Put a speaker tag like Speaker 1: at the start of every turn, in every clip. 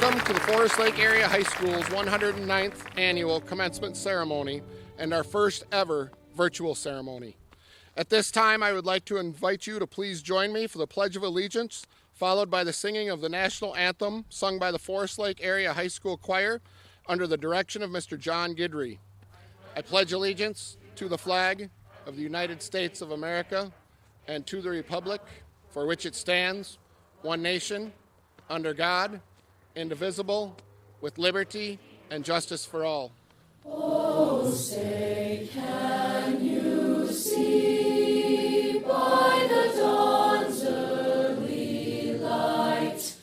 Speaker 1: Welcome to the Forest Lake Area High School's 109th annual commencement ceremony and our first ever virtual ceremony. At this time, I would like to invite you to please join me for the Pledge of Allegiance, followed by the singing of the national anthem sung by the Forest Lake Area High School Choir under the direction of Mr. John Guidry. I pledge allegiance to the flag of the United States of America and to the republic for which it stands, one nation, under God, indivisible, with liberty and justice for all.
Speaker 2: Oh, say, can you see by the dawn's early light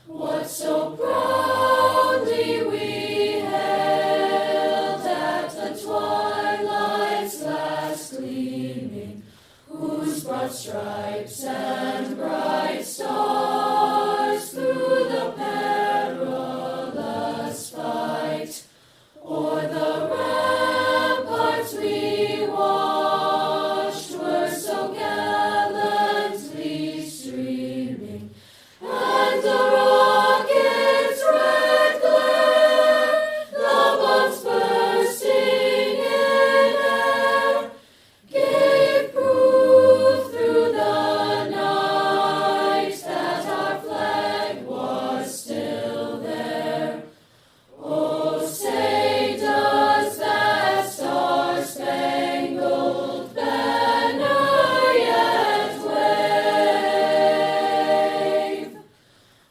Speaker 2: what so proudly we hailed at the twilight's last gleaming, whose broad stripes and bright stars through the perilous fight o'er the ramparts we watched were so gallantly streaming, and the rocket's red glare, the bombs bursting in air, gave proof through the night that our flag was still there. Oh, say does that star-spangled banner yet wave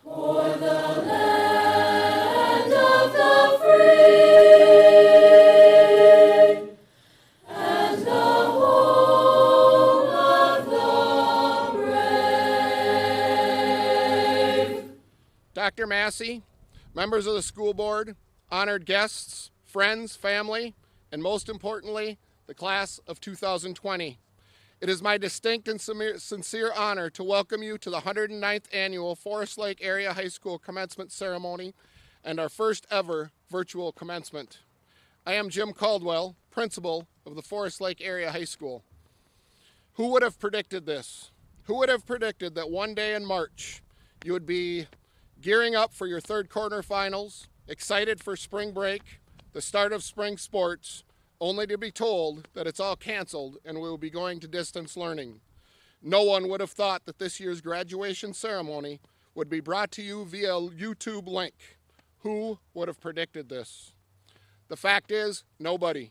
Speaker 2: o'er the land of the free and the home of the brave?
Speaker 1: Dr. Massey, members of the school board, honored guests, friends, family, and most importantly, the class of 2020. It is my distinct and sincere honor to welcome you to the 109th annual Forest Lake Area High School commencement ceremony and our first ever virtual commencement. I am Jim Caldwell, principal of the Forest Lake Area High School. Who would have predicted this? Who would have predicted that one day in March you would be gearing up for your third quarterfinals, excited for spring break, the start of spring sports, only to be told that it's all canceled and we will be going to distance learning. No one would have thought that this year's graduation ceremony would be brought to you via YouTube link. Who would have predicted this? The fact is, nobody.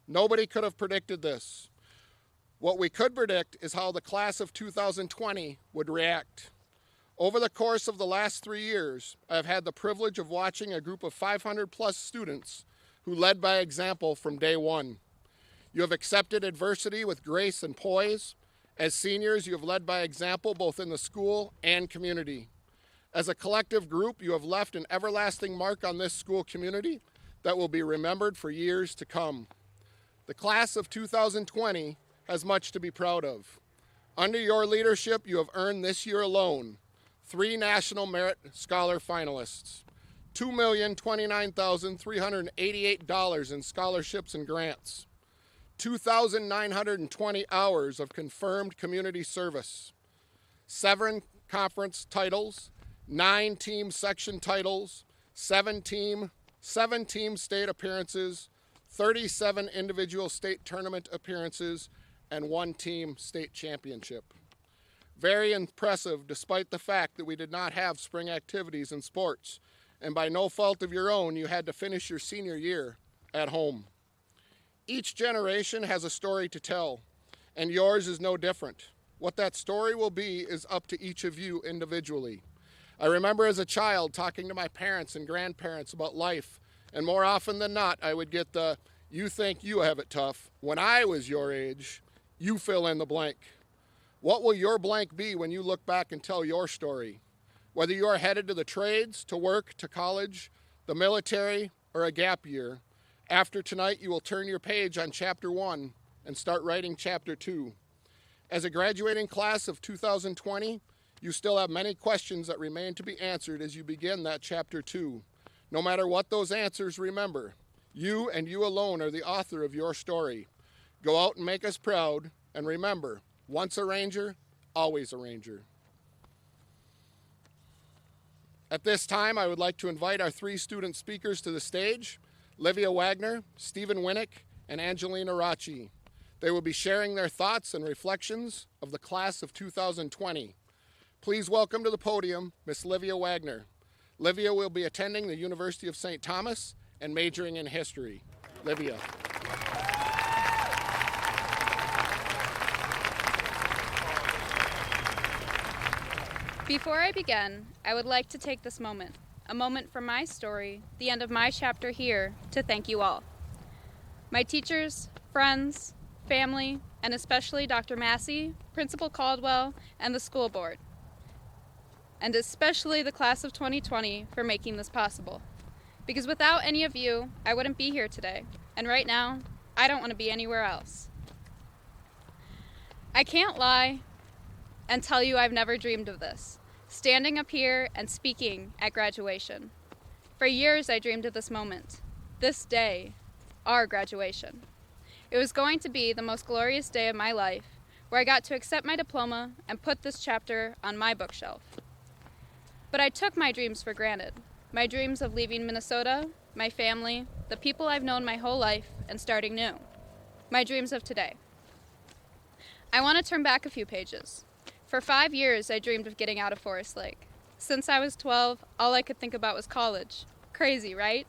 Speaker 1: Nobody could have predicted this. What we could predict is how the class of 2020 would react. Over the course of the last 3 years, I have had the privilege of watching a group of 500 plus students who led by example from day one. You have accepted adversity with grace and poise. As seniors, you have led by example both in the school and community. As a collective group, you have left an everlasting mark on this school community that will be remembered for years to come. The class of 2020 has much to be proud of. Under your leadership, you have earned this year alone 3 National Merit Scholar finalists, $2,029,388 in scholarships and grants, 2,920 hours of confirmed community service, 7 conference titles, 9 team section titles, 7 team state appearances, 37 individual state tournament appearances, and 1 team state championship. Very impressive, despite the fact that we did not have spring activities and sports, and by no fault of your own, you had to finish your senior year at home. Each generation has a story to tell, and yours is no different. What that story will be is up to each of you individually. I remember as a child talking to my parents and grandparents about life, and more often than not, I would get the, "You think you have it tough. When I was your age, you fill in the blank." What will your blank be when you look back and tell your story? Whether you are headed to the trades, to work, to college, the military, or a gap year, after tonight you will turn your page on Chapter 1 and start writing Chapter 2. As a graduating class of 2020, you still have many questions that remain to be answered as you begin that Chapter 2. No matter what those answers, remember, you and you alone are the author of your story. Go out and make us proud, and remember, once a Ranger, always a Ranger. At this time, I would like to invite our three student speakers to the stage, Livia Wagner, Stephen Winnick, and Angelina Rocchi. They will be sharing their thoughts and reflections of the class of 2020. Please welcome to the podium, Miss Livia Wagner. Livia will be attending the University of St. Thomas and majoring in history. Livia.
Speaker 3: Before I begin, I would like to take this moment, a moment from my story, the end of my chapter here, to thank you all. My teachers, friends, family, and especially Dr. Massey, Principal Caldwell, and the school board. And especially the class of 2020 for making this possible. Because without any of you, I wouldn't be here today. And right now, I don't want to be anywhere else. I can't lie and tell you I've never dreamed of this, standing up here and speaking at graduation. For years I dreamed of this moment, this day, our graduation. It was going to be the most glorious day of my life, where I got to accept my diploma and put this chapter on my bookshelf. But I took my dreams for granted, my dreams of leaving Minnesota, my family, the people I've known my whole life, and starting new, my dreams of today. I want to turn back a few pages. For 5 years, I dreamed of getting out of Forest Lake. Since I was 12, all I could think about was college. Crazy, right?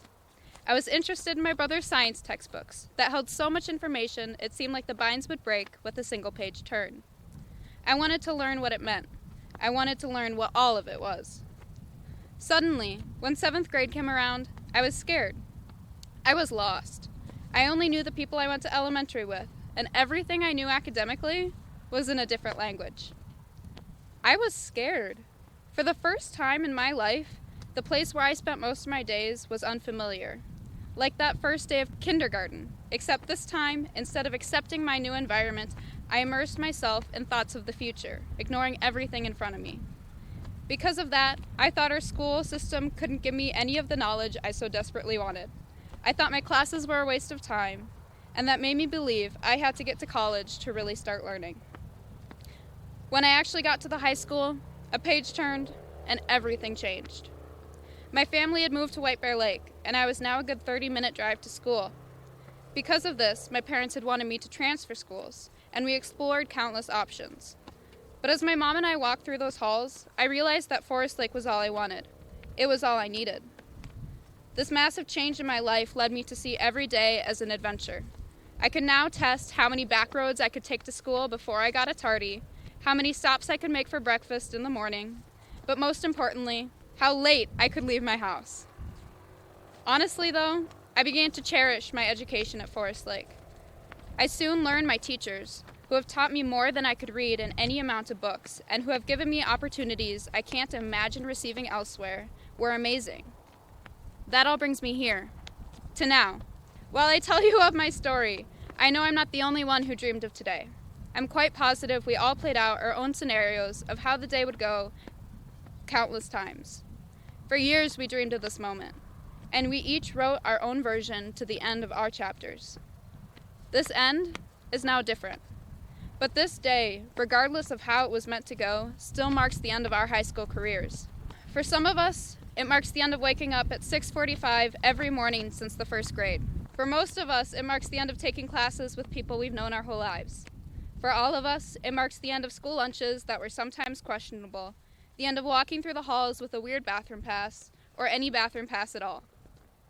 Speaker 3: I was interested in my brother's science textbooks that held so much information it seemed like the binds would break with a single page turn. I wanted to learn what it meant. I wanted to learn what all of it was. Suddenly, when 7th grade came around, I was scared. I was lost. I only knew the people I went to elementary with, and everything I knew academically was in a different language. I was scared. For the first time in my life, the place where I spent most of my days was unfamiliar. Like that first day of kindergarten, except this time, instead of accepting my new environment, I immersed myself in thoughts of the future, ignoring everything in front of me. Because of that, I thought our school system couldn't give me any of the knowledge I so desperately wanted. I thought my classes were a waste of time, and that made me believe I had to get to college to really start learning. When I actually got to the high school, a page turned and everything changed. My family had moved to White Bear Lake, and I was now a good 30-minute drive to school. Because of this, my parents had wanted me to transfer schools, and we explored countless options. But as my mom and I walked through those halls, I realized that Forest Lake was all I wanted. It was all I needed. This massive change in my life led me to see every day as an adventure. I could now test how many back roads I could take to school before I got a tardy, how many stops I could make for breakfast in the morning, but most importantly, how late I could leave my house. Honestly though, I began to cherish my education at Forest Lake. I soon learned my teachers, who have taught me more than I could read in any amount of books, and who have given me opportunities I can't imagine receiving elsewhere, were amazing. That all brings me here, to now. While I tell you of my story, I know I'm not the only one who dreamed of today. I'm quite positive we all played out our own scenarios of how the day would go countless times. For years we dreamed of this moment, and we each wrote our own version to the end of our chapters. This end is now different, but this day, regardless of how it was meant to go, still marks the end of our high school careers. For some of us, it marks the end of waking up at 6:45 every morning since the first grade. For most of us, it marks the end of taking classes with people we've known our whole lives. For all of us, it marks the end of school lunches that were sometimes questionable, the end of walking through the halls with a weird bathroom pass, or any bathroom pass at all,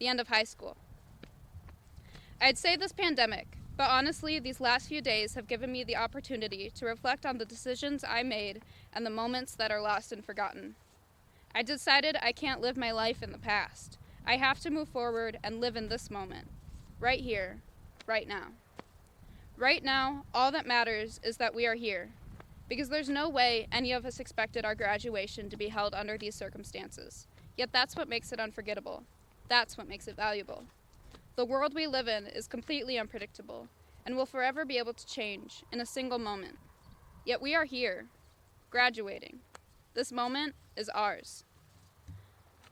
Speaker 3: the end of high school. I'd say this pandemic, but honestly, these last few days have given me the opportunity to reflect on the decisions I made and the moments that are lost and forgotten. I decided I can't live my life in the past. I have to move forward and live in this moment, right here, right now. Right now, all that matters is that we are here, because there's no way any of us expected our graduation to be held under these circumstances. Yet that's what makes it unforgettable. That's what makes it valuable. The world we live in is completely unpredictable and will forever be able to change in a single moment. Yet we are here, graduating. This moment is ours.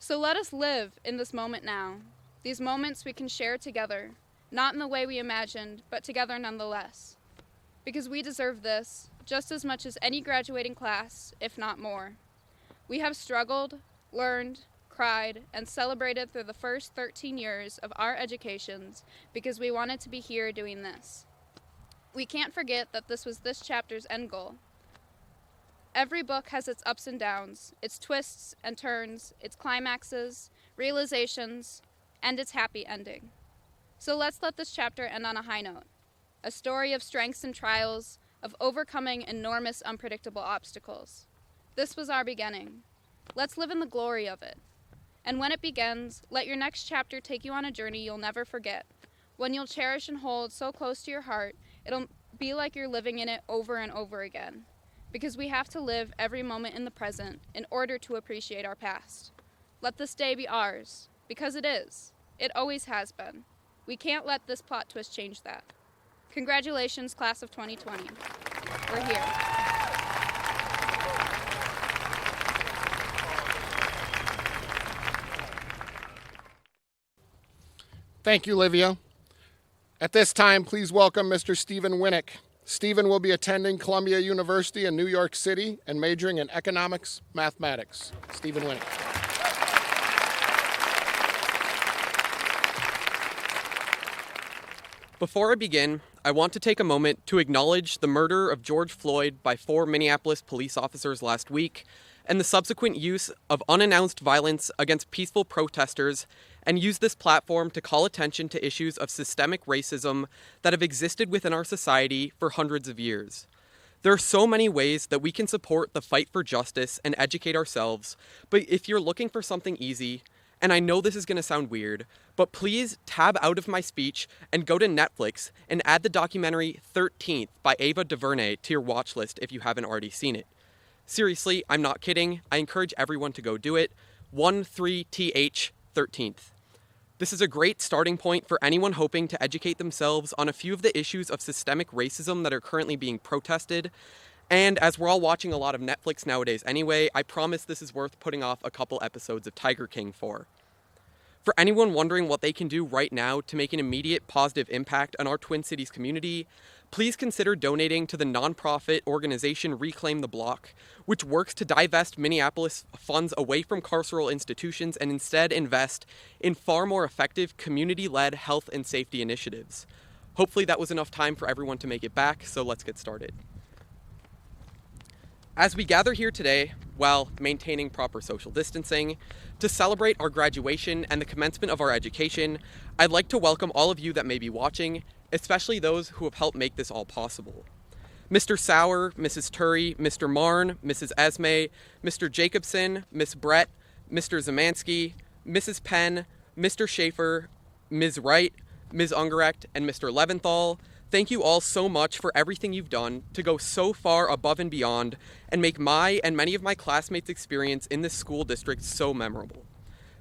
Speaker 3: So let us live in this moment now, these moments we can share together, not in the way we imagined, but together nonetheless. Because we deserve this just as much as any graduating class, if not more. We have struggled, learned, cried, and celebrated through the first 13 years of our educations because we wanted to be here doing this. We can't forget that this was this chapter's end goal. Every book has its ups and downs, its twists and turns, its climaxes, realizations, and its happy ending. So let's let this chapter end on a high note. A story of strengths and trials, of overcoming enormous unpredictable obstacles. This was our beginning. Let's live in the glory of it. And when it begins, let your next chapter take you on a journey you'll never forget. One you'll cherish and hold so close to your heart, it'll be like you're living in it over and over again. Because we have to live every moment in the present in order to appreciate our past. Let this day be ours, because it is. It always has been. We can't let this plot twist change that. Congratulations, class of 2020. We're here.
Speaker 1: Thank you, Livia. At this time, please welcome Mr. Stephen Winnick. Stephen will be attending Columbia University in New York City and majoring in economics, mathematics. Stephen Winnick.
Speaker 4: Before I begin, I want to take a moment to acknowledge the murder of George Floyd by 4 Minneapolis police officers last week and the subsequent use of unannounced violence against peaceful protesters, and use this platform to call attention to issues of systemic racism that have existed within our society for hundreds of years. There are so many ways that we can support the fight for justice and educate ourselves, but if you're looking for something easy, and I know this is going to sound weird, but please tab out of my speech and go to Netflix and add the documentary 13th by Ava DuVernay to your watch list if you haven't already seen it. Seriously, I'm not kidding. I encourage everyone to go do it. 13th. 13th. This is a great starting point for anyone hoping to educate themselves on a few of the issues of systemic racism that are currently being protested. And as we're all watching a lot of Netflix nowadays anyway, I promise this is worth putting off a couple episodes of Tiger King for. For anyone wondering what they can do right now to make an immediate positive impact on our Twin Cities community, please consider donating to the nonprofit organization Reclaim the Block, which works to divest Minneapolis funds away from carceral institutions and instead invest in far more effective community-led health and safety initiatives. Hopefully that was enough time for everyone to make it back, so let's get started. As we gather here today, while maintaining proper social distancing, to celebrate our graduation and the commencement of our education, I'd like to welcome all of you that may be watching, especially those who have helped make this all possible. Mr. Sauer, Mrs. Turry, Mr. Marn, Mrs. Esme, Mr. Jacobson, Miss Brett, Mr. Zamansky, Mrs. Penn, Mr. Schaefer, Ms. Wright, Ms. Ungerecht, and Mr. Leventhal, thank you all so much for everything you've done to go so far above and beyond and make my and many of my classmates' experience in this school district so memorable.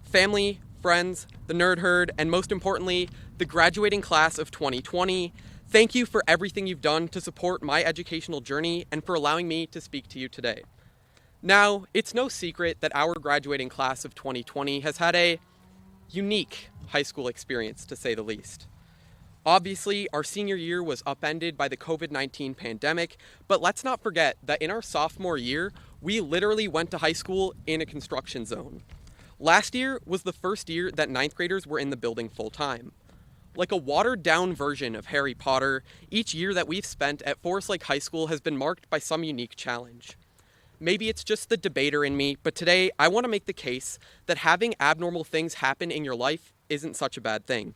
Speaker 4: Family, friends, the Nerd Herd, and most importantly, the graduating class of 2020, thank you for everything you've done to support my educational journey and for allowing me to speak to you today. Now, it's no secret that our graduating class of 2020 has had a unique high school experience, to say the least. Obviously, our senior year was upended by the COVID-19 pandemic, but let's not forget that in our sophomore year, we literally went to high school in a construction zone. Last year was the first year that 9th graders were in the building full-time. Like a watered-down version of Harry Potter, each year that we've spent at Forest Lake High School has been marked by some unique challenge. Maybe it's just the debater in me, but today I want to make the case that having abnormal things happen in your life isn't such a bad thing.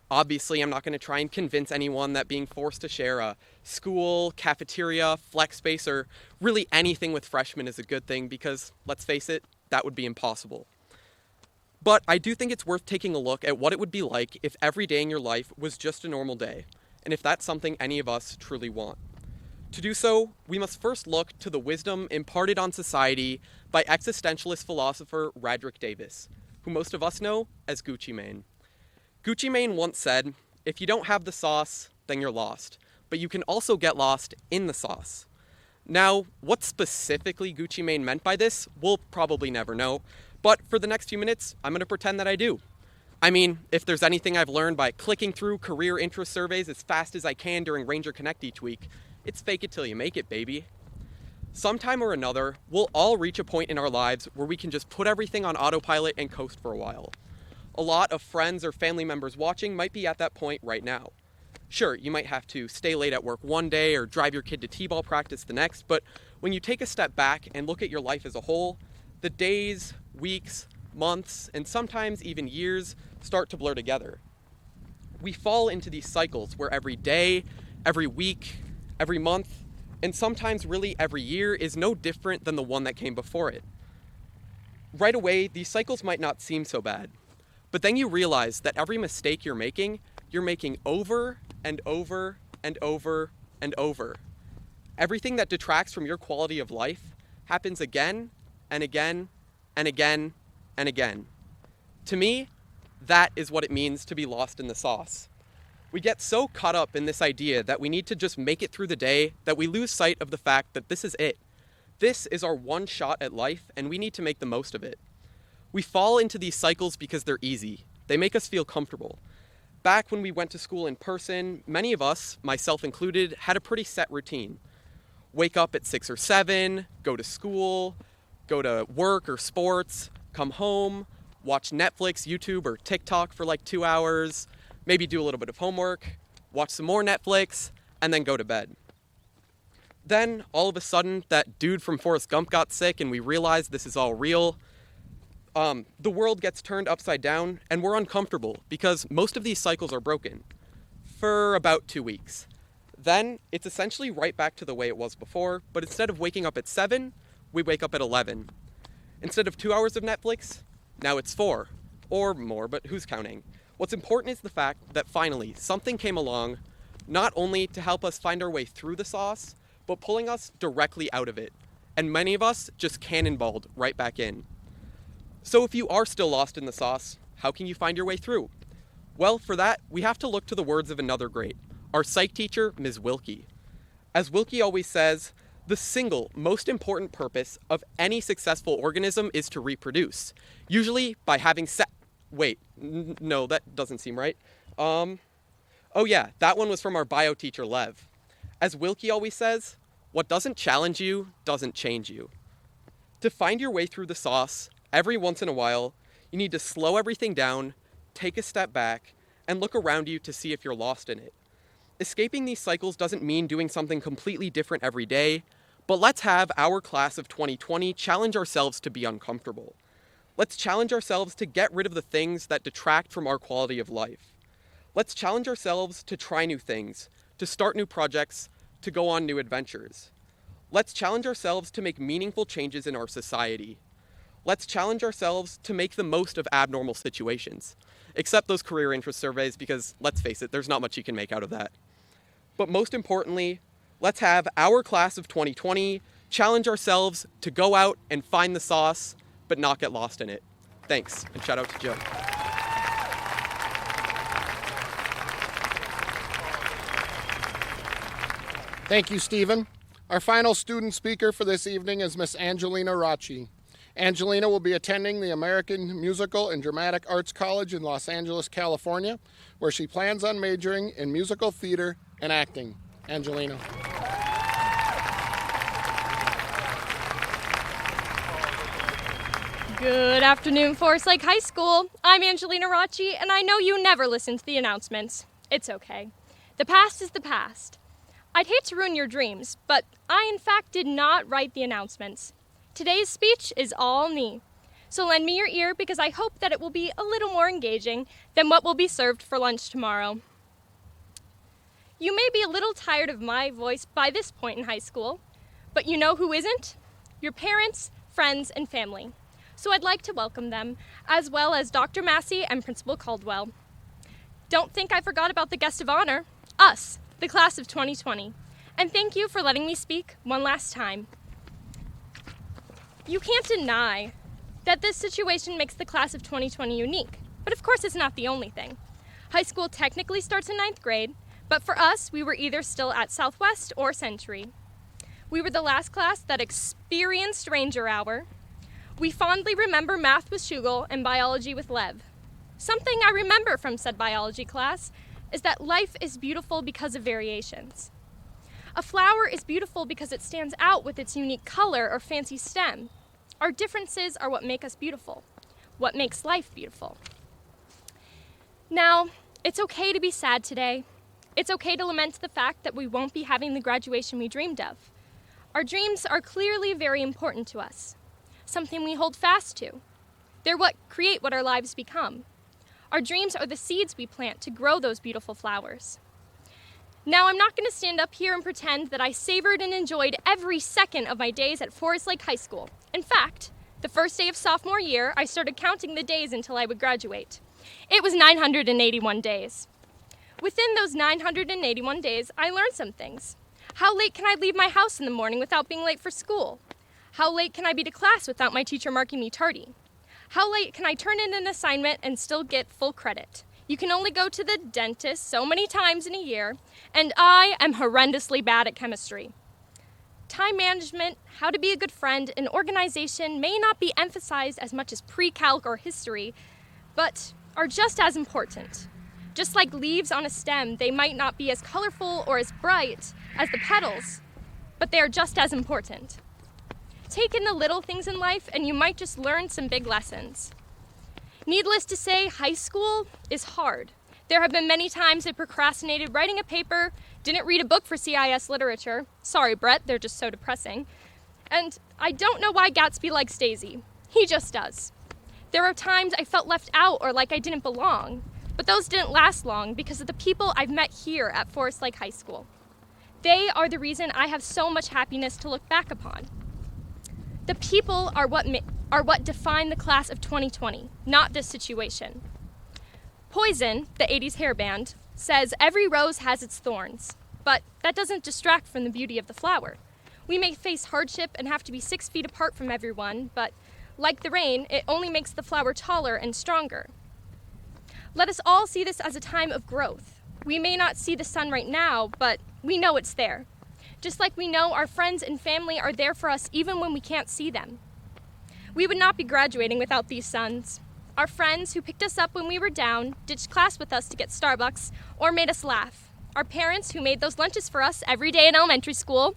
Speaker 4: Obviously, I'm not going to try and convince anyone that being forced to share a school, cafeteria, flex space, or really anything with freshmen is a good thing because, let's face it, that would be impossible. But I do think it's worth taking a look at what it would be like if every day in your life was just a normal day, and if that's something any of us truly want. To do so, we must first look to the wisdom imparted on society by existentialist philosopher Radrick Davis, who most of us know as Gucci Mane. Gucci Mane once said, "If you don't have the sauce, then you're lost, but you can also get lost in the sauce." Now, what specifically Gucci Mane meant by this, we'll probably never know, but for the next few minutes, I'm going to pretend that I do. I mean, if there's anything I've learned by clicking through career interest surveys as fast as I can during Ranger Connect each week, it's fake it till you make it, baby. Sometime or another, we'll all reach a point in our lives where we can just put everything on autopilot and coast for a while. A lot of friends or family members watching might be at that point right now. Sure, you might have to stay late at work one day or drive your kid to t-ball practice the next, but when you take a step back and look at your life as a whole, the days, weeks, months, and sometimes even years start to blur together. We fall into these cycles where every day, every week, every month, and sometimes really every year is no different than the one that came before it. Right away, these cycles might not seem so bad, but then you realize that every mistake you're making over and over and over and over. Everything that detracts from your quality of life happens again and again and again and again. To me, that is what it means to be lost in the sauce. We get so caught up in this idea that we need to just make it through the day that we lose sight of the fact that this is it. This is our one shot at life, and we need to make the most of it. We fall into these cycles because they're easy. They make us feel comfortable. Back when we went to school in person, many of us, myself included, had a pretty set routine. Wake up at 6 or 7, go to school, go to work or sports, come home, watch Netflix, YouTube, or TikTok for like 2 hours, maybe do a little bit of homework, watch some more Netflix, and then go to bed. Then, all of a sudden, that dude from Forrest Gump got sick and we realized this is all real. The world gets turned upside down and we're uncomfortable because most of these cycles are broken for about 2 weeks. Then it's essentially right back to the way it was before, but instead of waking up at 7, we wake up at 11. Instead of 2 hours of Netflix, now it's 4 or more, but who's counting? What's important is the fact that finally something came along, not only to help us find our way through the sauce, but pulling us directly out of it. And many of us just cannonballed right back in. So if you are still lost in the sauce, how can you find your way through? Well, for that, we have to look to the words of another great, our psych teacher, Ms. Wilkie. As Wilkie always says, the single most important purpose of any successful organism is to reproduce, usually by having no, that doesn't seem right. Oh yeah, that one was from our bio teacher, Lev. As Wilkie always says, what doesn't challenge you doesn't change you. To find your way through the sauce, every once in a while, you need to slow everything down, take a step back, and look around you to see if you're lost in it. Escaping these cycles doesn't mean doing something completely different every day, but let's have our class of 2020 challenge ourselves to be uncomfortable. Let's challenge ourselves to get rid of the things that detract from our quality of life. Let's challenge ourselves to try new things, to start new projects, to go on new adventures. Let's challenge ourselves to make meaningful changes in our society. Let's challenge ourselves to make the most of abnormal situations. Except those career interest surveys, because let's face it, there's not much you can make out of that. But most importantly, let's have our class of 2020 challenge ourselves to go out and find the sauce, but not get lost in it. Thanks, and shout out to Joe.
Speaker 1: Thank you, Stephen. Our final student speaker for this evening is Miss Angelina Rocchi. Angelina will be attending the American Musical and Dramatic Arts College in Los Angeles, California, where she plans on majoring in musical theater and acting. Angelina.
Speaker 5: Good afternoon, Forest Lake High School. I'm Angelina Rocchi, and I know you never listen to the announcements. It's okay. The past is the past. I'd hate to ruin your dreams, but I in fact did not write the announcements. Today's speech is all me. So lend me your ear because I hope that it will be a little more engaging than what will be served for lunch tomorrow. You may be a little tired of my voice by this point in high school, but you know who isn't? Your parents, friends, and family. So I'd like to welcome them, as well as Dr. Massey and Principal Caldwell. Don't think I forgot about the guest of honor, us, the class of 2020. And thank you for letting me speak one last time. You can't deny that this situation makes the class of 2020 unique, but of course it's not the only thing. High school technically starts in 9th grade, but for us, we were either still at Southwest or Century. We were the last class that experienced Ranger Hour. We fondly remember math with Shugel and biology with Lev. Something I remember from said biology class is that life is beautiful because of variations. A flower is beautiful because it stands out with its unique color or fancy stem. Our differences are what make us beautiful, what makes life beautiful. Now, it's okay to be sad today. It's okay to lament the fact that we won't be having the graduation we dreamed of. Our dreams are clearly very important to us, something we hold fast to. They're what create what our lives become. Our dreams are the seeds we plant to grow those beautiful flowers. Now, I'm not going to stand up here and pretend that I savored and enjoyed every second of my days at Forest Lake High School. In fact, the first day of sophomore year, I started counting the days until I would graduate. It was 981 days. Within those 981 days, I learned some things. How late can I leave my house in the morning without being late for school? How late can I be to class without my teacher marking me tardy? How late can I turn in an assignment and still get full credit? You can only go to the dentist so many times in a year, and I am horrendously bad at chemistry. Time management, how to be a good friend, and organization may not be emphasized as much as pre-calc or history, but are just as important. Just like leaves on a stem, they might not be as colorful or as bright as the petals, but they are just as important. Take in the little things in life and you might just learn some big lessons. Needless to say, high school is hard. There have been many times I procrastinated writing a paper, didn't read a book for CIS literature. Sorry, Brett, they're just so depressing. And I don't know why Gatsby likes Daisy. He just does. There are times I felt left out or like I didn't belong, but those didn't last long because of the people I've met here at Forest Lake High School. They are the reason I have so much happiness to look back upon. The people are what define the class of 2020, not this situation. Poison, the 80s hair band, says every rose has its thorns, but that doesn't distract from the beauty of the flower. We may face hardship and have to be 6 feet apart from everyone, but like the rain, it only makes the flower taller and stronger. Let us all see this as a time of growth. We may not see the sun right now, but we know it's there. Just like we know our friends and family are there for us even when we can't see them. We would not be graduating without these suns. Our friends who picked us up when we were down, ditched class with us to get Starbucks, or made us laugh. Our parents who made those lunches for us every day in elementary school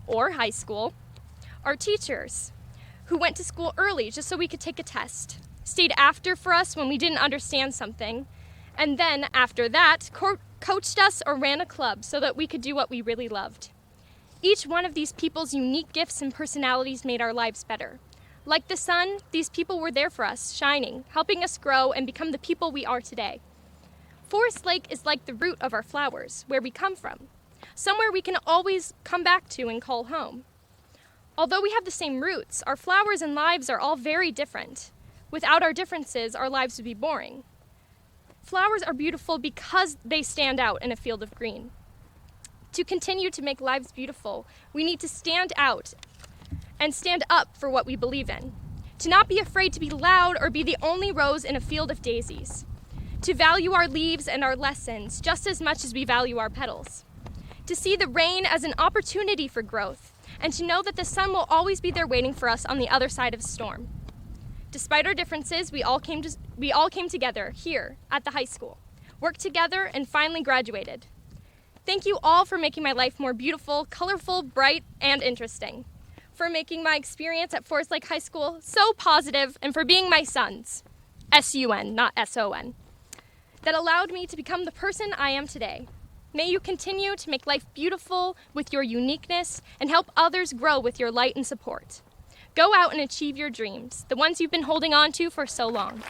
Speaker 5: or high school. Our teachers who went to school early just so we could take a test, stayed after for us when we didn't understand something, and then after that, coached us or ran a club so that we could do what we really loved. Each one of these people's unique gifts and personalities made our lives better. Like the sun, these people were there for us, shining, helping us grow and become the people we are today. Forest Lake is like the root of our flowers, where we come from, somewhere we can always come back to and call home. Although we have the same roots, our flowers and lives are all very different. Without our differences, our lives would be boring. Flowers are beautiful because they stand out in a field of green. To continue to make lives beautiful, we need to stand out and stand up for what we believe in. To not be afraid to be loud or be the only rose in a field of daisies. To value our leaves and our lessons just as much as we value our petals. To see the rain as an opportunity for growth, and to know that the sun will always be there waiting for us on the other side of a storm. Despite our differences, we all came together here at the high school, worked together, and finally graduated. Thank you all for making my life more beautiful, colorful, bright, and interesting. For making my experience at Forest Lake High School so positive, and for being my sons, S-U-N, not S-O-N, that allowed me to become the person I am today. May you continue to make life beautiful with your uniqueness and help others grow with your light and support. Go out and achieve your dreams, the ones you've been holding on to for so long.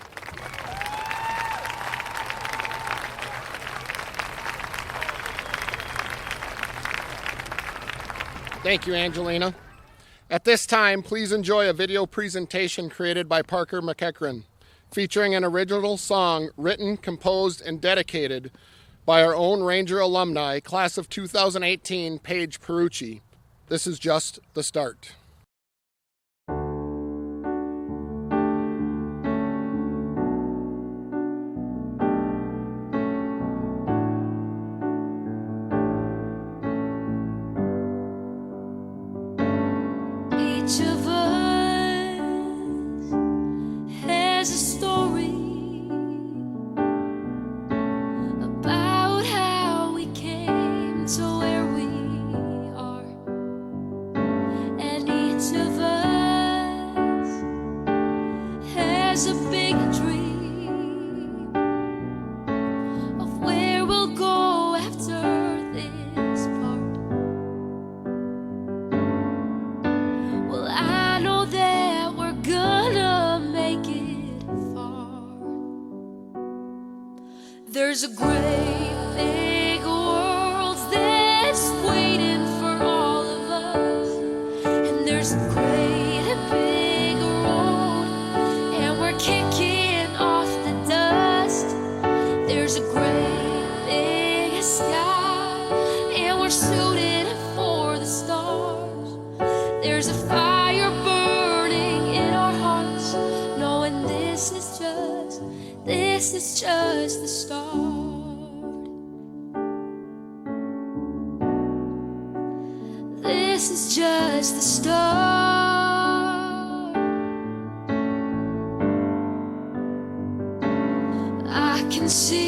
Speaker 1: Thank you, Angelina. At this time, please enjoy a video presentation created by Parker McEachran, featuring an original song written, composed, and dedicated by our own Ranger alumni, class of 2018, Paige Perucci. This is just the start.
Speaker 2: Each of us has a story about how we came to where we There's a great big world that's waiting for all of us. And there's a great big road, and we're kicking off the dust. There's a great big sky, and we're shooting for the stars. There's a fire burning in our hearts, knowing this is just the start. This is just the start. I can see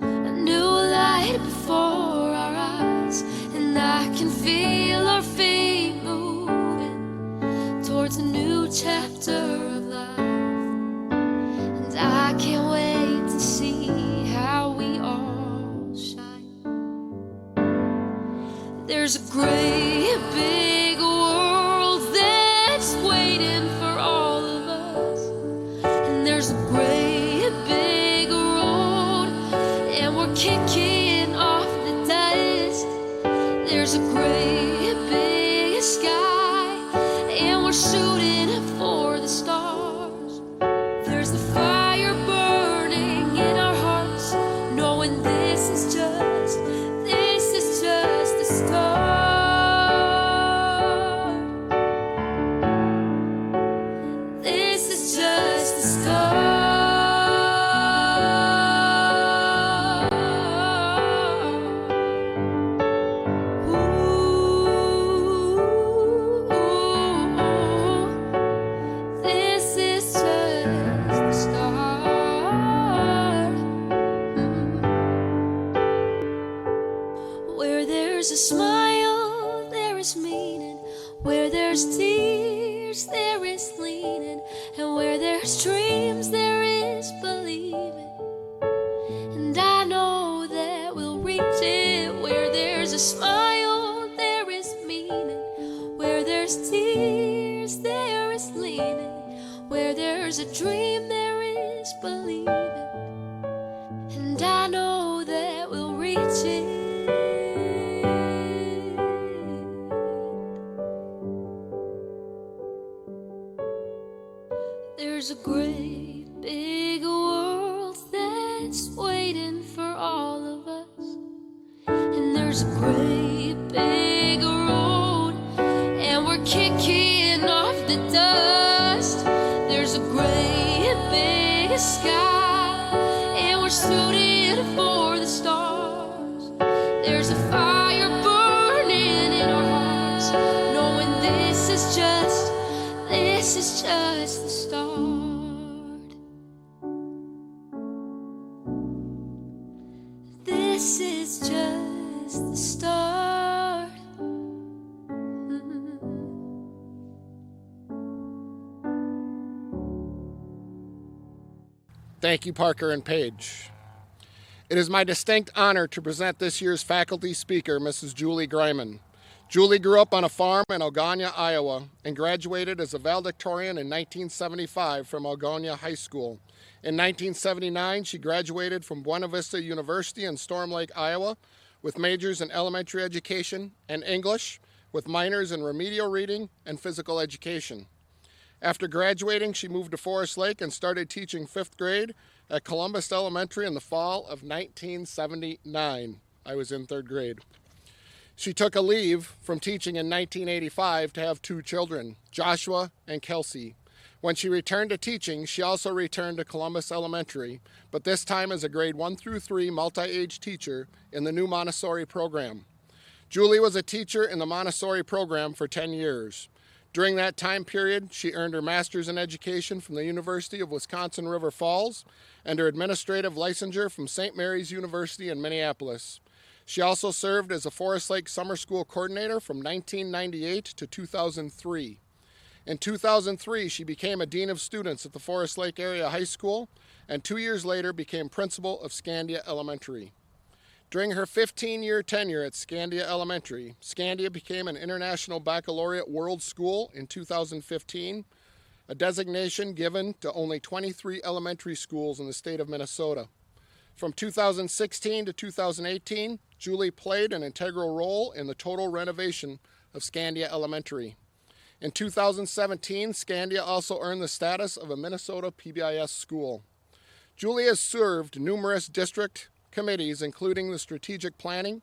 Speaker 2: a new light before our eyes, and I can feel our feet moving towards a new chapter of life. I can't wait to see how we all shine. There's a great big world that's waiting for all of us. And there's a great big road, and we're kicking off the dust. There's a great big sky, and we're shooting for the stars. There's the fire burning in our hearts, knowing this is just the start. This is just the start. Ooh, this is just the start. Where there's a smile, there is meaning. Where there's tears, there is leaning. And where there's dreams, there is believing. And I know that we'll reach it. Where there's a smile, there is meaning. Where there's tears, there is leaning. Where there's a dream, there is believing. And I know that we'll reach it. There's a great big world that's waiting for all of us. And there's a great big road, and we're kicking off the dust. There's a great big sky, and we're shooting for the stars. There's a fire burning in our hearts, knowing this is just the start. This is just the start.
Speaker 1: Thank you, Parker and Paige. It is my distinct honor to present this year's faculty speaker, Mrs. Julie Greymon. Julie grew up on a farm in Algonia, Iowa, and graduated as a valedictorian in 1975 from Algonia High School. In 1979, she graduated from Buena Vista University in Storm Lake, Iowa, with majors in elementary education and English, with minors in remedial reading and physical education. After graduating, she moved to Forest Lake and started teaching 5th grade at Columbus Elementary in the fall of 1979. I was in 3rd grade. She took a leave from teaching in 1985 to have 2 children, Joshua and Kelsey. When she returned to teaching, she also returned to Columbus Elementary, but this time as a grade 1 through 3 multi-age teacher in the new Montessori program. Julie was a teacher in the Montessori program for 10 years. During that time period, she earned her master's in education from the University of Wisconsin River Falls and her administrative licensure from St. Mary's University in Minneapolis. She also served as a Forest Lake Summer School coordinator from 1998 to 2003. In 2003, she became a dean of students at the Forest Lake Area High School, and 2 years later became principal of Scandia Elementary. During her 15-year tenure at Scandia Elementary, Scandia became an International Baccalaureate World School in 2015, a designation given to only 23 elementary schools in the state of Minnesota. From 2016 to 2018, Julie played an integral role in the total renovation of Scandia Elementary. In 2017, Scandia also earned the status of a Minnesota PBIS school. Julie has served numerous district committees, including the Strategic Planning,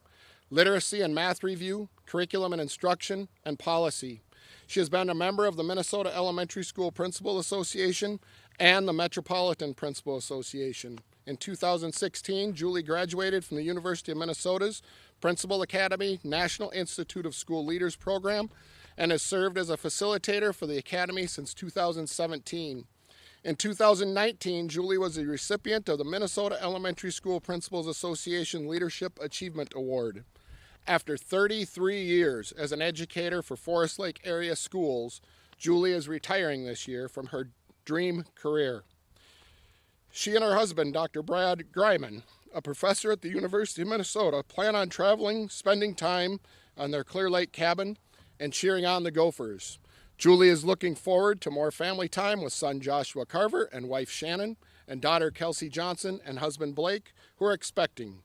Speaker 1: Literacy and Math Review, Curriculum and Instruction, and Policy. She has been a member of the Minnesota Elementary School Principal Association and the Metropolitan Principal Association. In 2016, Julie graduated from the University of Minnesota's Principal Academy National Institute of School Leaders program and has served as a facilitator for the Academy since 2017. In 2019, Julie was a recipient of the Minnesota Elementary School Principals Association Leadership Achievement Award. After 33 years as an educator for Forest Lake area schools, Julie is retiring this year from her dream career. She and her husband, Dr. Brad Greymon, a professor at the University of Minnesota, plan on traveling, spending time on their Clear Lake cabin, and cheering on the Gophers. Julie is looking forward to more family time with son Joshua Carver and wife Shannon, and daughter Kelsey Johnson and husband Blake, who are expecting.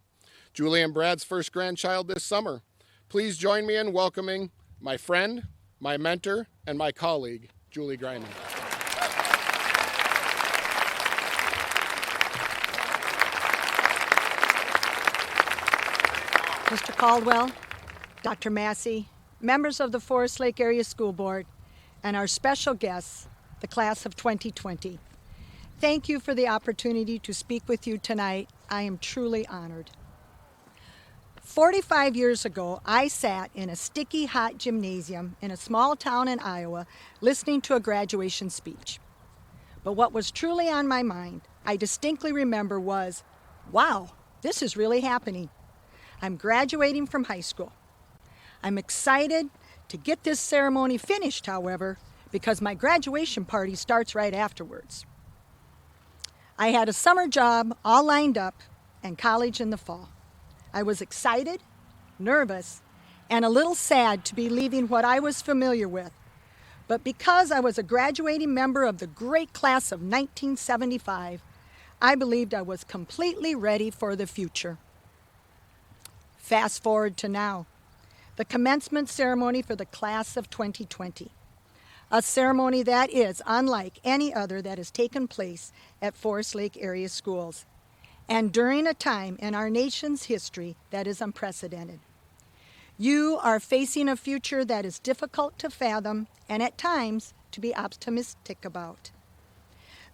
Speaker 1: Julie and Brad's first grandchild this summer. Please join me in welcoming my friend, my mentor, and my colleague, Julie Greymon.
Speaker 6: Mr. Caldwell, Dr. Massey, members of the Forest Lake Area School Board, and our special guests, the class of 2020. Thank you for the opportunity to speak with you tonight. I am truly honored. 45 years ago, I sat in a sticky hot gymnasium in a small town in Iowa listening to a graduation speech. But what was truly on my mind, I distinctly remember, was, wow, this is really happening. I'm graduating from high school. I'm excited to get this ceremony finished, however, because my graduation party starts right afterwards. I had a summer job all lined up and college in the fall. I was excited, nervous, and a little sad to be leaving what I was familiar with. But because I was a graduating member of the great class of 1975, I believed I was completely ready for the future. Fast forward to now, the commencement ceremony for the class of 2020, a ceremony that is unlike any other that has taken place at Forest Lake area schools, and during a time in our nation's history that is unprecedented. You are facing a future that is difficult to fathom and at times to be optimistic about.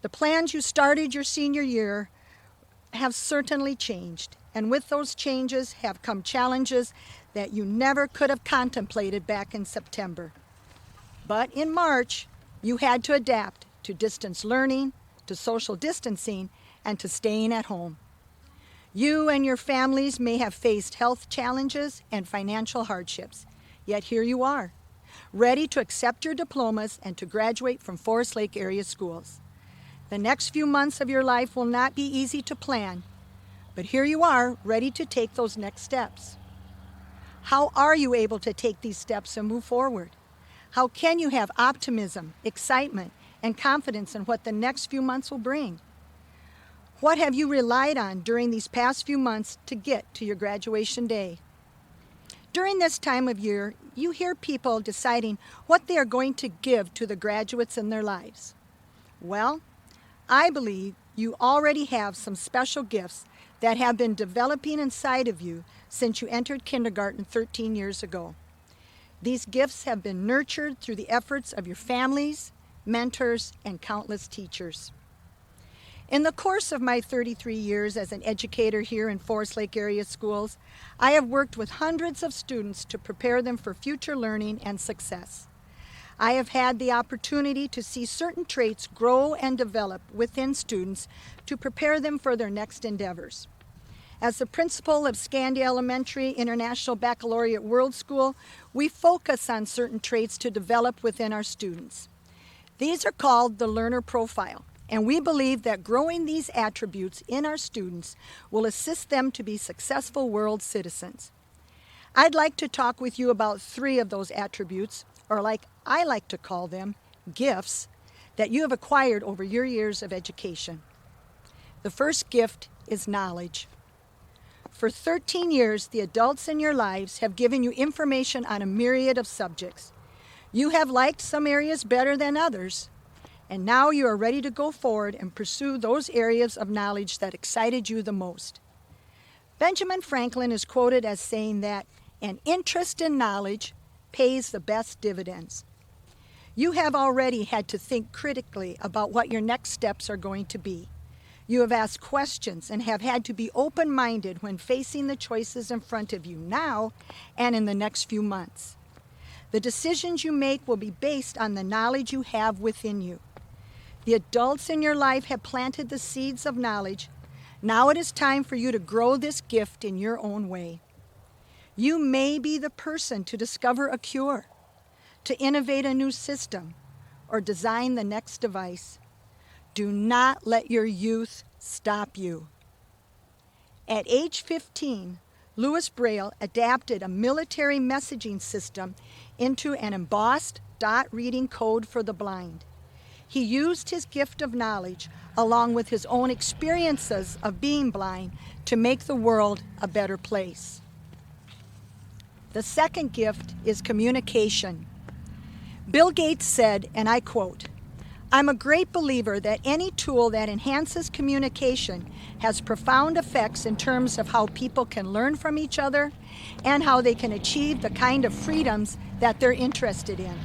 Speaker 6: The plans you started your senior year have certainly changed, and with those changes have come challenges that you never could have contemplated back in September. But in March, you had to adapt to distance learning, to social distancing, and to staying at home. You and your families may have faced health challenges and financial hardships, yet here you are, ready to accept your diplomas and to graduate from Forest Lake area schools. The next few months of your life will not be easy to plan, but here you are, ready to take those next steps. How are you able to take these steps and move forward? How can you have optimism, excitement, and confidence in what the next few months will bring? What have you relied on during these past few months to get to your graduation day? During this time of year, you hear people deciding what they are going to give to the graduates in their lives. Well, I believe you already have some special gifts that have been developing inside of you since you entered kindergarten 13 years ago. These gifts have been nurtured through the efforts of your families, mentors, and countless teachers. In the course of my 33 years as an educator here in Forest Lake area schools, I have worked with hundreds of students to prepare them for future learning and success. I have had the opportunity to see certain traits grow and develop within students to prepare them for their next endeavors. As the principal of Scandia Elementary International Baccalaureate World School, we focus on certain traits to develop within our students. These are called the learner profile, and we believe that growing these attributes in our students will assist them to be successful world citizens. I'd like to talk with you about 3 of those attributes, or like I like to call them, gifts, that you have acquired over your years of education. The first gift is knowledge. For 13 years, the adults in your lives have given you information on a myriad of subjects. You have liked some areas better than others, and now you are ready to go forward and pursue those areas of knowledge that excited you the most. Benjamin Franklin is quoted as saying that an interest in knowledge pays the best dividends. You have already had to think critically about what your next steps are going to be. You have asked questions and have had to be open-minded when facing the choices in front of you now and in the next few months. The decisions you make will be based on the knowledge you have within you. The adults in your life have planted the seeds of knowledge. Now it is time for you to grow this gift in your own way. You may be the person to discover a cure, to innovate a new system, or design the next device. Do not let your youth stop you. At age 15, Louis Braille adapted a military messaging system into an embossed dot reading code for the blind. He used his gift of knowledge along with his own experiences of being blind to make the world a better place. The second gift is communication. Bill Gates said, and I quote, "I'm a great believer that any tool that enhances communication has profound effects in terms of how people can learn from each other and how they can achieve the kind of freedoms that they're interested in."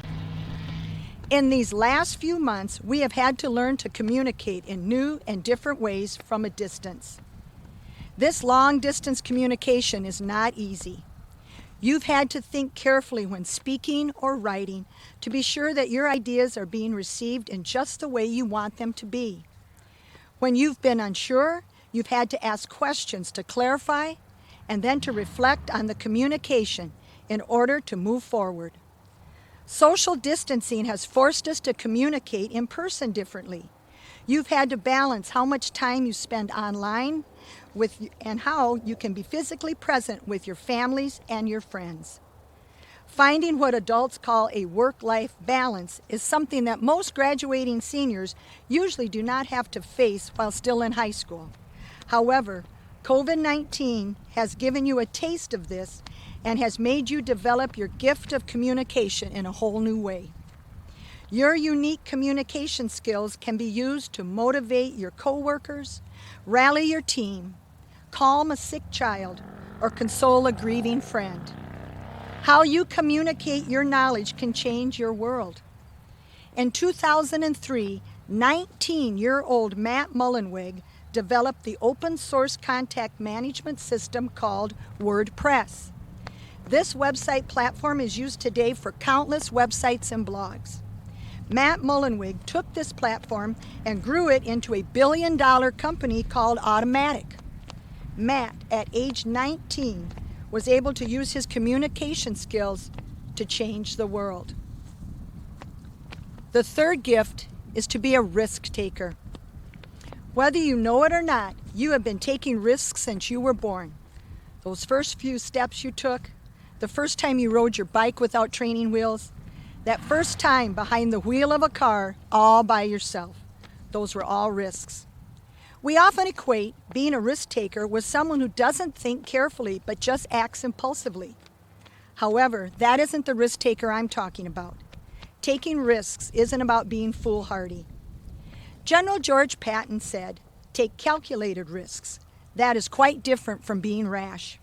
Speaker 6: In these last few months, we have had to learn to communicate in new and different ways from a distance. This long-distance communication is not easy. You've had to think carefully when speaking or writing to be sure that your ideas are being received in just the way you want them to be. When you've been unsure, you've had to ask questions to clarify and then to reflect on the communication in order to move forward. Social distancing has forced us to communicate in person differently. You've had to balance how much time you spend online and how you can be physically present with your families and your friends. Finding what adults call a work-life balance is something that most graduating seniors usually do not have to face while still in high school. However, COVID-19 has given you a taste of this and has made you develop your gift of communication in a whole new way. Your unique communication skills can be used to motivate your coworkers, rally your team, calm a sick child, or console a grieving friend. How you communicate your knowledge can change your world. In 2003, 19-year-old Matt Mullenweg developed the open source contact management system called WordPress. This website platform is used today for countless websites and blogs. Matt Mullenweg took this platform and grew it into a billion-dollar company called Automatic. Matt, at age 19, was able to use his communication skills to change the world. The third gift is to be a risk taker. Whether you know it or not, you have been taking risks since you were born. Those first few steps you took, the first time you rode your bike without training wheels, that first time behind the wheel of a car all by yourself, those were all risks. We often equate being a risk taker with someone who doesn't think carefully but just acts impulsively. However, that isn't the risk taker I'm talking about. Taking risks isn't about being foolhardy. General George Patton said, "Take calculated risks. That is quite different from being rash."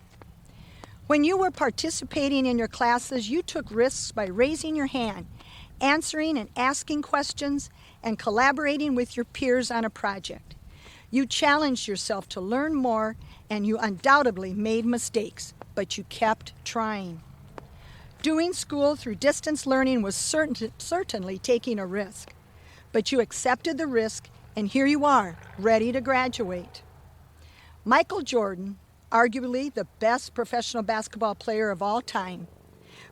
Speaker 6: When you were participating in your classes, you took risks by raising your hand, answering and asking questions, and collaborating with your peers on a project. You challenged yourself to learn more, and you undoubtedly made mistakes, but you kept trying. Doing school through distance learning was certainly taking a risk, but you accepted the risk, and here you are, ready to graduate. Michael Jordan, arguably the best professional basketball player of all time,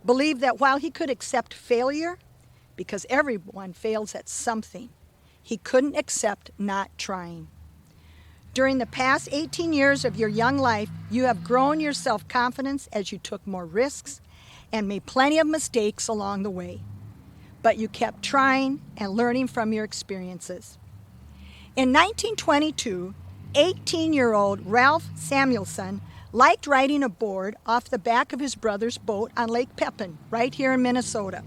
Speaker 6: believed that while he could accept failure, because everyone fails at something, he couldn't accept not trying. During the past 18 years of your young life, you have grown your self-confidence as you took more risks and made plenty of mistakes along the way. but you kept trying and learning from your experiences. In 1922, 18-year-old Ralph Samuelson liked riding a board off the back of his brother's boat on Lake Pepin, right here in Minnesota.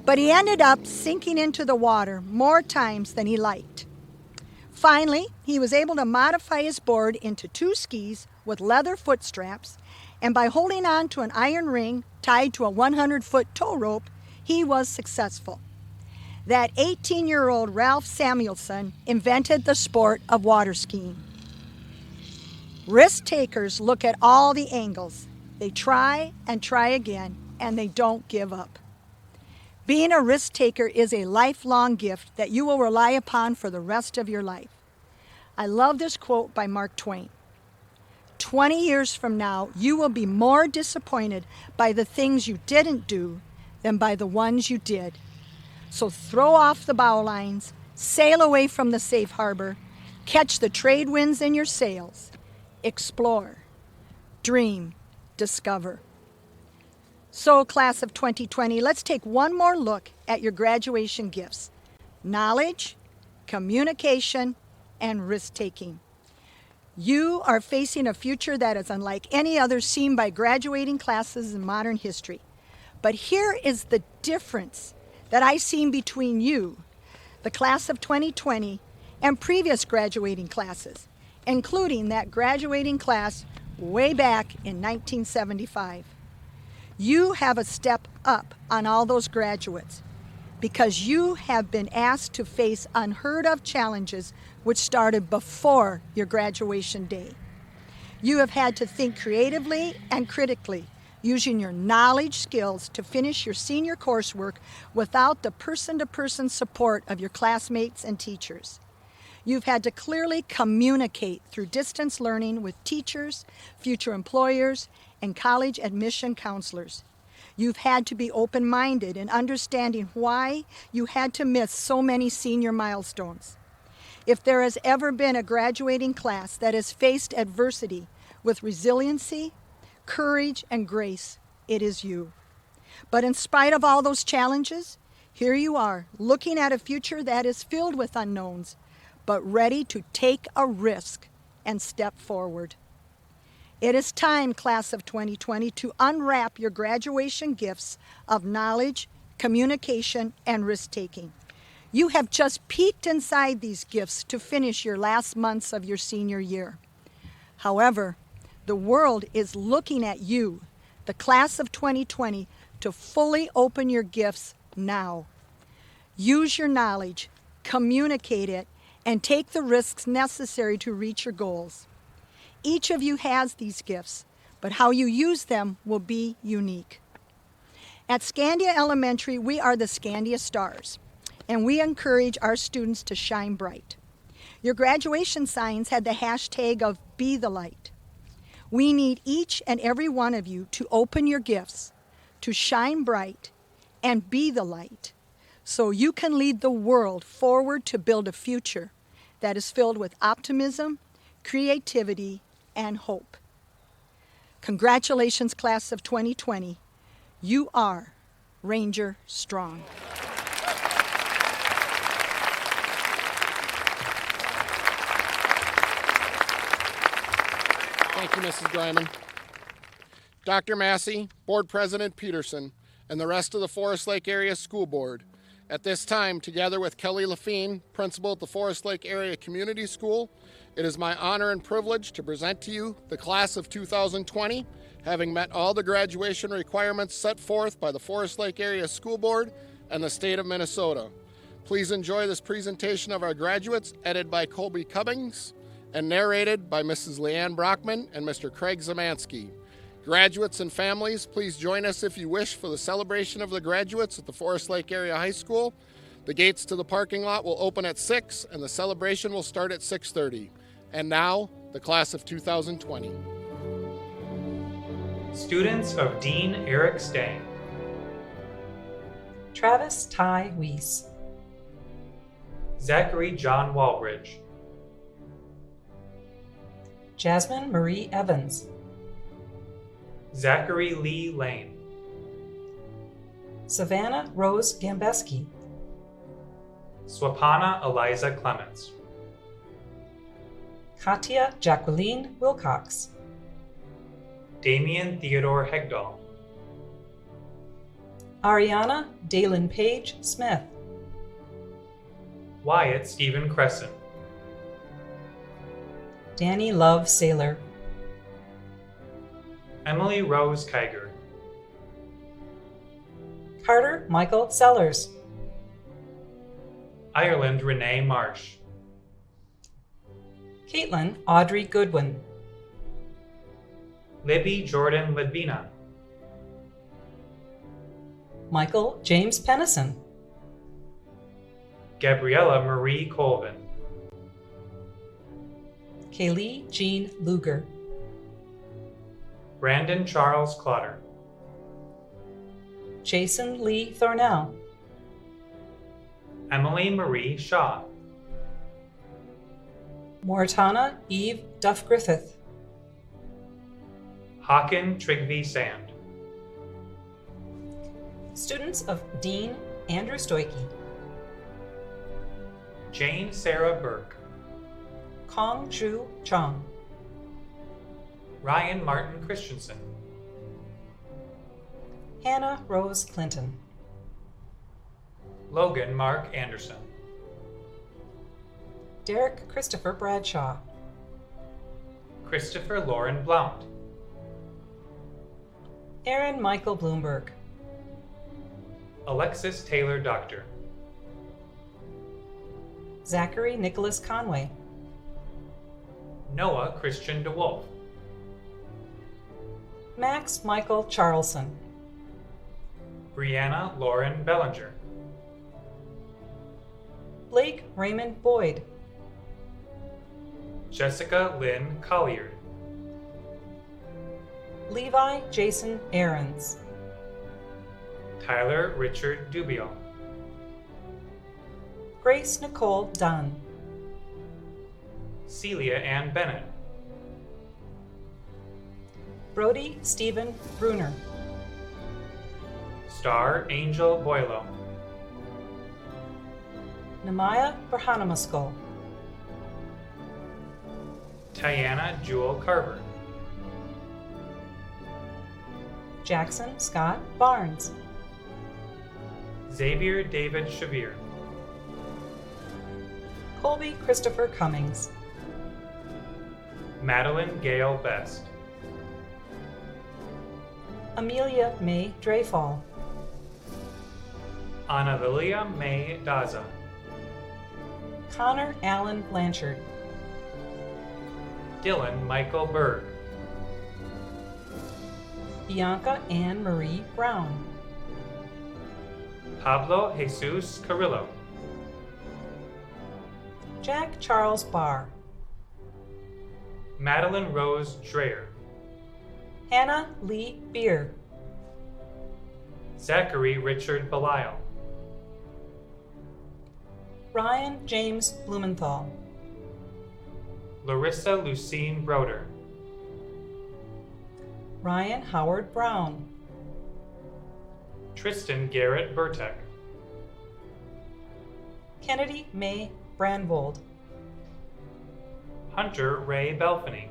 Speaker 6: But he ended up sinking into the water more times than he liked. Finally, he was able to modify his board into 2 skis with leather foot straps, and by holding on to an iron ring tied to a 100-foot tow rope, he was successful. That 18-year-old Ralph Samuelson invented the sport of water skiing. Risk takers look at all the angles. They try and try again, and they don't give up. Being a risk taker is a lifelong gift that you will rely upon for the rest of your life. I love this quote by Mark Twain. 20 years from now, you will be more disappointed by the things you didn't do than by the ones you did. So throw off the bow lines, sail away from the safe harbor, catch the trade winds in your sails, explore, dream, discover. So, class of 2020, let's take one more look at your graduation gifts: knowledge, communication, and risk-taking. You are facing a future that is unlike any other seen by graduating classes in modern history. But here is the difference that I've seen between you, the class of 2020, and previous graduating classes, including that graduating class way back in 1975. You have a step up on all those graduates because you have been asked to face unheard of challenges which started before your graduation day. You have had to think creatively and critically, using your knowledge skills to finish your senior coursework without the person-to-person support of your classmates and teachers. You've had to clearly communicate through distance learning with teachers, future employers, and college admission counselors. You've had to be open-minded in understanding why you had to miss so many senior milestones. If there has ever been a graduating class that has faced adversity with resiliency, courage, and grace, it is you. But in spite of all those challenges, here you are, looking at a future that is filled with unknowns, but ready to take a risk and step forward. It is time, class of 2020, to unwrap your graduation gifts of knowledge, communication, and risk-taking. You have just peeked inside these gifts to finish your last months of your senior year. However, the world is looking at you, the class of 2020, to fully open your gifts now. Use your knowledge, communicate it, and take the risks necessary to reach your goals. Each of you has these gifts, but how you use them will be unique. At Scandia Elementary, we are the Scandia Stars, and we encourage our students to shine bright. Your graduation signs had the hashtag of Be the Light. We need each and every one of you to open your gifts, to shine bright, and be the light, so you can lead the world forward to build a future that is filled with optimism, creativity, and hope. Congratulations, class of 2020. You are Ranger Strong.
Speaker 1: Thank you, Mrs. Greymon. Dr. Massey, Board President Peterson, and the rest of the Forest Lake Area School Board, at this time, together with Kelly Lafine, Principal at the Forest Lake Area Community School, it is my honor and privilege to present to you the class of 2020, having met all the graduation requirements set forth by the Forest Lake Area School Board and the state of Minnesota. Please enjoy this presentation of our graduates, edited by Colby Cubbings and narrated by Mrs. Leanne Brockman and Mr. Craig Zamansky. Graduates and families, please join us if you wish for the celebration of the graduates at the Forest Lake Area High School. The gates to the parking lot will open at 6 and the celebration will start at 6:30. And now, the class of 2020.
Speaker 7: Students of Dean Eric Stang.
Speaker 8: Travis Ty Weiss.
Speaker 7: Zachary John Walbridge.
Speaker 8: Jasmine Marie Evans.
Speaker 7: Zachary Lee Lane.
Speaker 8: Savannah Rose Gambeski,
Speaker 7: Swapana Eliza Clements,
Speaker 8: Katia Jacqueline Wilcox,
Speaker 7: Damian Theodore Hegdahl,
Speaker 8: Ariana Dalen Page Smith,
Speaker 7: Wyatt Stephen Crescent,
Speaker 8: Danny Love Saylor,
Speaker 7: Emily Rose Kiger,
Speaker 8: Carter Michael Sellers,
Speaker 7: Ireland Renee Marsh,
Speaker 8: Caitlin Audrey Goodwin,
Speaker 7: Libby Jordan Ledbina,
Speaker 8: Michael James Pennison,
Speaker 7: Gabriella Marie Colvin,
Speaker 8: Kaylee Jean Luger,
Speaker 7: Brandon Charles Clotter,
Speaker 8: Jason Lee Thornell,
Speaker 7: Emily Marie Shaw,
Speaker 8: Moritana Eve Duff Griffith,
Speaker 7: Hawken Trigby Sand,
Speaker 8: students of Dean Andrew Stoikey,
Speaker 7: Jane Sarah Burke,
Speaker 8: Kong Chu Chong,
Speaker 7: Ryan Martin Christensen,
Speaker 8: Hannah Rose Clinton,
Speaker 7: Logan Mark Anderson,
Speaker 8: Derek Christopher Bradshaw,
Speaker 7: Christopher Lauren Blount,
Speaker 8: Aaron Michael Bloomberg,
Speaker 7: Alexis Taylor Doctor,
Speaker 8: Zachary Nicholas Conway,
Speaker 7: Noah Christian DeWolf,
Speaker 8: Max Michael Charlson,
Speaker 7: Brianna Lauren Bellinger,
Speaker 8: Blake Raymond Boyd,
Speaker 7: Jessica Lynn Colliard,
Speaker 8: Levi Jason Aarons,
Speaker 7: Tyler Richard Dubiel,
Speaker 8: Grace Nicole Dunn,
Speaker 7: Celia Ann Bennett,
Speaker 8: Brody Stephen Bruner,
Speaker 7: Star Angel Boylo,
Speaker 8: Namaya Brahanamuskul,
Speaker 7: Tiana Jewel Carver,
Speaker 8: Jackson Scott Barnes,
Speaker 7: Xavier David Shavir,
Speaker 8: Colby Christopher Cummings,
Speaker 7: Madeline Gale Best,
Speaker 8: Amelia May Dreyfall,
Speaker 7: Anna Lilia May Daza,
Speaker 8: Connor Allen Blanchard,
Speaker 7: Dylan Michael Berg,
Speaker 8: Bianca Ann Marie Brown,
Speaker 7: Pablo Jesus Carrillo,
Speaker 8: Jack Charles Barr,
Speaker 7: Madeline Rose Dreyer,
Speaker 8: Hannah Lee Beer,
Speaker 7: Zachary Richard Belial,
Speaker 8: Ryan James Blumenthal,
Speaker 7: Larissa Lucine Broder,
Speaker 8: Ryan Howard Brown,
Speaker 7: Tristan Garrett Burtek,
Speaker 8: Kennedy May Brandvold,
Speaker 7: Hunter Ray Belfany,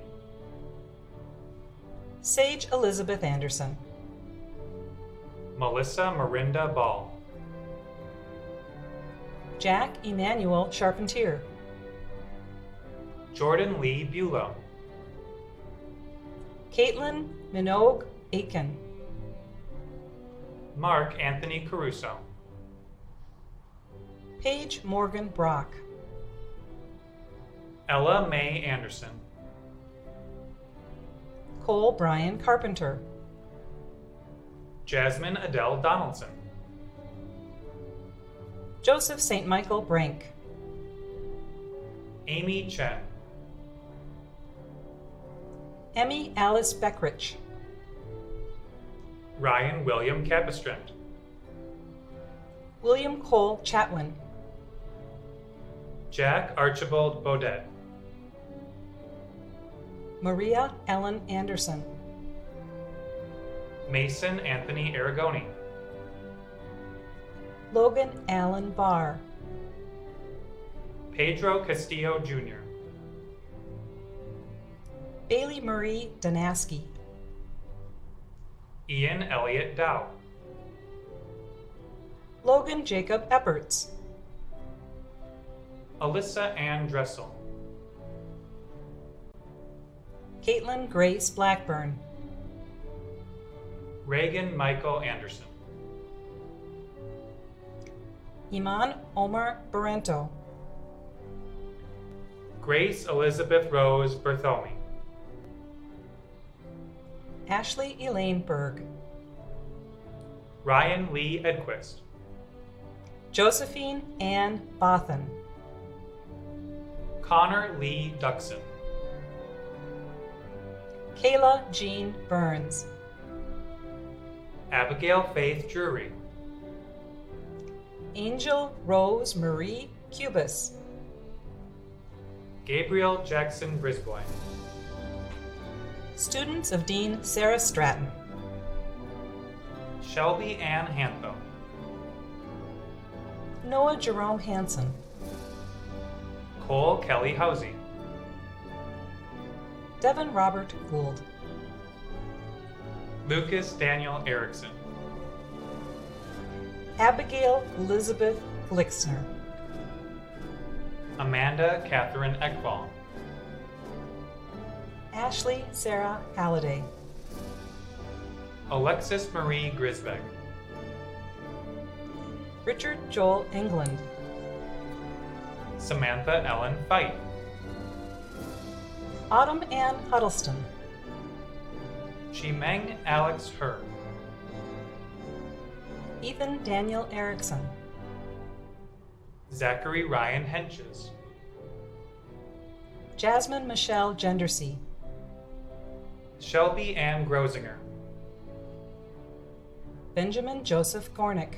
Speaker 8: Sage Elizabeth Anderson,
Speaker 7: Melissa Marinda Ball,
Speaker 8: Jack Emmanuel Charpentier,
Speaker 7: Jordan Lee Bulow,
Speaker 8: Caitlin Minogue Aiken,
Speaker 7: Mark Anthony Caruso,
Speaker 8: Paige Morgan Brock,
Speaker 7: Ella Mae Anderson,
Speaker 8: Cole Brian Carpenter,
Speaker 7: Jasmine Adele Donaldson,
Speaker 8: Joseph St. Michael Brank,
Speaker 7: Amy Chen,
Speaker 8: Emmy Alice Beckrich,
Speaker 7: Ryan William Capistrand,
Speaker 8: William Cole Chatwin,
Speaker 7: Jack Archibald Baudet,
Speaker 8: Maria Ellen Anderson,
Speaker 7: Mason Anthony Aragoni,
Speaker 8: Logan Allen Barr,
Speaker 7: Pedro Castillo Jr.,
Speaker 8: Bailey Marie Danaski,
Speaker 7: Ian Elliott Dow,
Speaker 8: Logan Jacob Epperts,
Speaker 7: Alyssa Ann Dressel,
Speaker 8: Caitlin Grace Blackburn,
Speaker 7: Reagan Michael Anderson,
Speaker 8: Iman Omar Barrento,
Speaker 7: Grace Elizabeth Rose Bertholme,
Speaker 8: Ashley Elaine Berg,
Speaker 7: Ryan Lee Edquist,
Speaker 8: Josephine Ann Bothan,
Speaker 7: Connor Lee Duxon,
Speaker 8: Kayla Jean Burns,
Speaker 7: Abigail Faith Drury,
Speaker 8: Angel Rose Marie Cubis,
Speaker 7: Gabriel Jackson Brisbois,
Speaker 8: students of Dean Sarah Stratton,
Speaker 7: Shelby Ann Hantho,
Speaker 8: Noah Jerome Hansen,
Speaker 7: Cole Kelly Housey,
Speaker 8: Devin Robert Gould,
Speaker 7: Lucas Daniel Erickson,
Speaker 8: Abigail Elizabeth Glixner,
Speaker 7: Amanda Catherine Ekbal,
Speaker 8: Ashley Sarah Halliday,
Speaker 7: Alexis Marie Grisbeck,
Speaker 8: Richard Joel England,
Speaker 7: Samantha Ellen Fight,
Speaker 8: Autumn Ann Huddleston,
Speaker 7: Chimeng Alex Her,
Speaker 8: Ethan Daniel Erickson,
Speaker 7: Zachary Ryan Henches,
Speaker 8: Jasmine Michelle Gendersey,
Speaker 7: Shelby Ann Grosinger,
Speaker 8: Benjamin Joseph Gornick,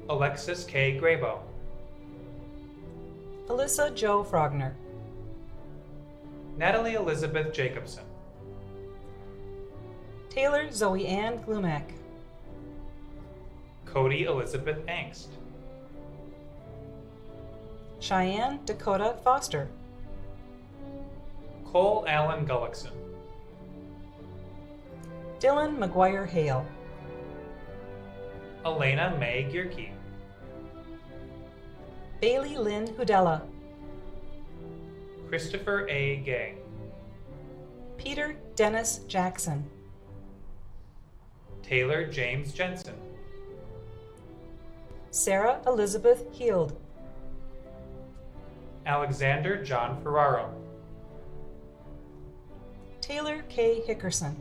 Speaker 7: Alexis K. Graybo,
Speaker 8: Alyssa Jo Frogner,
Speaker 7: Natalie Elizabeth Jacobson,
Speaker 8: Taylor Zoe Ann Glumack,
Speaker 7: Cody Elizabeth Angst,
Speaker 8: Cheyenne Dakota Foster,
Speaker 7: Cole Allen Gullickson,
Speaker 8: Dylan McGuire Hale,
Speaker 7: Elena Mae Gierke,
Speaker 8: Bailey Lynn Hudella,
Speaker 7: Christopher A. Gay,
Speaker 8: Peter Dennis Jackson,
Speaker 7: Taylor James Jensen,
Speaker 8: Sarah Elizabeth Heald,
Speaker 7: Alexander John Ferraro,
Speaker 8: Taylor K. Hickerson,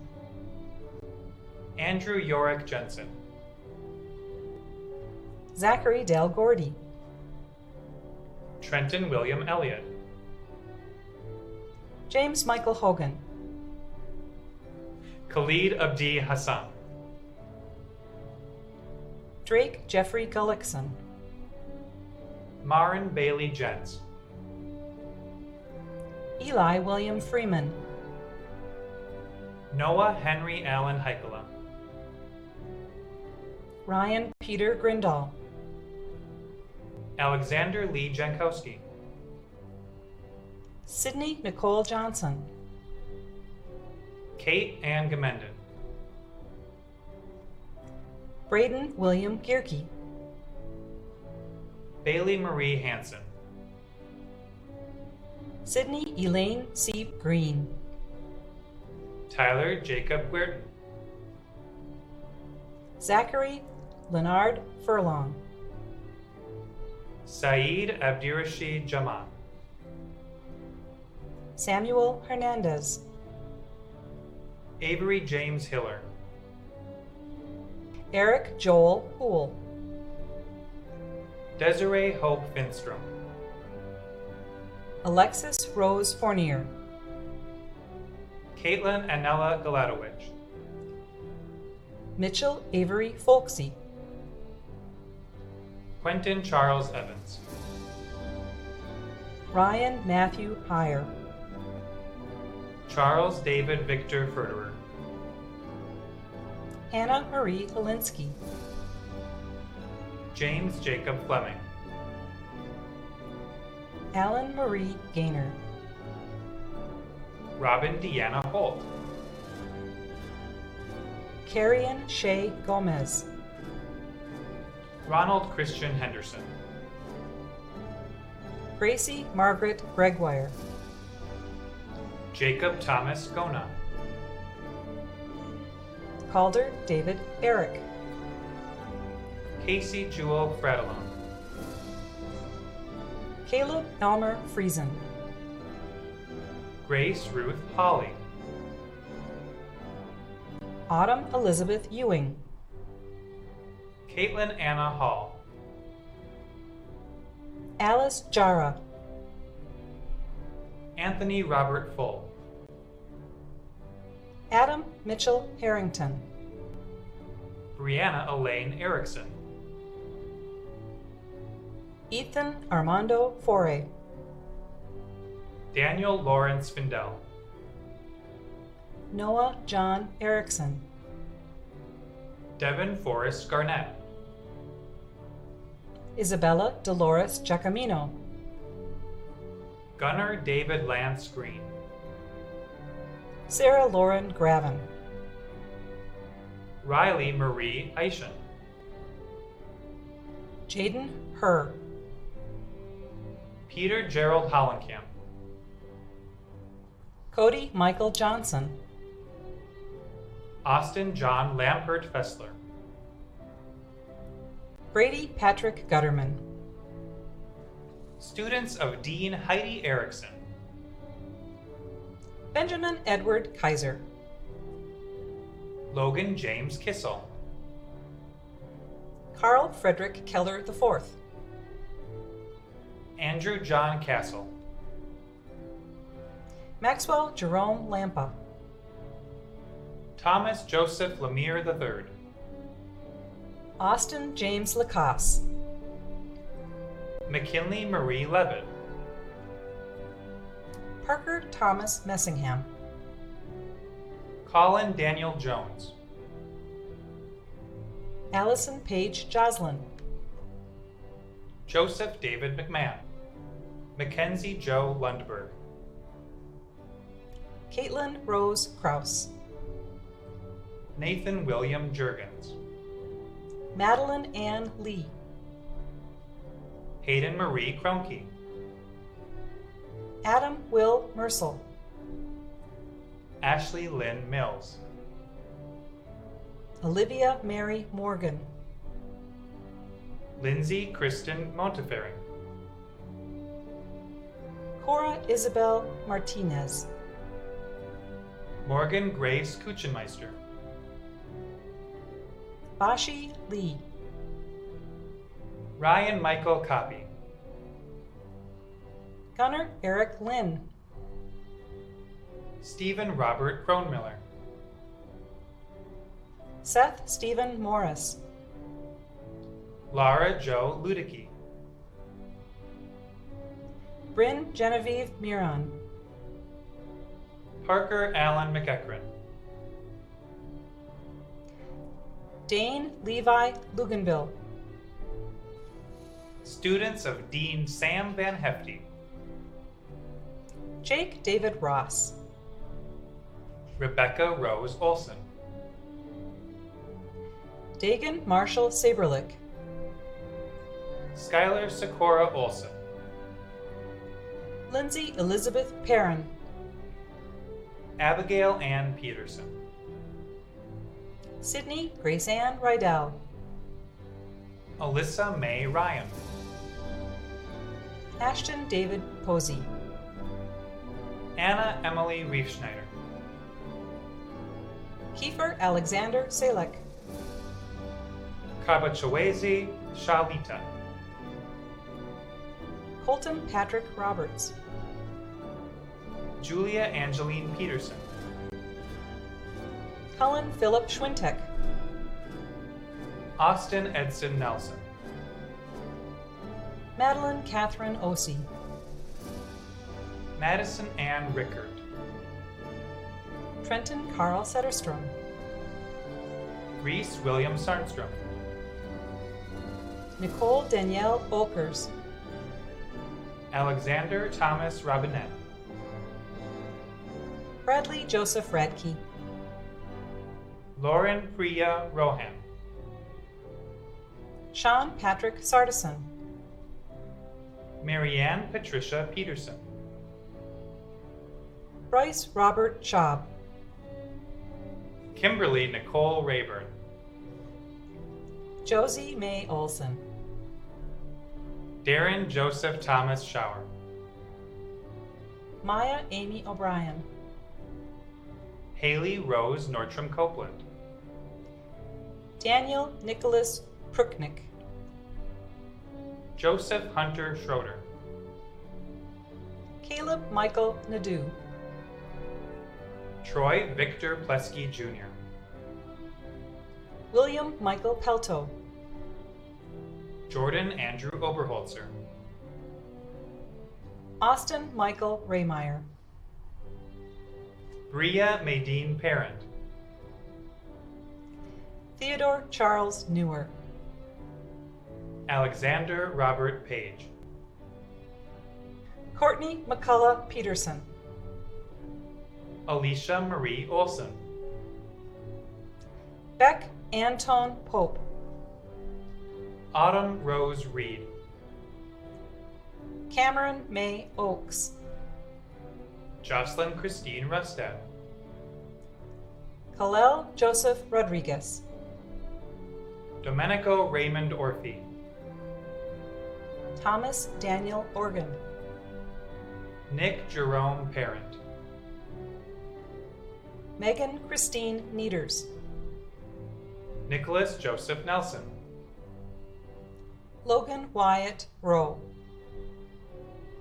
Speaker 7: Andrew Yorick Jensen,
Speaker 8: Zachary Dale Gordy,
Speaker 7: Trenton William Elliott,
Speaker 8: James Michael Hogan,
Speaker 7: Khalid Abdi Hassan,
Speaker 8: Drake Jeffrey Gullickson,
Speaker 7: Marin Bailey Jentz,
Speaker 8: Eli William Freeman,
Speaker 7: Noah Henry Allen Heikela,
Speaker 8: Ryan Peter Grindall,
Speaker 7: Alexander Lee Jankowski,
Speaker 8: Sydney Nicole Johnson,
Speaker 7: Kate Ann Gamenden,
Speaker 8: Braden William Gierke,
Speaker 7: Bailey Marie Hansen,
Speaker 8: Sydney Elaine C. Green,
Speaker 7: Tyler Jacob Guertin,
Speaker 8: Zachary Leonard Furlong,
Speaker 7: Saeed Abdirashid Jaman,
Speaker 8: Samuel Hernandez,
Speaker 7: Avery James Hiller,
Speaker 8: Eric Joel Poole,
Speaker 7: Desiree Hope Finstrom,
Speaker 8: Alexis Rose Fournier,
Speaker 7: Caitlin Anella Galadowicz,
Speaker 8: Mitchell Avery Folksy,
Speaker 7: Quentin Charles Evans,
Speaker 8: Ryan Matthew Heyer,
Speaker 7: Charles David Victor Ferderer,
Speaker 8: Hannah Marie Holinsky,
Speaker 7: James Jacob Fleming.
Speaker 8: Alan Marie Gaynor.
Speaker 7: Robin Deanna Holt.
Speaker 8: Carrion Shea Gomez.
Speaker 7: Ronald Christian Henderson.
Speaker 8: Gracie Margaret Gregoire.
Speaker 7: Jacob Thomas Gona.
Speaker 8: Calder David Eric.
Speaker 7: Casey Jewel Fradalone.
Speaker 8: Caleb Elmer Friesen.
Speaker 7: Grace Ruth Hawley.
Speaker 8: Autumn Elizabeth Ewing.
Speaker 7: Caitlin Anna Hall.
Speaker 8: Alice Jara.
Speaker 7: Anthony Robert Full.
Speaker 8: Adam Mitchell Harrington.
Speaker 7: Brianna Elaine Erickson.
Speaker 8: Ethan Armando Foray.
Speaker 7: Daniel Lawrence Findell.
Speaker 8: Noah John Erickson.
Speaker 7: Devin Forrest Garnett.
Speaker 8: Isabella Dolores Giacomino.
Speaker 7: Gunnar David Lance Green.
Speaker 8: Sarah Lauren Graven.
Speaker 7: Riley Marie Eischen.
Speaker 8: Jaden Herr.
Speaker 7: Peter Gerald Hollenkamp.
Speaker 8: Cody Michael Johnson.
Speaker 7: Austin John Lampert Fessler.
Speaker 8: Brady Patrick Gutterman.
Speaker 7: Students of Dean Heidi Erickson.
Speaker 8: Benjamin Edward Kaiser.
Speaker 7: Logan James Kissel.
Speaker 8: Carl Frederick Keller IV.
Speaker 7: Andrew John Castle.
Speaker 8: Maxwell Jerome Lampa.
Speaker 7: Thomas Joseph Lemire III.
Speaker 8: Austin James Lacasse.
Speaker 7: McKinley Marie Levitt.
Speaker 8: Parker Thomas Messingham.
Speaker 7: Colin Daniel Jones.
Speaker 8: Allison Page Joslin.
Speaker 7: Joseph David McMahon. Mackenzie Joe Lundberg.
Speaker 8: Caitlin Rose Kraus.
Speaker 7: Nathan William Jurgens.
Speaker 8: Madeline Ann Lee.
Speaker 7: Hayden Marie Kroenke.
Speaker 8: Adam Will Mersel.
Speaker 7: Ashley Lynn Mills.
Speaker 8: Olivia Mary Morgan.
Speaker 7: Lindsay Kristen Monteferring.
Speaker 8: Cora Isabel Martinez.
Speaker 7: Morgan Grace Kuchenmeister.
Speaker 8: Bashi Lee.
Speaker 7: Ryan Michael Copy.
Speaker 8: Gunnar Eric Lynn.
Speaker 7: Stephen Robert Kronmiller.
Speaker 8: Seth Stephen Morris.
Speaker 7: Laura Jo Ludicky.
Speaker 8: Bryn Genevieve Miron.
Speaker 7: Parker Allen McEachran.
Speaker 8: Dane Levi Luganville.
Speaker 7: Students of Dean Sam Van Hefty.
Speaker 8: Jake David Ross.
Speaker 7: Rebecca Rose Olson.
Speaker 8: Dagan Marshall Saberlick.
Speaker 7: Skylar Sakura Olson.
Speaker 8: Lindsay Elizabeth Perrin.
Speaker 7: Abigail Ann Peterson.
Speaker 8: Sydney Grace Ann Rydell.
Speaker 7: Alyssa May Ryan.
Speaker 8: Ashton David Posey.
Speaker 7: Anna Emily Riefschneider.
Speaker 8: Kiefer Alexander Salek.
Speaker 7: Kabachawezi Shalita.
Speaker 8: Colton Patrick Roberts.
Speaker 7: Julia Angeline Peterson.
Speaker 8: Cullen Philip Schwintek.
Speaker 7: Austin Edson Nelson.
Speaker 8: Madeline Catherine Osey.
Speaker 7: Madison Ann Rickard.
Speaker 8: Trenton Carl Setterstrom.
Speaker 7: Reese William Sarnstrom.
Speaker 8: Nicole Danielle Olkers.
Speaker 7: Alexander Thomas Robinette.
Speaker 8: Bradley Joseph Radke.
Speaker 7: Lauren Priya Rohan.
Speaker 8: Sean Patrick Sardison.
Speaker 7: Marianne Patricia Peterson.
Speaker 8: Bryce Robert Schaub.
Speaker 7: Kimberly Nicole Rayburn.
Speaker 8: Josie Mae Olson.
Speaker 7: Darren Joseph Thomas Shower.
Speaker 8: Maya Amy O'Brien.
Speaker 7: Haley Rose Nordstrom Copeland.
Speaker 8: Daniel Nicholas Pruknick.
Speaker 7: Joseph Hunter Schroeder.
Speaker 8: Caleb Michael Nadeau.
Speaker 7: Troy Victor Plesky Jr.
Speaker 8: William Michael Pelto.
Speaker 7: Jordan Andrew Oberholzer.
Speaker 8: Austin Michael Raymeyer.
Speaker 7: Bria Maydeen Parent.
Speaker 8: Theodore Charles Newer.
Speaker 7: Alexander Robert Page.
Speaker 8: Courtney McCullough Peterson.
Speaker 7: Alicia Marie Olson.
Speaker 8: Beck Antone Pope.
Speaker 7: Autumn Rose Reed.
Speaker 8: Cameron May Oakes.
Speaker 7: Jocelyn Christine Rustad.
Speaker 8: Kalel Joseph Rodriguez.
Speaker 7: Domenico Raymond Orphy.
Speaker 8: Thomas Daniel Organ.
Speaker 7: Nick Jerome Parent.
Speaker 8: Megan Christine Nieders.
Speaker 7: Nicholas Joseph Nelson.
Speaker 8: Logan Wyatt Rowe.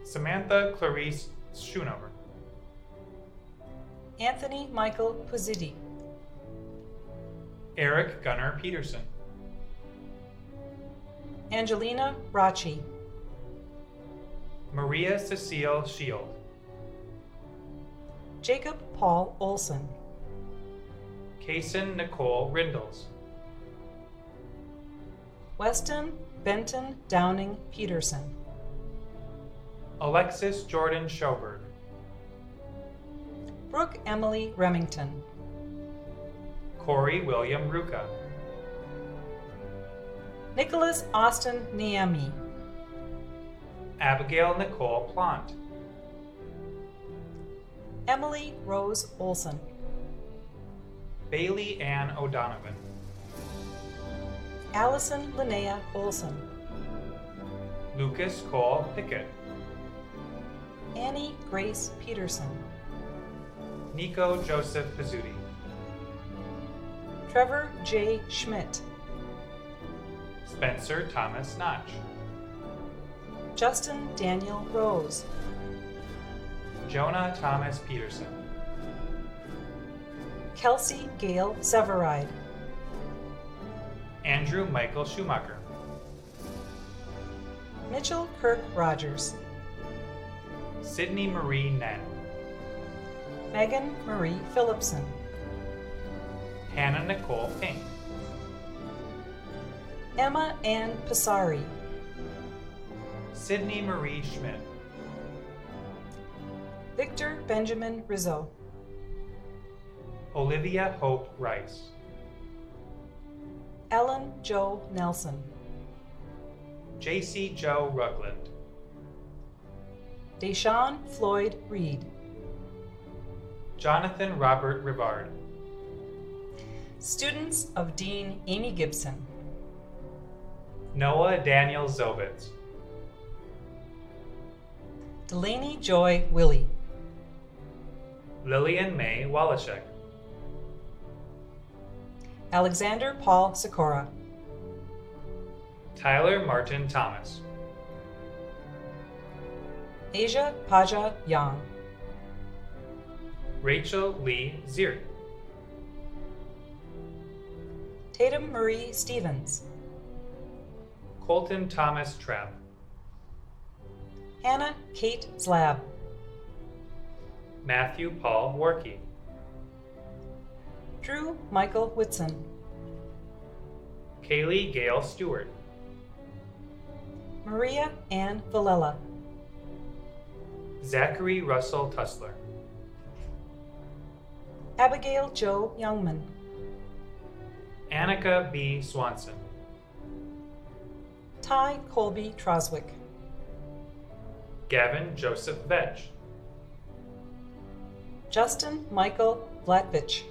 Speaker 7: Samantha Clarice Schoonover.
Speaker 8: Anthony Michael Puzidi.
Speaker 7: Eric Gunnar Peterson.
Speaker 8: Angelina Rocchi.
Speaker 7: Maria Cecile Shield.
Speaker 8: Jacob Paul Olson.
Speaker 7: Kaysen Nicole Rindles.
Speaker 8: Weston Benton Downing Peterson.
Speaker 7: Alexis Jordan Schoberg.
Speaker 8: Brooke Emily Remington.
Speaker 7: Corey William Ruka.
Speaker 8: Nicholas Austin Niemi.
Speaker 7: Abigail Nicole Plant.
Speaker 8: Emily Rose Olson.
Speaker 7: Bailey Ann O'Donovan.
Speaker 8: Allison Linnea Olson.
Speaker 7: Lucas Cole Pickett.
Speaker 8: Annie Grace Peterson.
Speaker 7: Nico Joseph Pizzuti.
Speaker 8: Trevor J. Schmidt.
Speaker 7: Spencer Thomas Notch.
Speaker 8: Justin Daniel Rose.
Speaker 7: Jonah Thomas Peterson.
Speaker 8: Kelsey Gail Severide.
Speaker 7: Andrew Michael Schumacher.
Speaker 8: Mitchell Kirk Rogers.
Speaker 7: Sydney Marie Nen.
Speaker 8: Megan Marie Phillipson.
Speaker 7: Hannah Nicole Pink.
Speaker 8: Emma Ann Passari.
Speaker 7: Sydney Marie Schmidt.
Speaker 8: Victor Benjamin Rizzo.
Speaker 7: Olivia Hope Rice.
Speaker 8: Ellen Joe Nelson.
Speaker 7: JC Joe Rugland.
Speaker 8: Deshaun Floyd Reed.
Speaker 7: Jonathan Robert Rivard.
Speaker 8: Students of Dean Amy Gibson.
Speaker 7: Noah Daniel Zovitz.
Speaker 8: Delaney Joy Willie.
Speaker 7: Lillian May Wallachek.
Speaker 8: Alexander Paul Sikora.
Speaker 7: Tyler Martin Thomas.
Speaker 8: Asia Paja Yang.
Speaker 7: Rachel Lee Ziert.
Speaker 8: Tatum Marie Stevens.
Speaker 7: Colton Thomas Trapp.
Speaker 8: Hannah Kate Zlab.
Speaker 7: Matthew Paul Warkey.
Speaker 8: Drew Michael Whitson.
Speaker 7: Kaylee Gail Stewart.
Speaker 8: Maria Ann Villela,
Speaker 7: Zachary Russell Tussler,
Speaker 8: Abigail Jo Youngman,
Speaker 7: Annika B. Swanson,
Speaker 8: Ty Colby Troswick,
Speaker 7: Gavin Joseph Vetch,
Speaker 8: Justin Michael Vlatvich,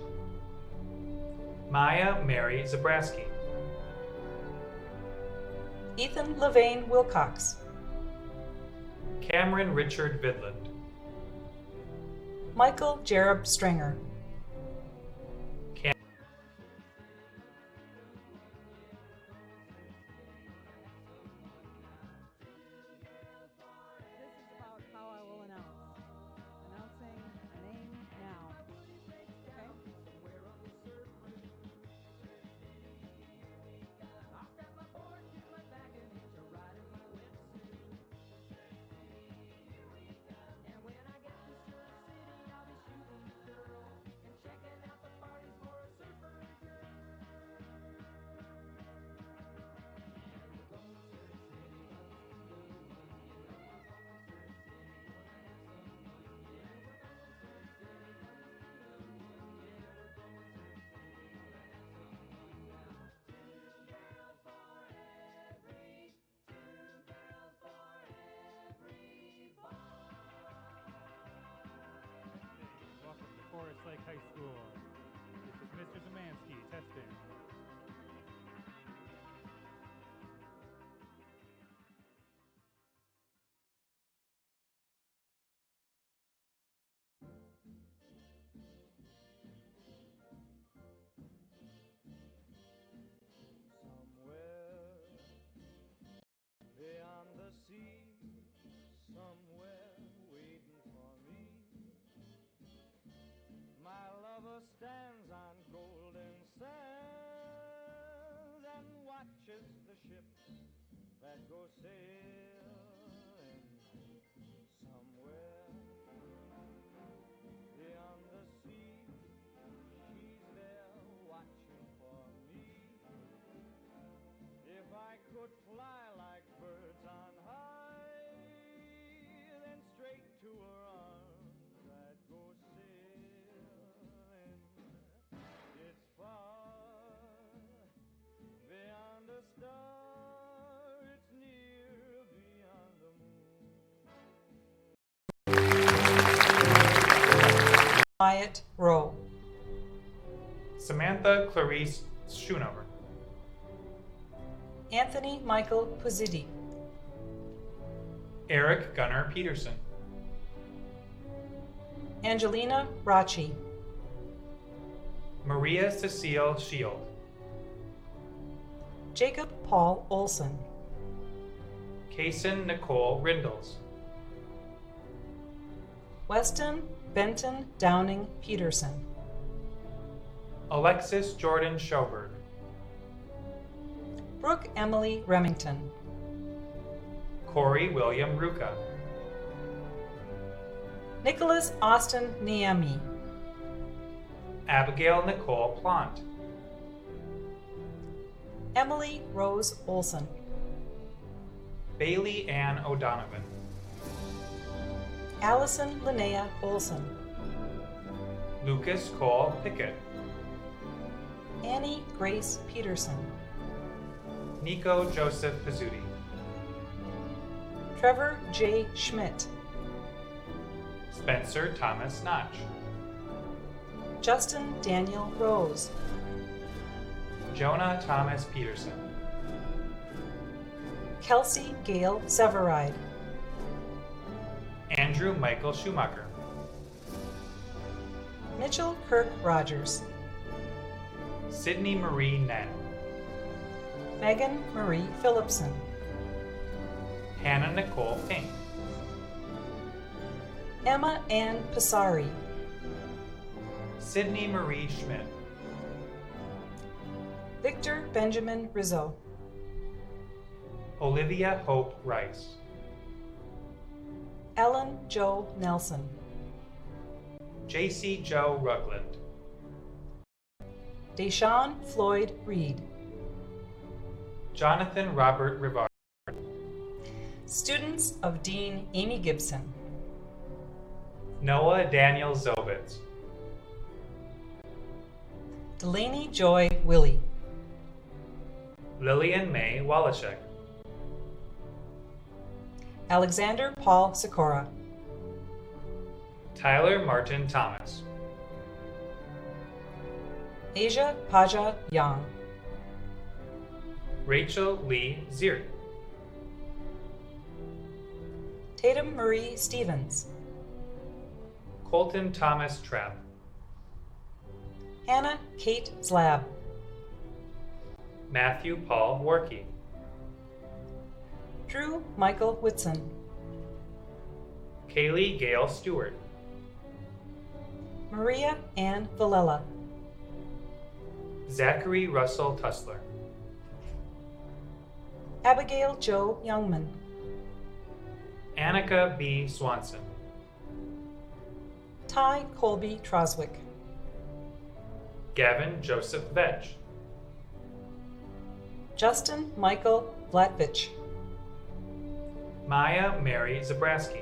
Speaker 7: Maya Mary Zabrowski,
Speaker 8: Ethan Levain Wilcox,
Speaker 7: Cameron Richard Vidland,
Speaker 8: Michael Jereb Stringer,
Speaker 9: Forest Lake High School. This is Mr. Zemansky testing.
Speaker 10: Somewhere beyond the sea, somewhere waiting for me, my lover stands on golden sands and watches the ships that go sailing. Somewhere beyond the sea, she's there watching for me. If I could fly like birds on high, then straight to her arms I'd go sailing. It's far beyond a star, it's near beyond the moon.
Speaker 8: Wyatt Rowe,
Speaker 7: Samantha Clarice Schoonover,
Speaker 8: Anthony Michael Puzidi,
Speaker 7: Eric Gunnar Peterson,
Speaker 8: Angelina Rocchi,
Speaker 7: Maria Cecile Shield,
Speaker 8: Jacob Paul Olson,
Speaker 7: Kaysen Nicole Rindles,
Speaker 8: Weston Benton Downing Peterson,
Speaker 7: Alexis Jordan Schoberg,
Speaker 8: Brooke Emily Remington,
Speaker 7: Corey William Ruka,
Speaker 8: Nicholas Austin Niemi,
Speaker 7: Abigail Nicole Plant,
Speaker 8: Emily Rose Olson,
Speaker 7: Bailey Ann O'Donovan,
Speaker 8: Allison Linnea Olson,
Speaker 7: Lucas Cole Pickett,
Speaker 8: Annie Grace Peterson,
Speaker 7: Nico Joseph Pizzuti,
Speaker 8: Trevor J. Schmidt,
Speaker 7: Spencer Thomas Notch,
Speaker 8: Justin Daniel Rose,
Speaker 7: Jonah Thomas Peterson,
Speaker 8: Kelsey Gale Severide,
Speaker 7: Andrew Michael Schumacher,
Speaker 8: Mitchell Kirk Rogers,
Speaker 7: Sydney Marie Nen,
Speaker 8: Megan Marie Phillipson,
Speaker 7: Hannah Nicole Pink,
Speaker 8: Emma Ann Passari,
Speaker 7: Sydney Marie Schmidt,
Speaker 8: Victor Benjamin Rizzo,
Speaker 7: Olivia Hope Rice,
Speaker 8: Ellen Joe Nelson,
Speaker 7: JC Joe Rugland,
Speaker 8: Deshaun Floyd Reed,
Speaker 7: Jonathan Robert Rivard,
Speaker 8: Students of Dean Amy Gibson.
Speaker 7: Noah Daniel Zobitz.
Speaker 8: Delaney Joy Willie.
Speaker 7: Lillian May Wallachek.
Speaker 8: Alexander Paul Sikora.
Speaker 7: Tyler Martin Thomas.
Speaker 8: Asia Paja Yang.
Speaker 7: Rachel Lee Ziert.
Speaker 8: Tatum Marie Stevens.
Speaker 7: Colton Thomas Trapp.
Speaker 8: Hannah Kate Zlab.
Speaker 7: Matthew Paul Warkey.
Speaker 8: Drew Michael Whitson.
Speaker 7: Kaylee Gale Stewart.
Speaker 8: Maria Ann Villela.
Speaker 7: Zachary Russell Tussler.
Speaker 8: Abigail Jo Youngman.
Speaker 7: Annika B. Swanson.
Speaker 8: Ty Colby Troswick.
Speaker 7: Gavin Joseph Vetch.
Speaker 8: Justin Michael Vlatvich.
Speaker 7: Maya Mary Zabrowski.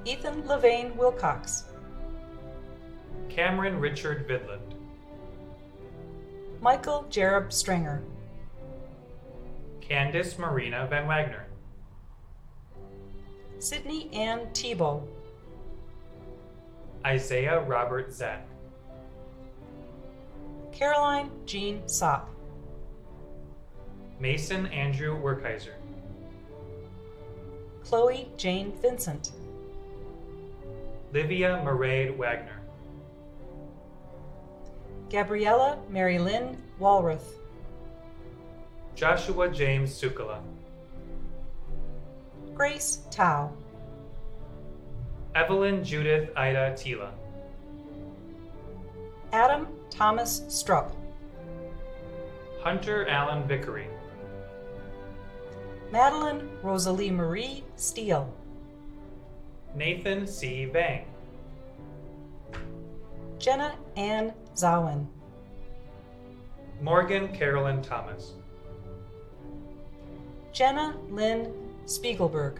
Speaker 8: Ethan Levane Wilcox.
Speaker 7: Cameron Richard Vidland.
Speaker 8: Michael Jereb Stringer.
Speaker 7: Candice Marina Van Wagner.
Speaker 8: Sydney Ann Tebow.
Speaker 7: Isaiah Robert Zack.
Speaker 8: Caroline Jean Sopp.
Speaker 7: Mason Andrew Werkheiser.
Speaker 8: Chloe Jane Vincent.
Speaker 7: Livia Mairead Wagner.
Speaker 8: Gabriella Mary Lynn Walrath.
Speaker 7: Joshua James Sukala.
Speaker 8: Grace Tao.
Speaker 7: Evelyn Judith Ida Tila.
Speaker 8: Adam Thomas Strupp.
Speaker 7: Hunter Allen Vickery.
Speaker 8: Madeline Rosalie Marie Steele.
Speaker 7: Nathan C. Vang.
Speaker 8: Jenna Ann Zawin.
Speaker 7: Morgan Carolyn Thomas.
Speaker 8: Jenna Lynn Spiegelberg.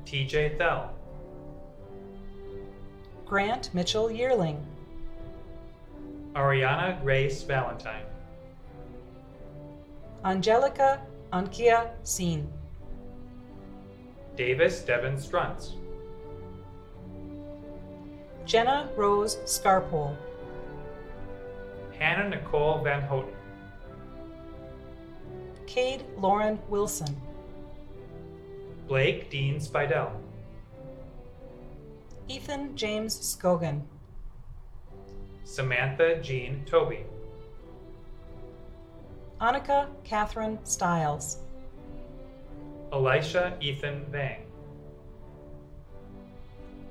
Speaker 7: TJ Thel.
Speaker 8: Grant Mitchell Yearling.
Speaker 7: Ariana Grace Valentine.
Speaker 8: Angelica Ankia Seen.
Speaker 7: Davis Devon Struntz.
Speaker 8: Jenna Rose Scarpole.
Speaker 7: Hannah Nicole Van Houten.
Speaker 8: Cade Lauren Wilson.
Speaker 7: Blake Dean Spidell.
Speaker 8: Ethan James Scogan.
Speaker 7: Samantha Jean Toby.
Speaker 8: Annika Catherine Stiles.
Speaker 7: Elisha Ethan Vang.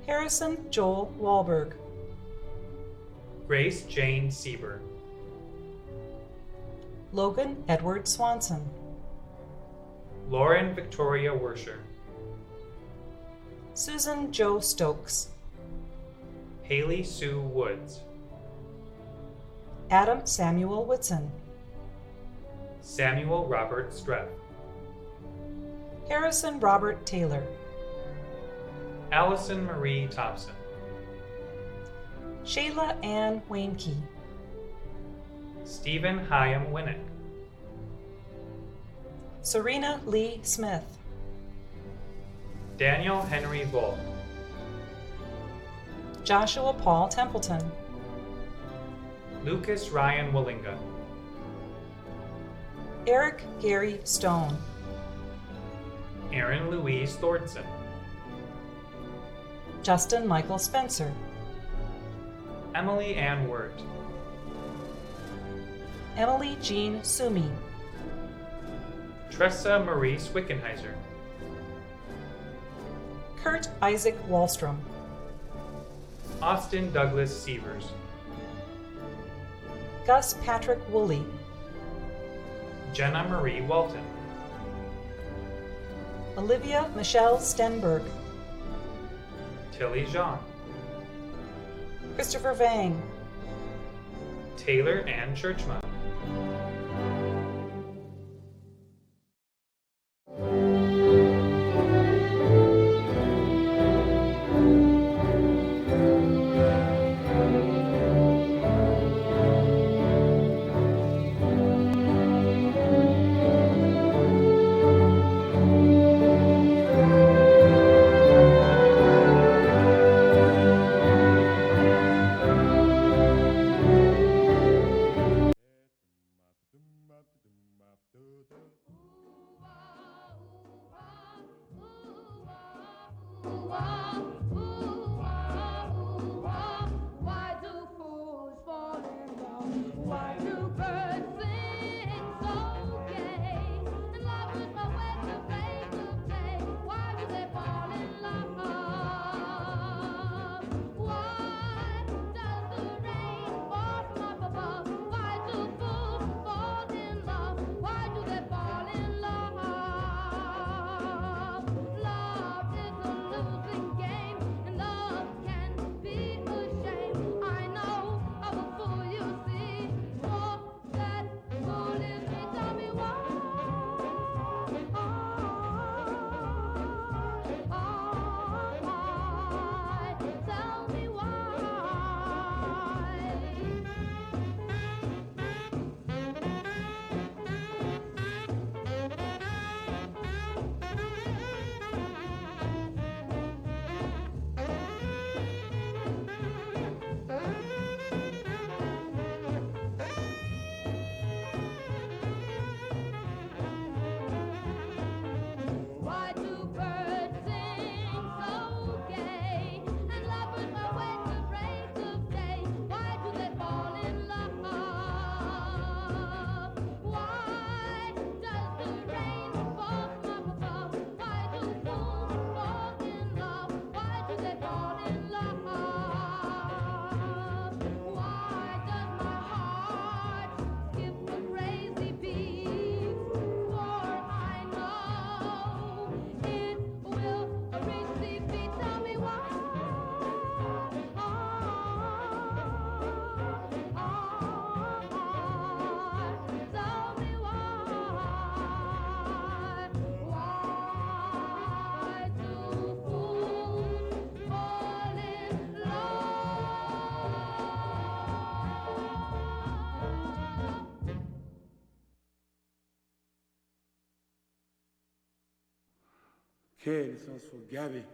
Speaker 8: Harrison Joel Wahlberg.
Speaker 7: Grace Jane Sieber.
Speaker 8: Logan Edward Swanson.
Speaker 7: Lauren Victoria Werscher.
Speaker 8: Susan Jo Stokes.
Speaker 7: Haley Sue Woods.
Speaker 8: Adam Samuel Whitson.
Speaker 7: Samuel Robert Streff.
Speaker 8: Harrison Robert Taylor.
Speaker 7: Allison Marie Thompson.
Speaker 8: Shayla Ann Wainke.
Speaker 7: Stephen Hyam Winnick.
Speaker 8: Serena Lee Smith.
Speaker 7: Daniel Henry Volk.
Speaker 8: Joshua Paul Templeton.
Speaker 7: Lucas Ryan Wallinga.
Speaker 8: Eric Gary Stone.
Speaker 7: Aaron Louise Thornton.
Speaker 8: Justin Michael Spencer.
Speaker 7: Emily Ann Wirt.
Speaker 8: Emily Jean Sumi.
Speaker 7: Tressa Marie Swickenheiser.
Speaker 8: Kurt Isaac Wallstrom.
Speaker 7: Austin Douglas Sievers.
Speaker 8: Gus Patrick Woolley.
Speaker 7: Jenna Marie Walton.
Speaker 8: Olivia Michelle Stenberg.
Speaker 7: Tilly Jean.
Speaker 8: Christopher Vang.
Speaker 7: Taylor Ann Churchman.
Speaker 11: Okay, this one's for Gabby.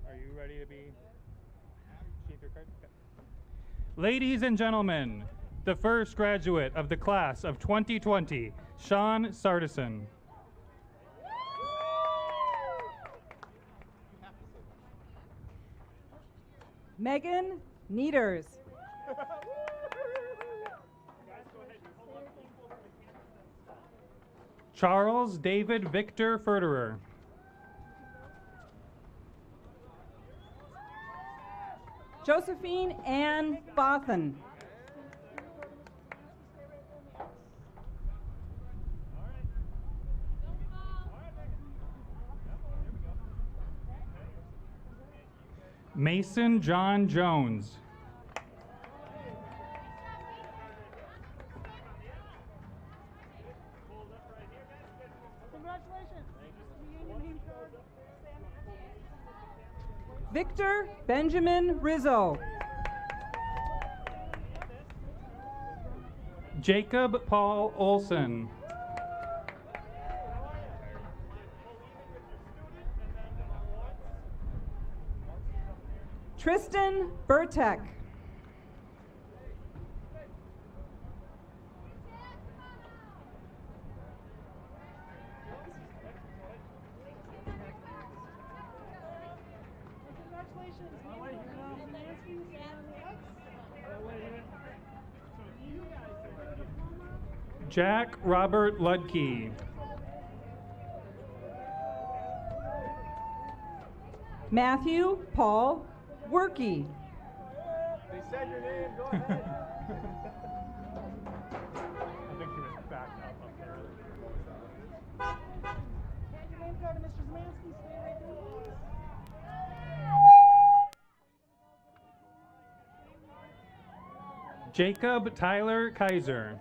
Speaker 9: Are you ready to be chief your card? Okay. Ladies and gentlemen, the first graduate of the class of 2020, Sean Sardison.
Speaker 12: Megan Nieders.
Speaker 9: Charles David Victor Ferderer.
Speaker 12: Josephine Ann Bothan.
Speaker 9: Mason John Jones.
Speaker 12: Victor Benjamin Rizzo.
Speaker 9: Jacob Paul Olson.
Speaker 12: Tristan Burtek.
Speaker 9: Jack Robert Ludke.
Speaker 12: Matthew Paul Workey.
Speaker 10: They said your name, go ahead.
Speaker 9: I think she was backed up there.
Speaker 10: Hand your name card to Mr. Zemansky, stay right there.
Speaker 9: Jacob Tyler Kaiser.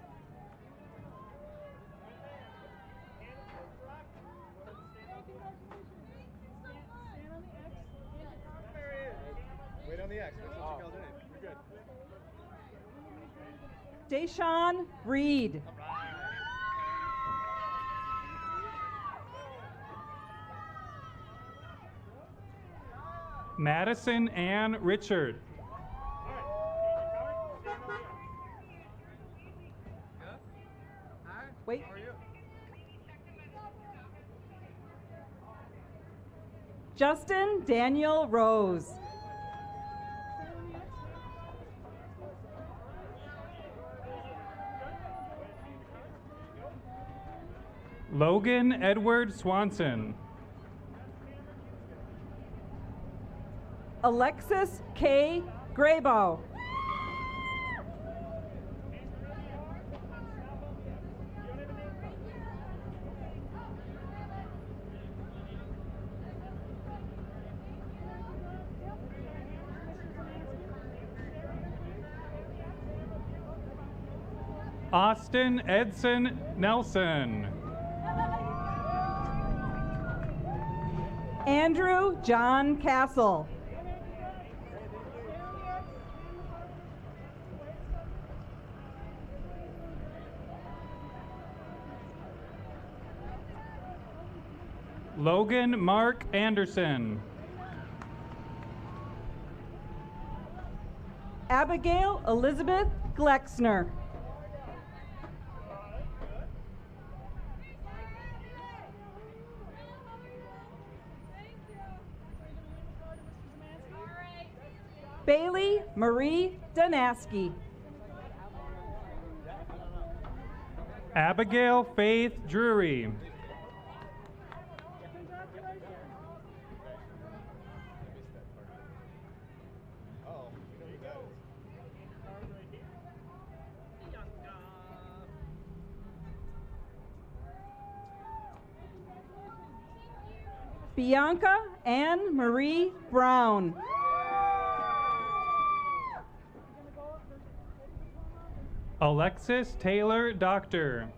Speaker 11: on the X. That's what you called it. You're good.
Speaker 12: Deshaun Reed.
Speaker 9: Madison Ann Richard.
Speaker 12: Wait. Justin Daniel Rose.
Speaker 9: Logan Edward Swanson.
Speaker 12: Alexis K. Graybow.
Speaker 9: Austin Edson Nelson.
Speaker 12: Andrew John Castle.
Speaker 9: Logan Mark Anderson.
Speaker 12: Abigail Elizabeth Glexner. Bailey Marie Danaski.
Speaker 9: Abigail Faith Drury.
Speaker 12: Bianca Ann Marie Brown.
Speaker 9: Alexis Taylor Doctor.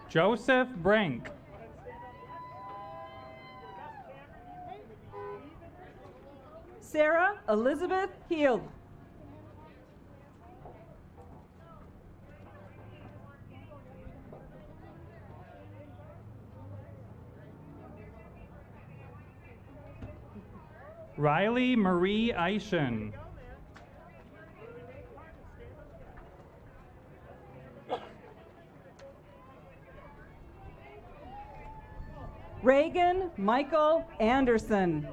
Speaker 9: Joseph Brink.
Speaker 12: Sarah Elizabeth Heald.
Speaker 9: Riley Marie Eischen.
Speaker 12: Reagan Michael Anderson.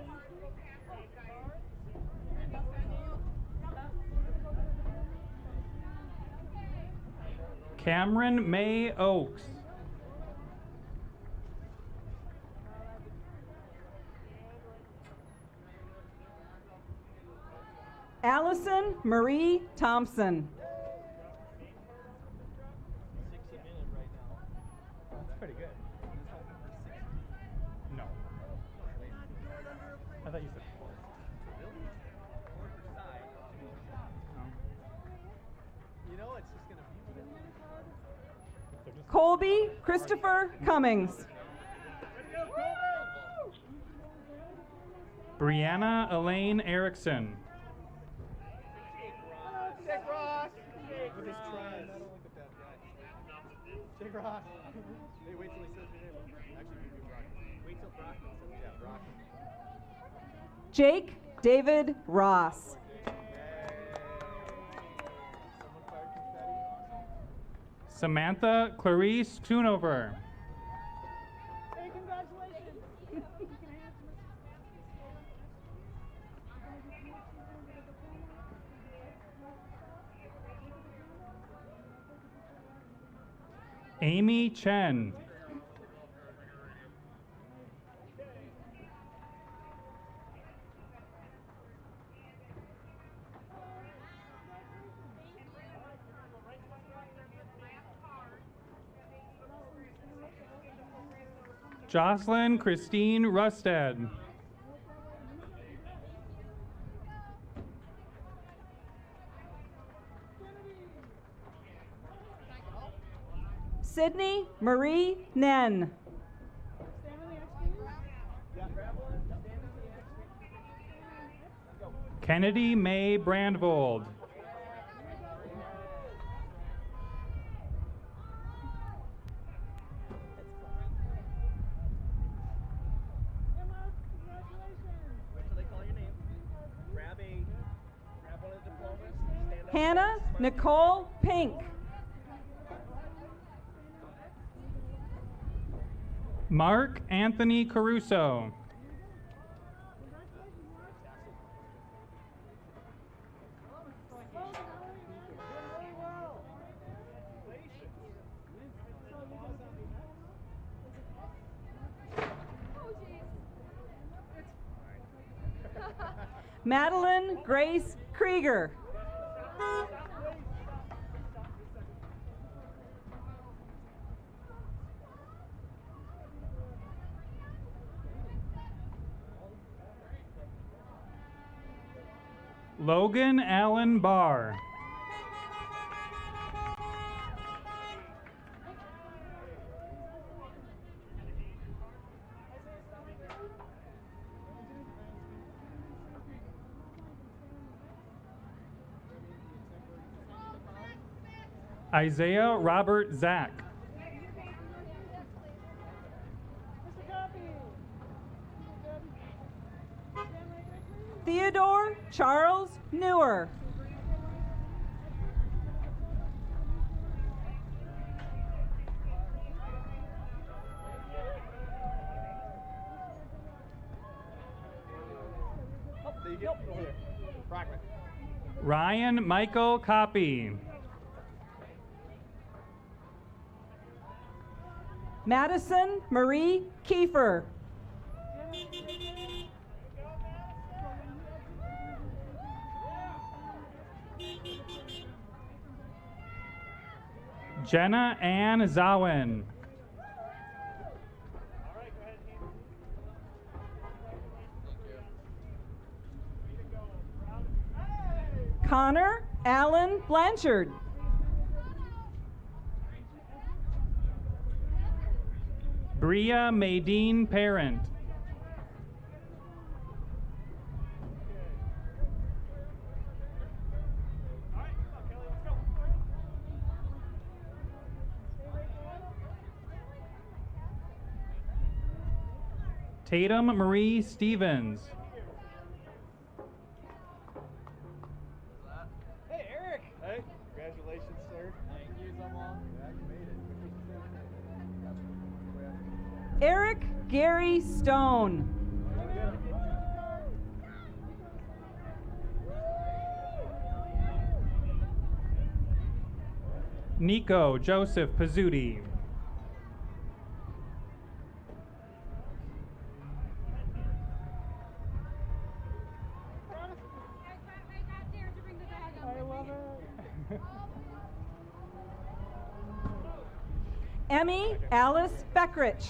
Speaker 9: Cameron May Oaks.
Speaker 12: Allison Marie Thompson.
Speaker 11: That's pretty good.
Speaker 9: No. I thought you said 4.
Speaker 11: You know, it's just going to be.
Speaker 12: Colby Christopher Cummings.
Speaker 9: Brianna Elaine Erickson.
Speaker 11: Jake Ross! With his tri-medal, look at that guy. Jake Ross. Hey, wait till he says your name. Actually, you do Brockman. Wait till Brockman says yeah, Brockman.
Speaker 12: Jake David Ross.
Speaker 9: Samantha Clarice Toonover.
Speaker 12: Hey, congratulations.
Speaker 9: Amy Chen. Jocelyn Christine Rusted.
Speaker 12: Sydney Marie Nen.
Speaker 9: Kennedy May Brandvold.
Speaker 12: Hannah Nicole Pink.
Speaker 9: Mark Anthony Caruso.
Speaker 12: Madeline Grace Krieger.
Speaker 9: Logan Allen Barr. Isaiah Robert Zach.
Speaker 12: Theodore Charles Newer.
Speaker 9: Ryan Michael Copy.
Speaker 12: Madison Marie Kiefer.
Speaker 9: Jenna Ann Zawin.
Speaker 12: Connor Allen Blanchard.
Speaker 9: Bria Maydeen Parent. Tatum Marie Stevens.
Speaker 11: Hey, Eric! Hey, congratulations, sir. Thank you so much. Yeah, you made it.
Speaker 12: Eric Gary Stone.
Speaker 9: Nico Joseph Pizzuti.
Speaker 12: Emmy Alice Beckrich.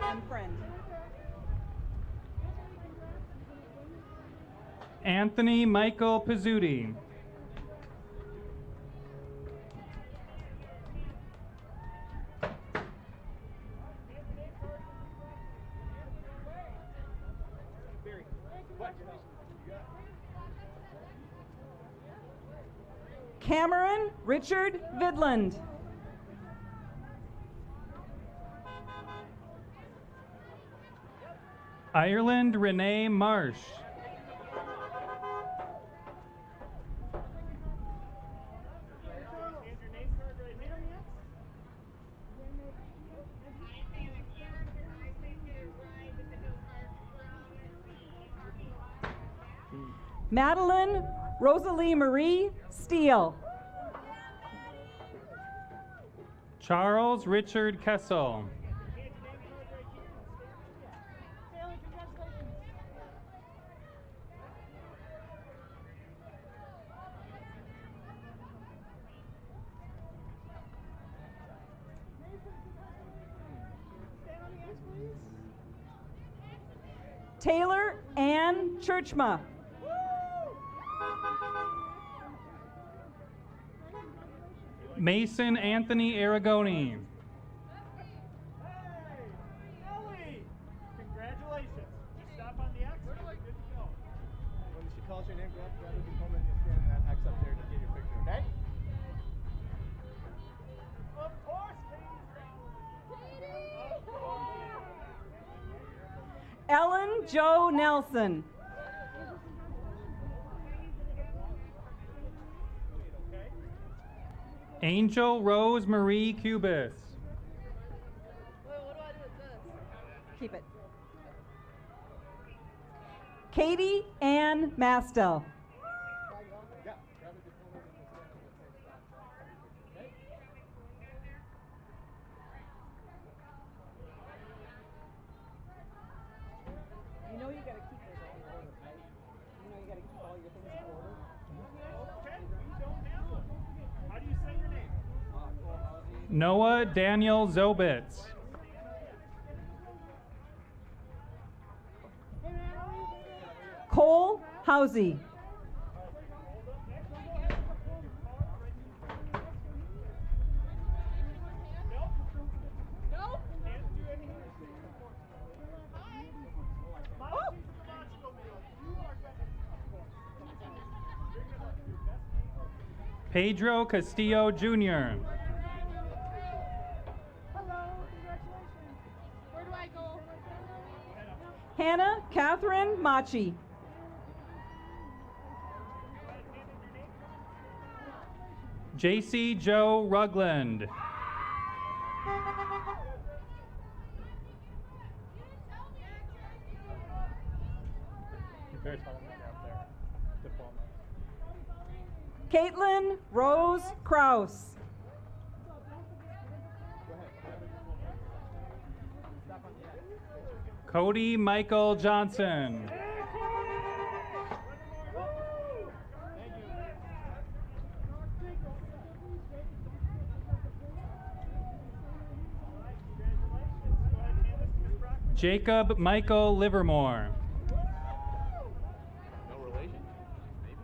Speaker 12: And friend.
Speaker 9: Anthony Michael Pizzuti.
Speaker 12: Cameron Richard Vidland.
Speaker 9: Ireland Renee Marsh.
Speaker 12: Madeline Rosalie Marie Steele.
Speaker 9: Charles Richard Kessel.
Speaker 12: Taylor Ann Churchma.
Speaker 9: Mason Anthony Aragoni.
Speaker 11: Ellie! Congratulations. Just stop on the X. Good to go. When she calls your name, grab the diploma and you'll stand that X up there to get your picture, okay? Of course, Katie! Of course!
Speaker 12: Ellen Jo Nelson.
Speaker 9: Angel Rose Marie Cubis.
Speaker 12: Keep it. Katie Ann Mastel.
Speaker 11: Yeah, grab the diploma and you'll stand in the same spot. Okay?
Speaker 12: You know you gotta keep those all in order, right? You know you gotta keep all your things in order.
Speaker 11: Okay, we don't have one. How do you say your name?
Speaker 9: Noah Daniel Zobitz.
Speaker 12: Cole Housey.
Speaker 9: Pedro Castillo Jr.
Speaker 13: Hello, congratulations. Where do I go?
Speaker 12: Hannah Catherine Machi.
Speaker 9: JC Joe Rugland.
Speaker 11: There's one up there. Diploma.
Speaker 12: Caitlin Rose Kraus.
Speaker 9: Cody Michael Johnson. Jacob Michael Livermore.
Speaker 11: No relation? Maybe?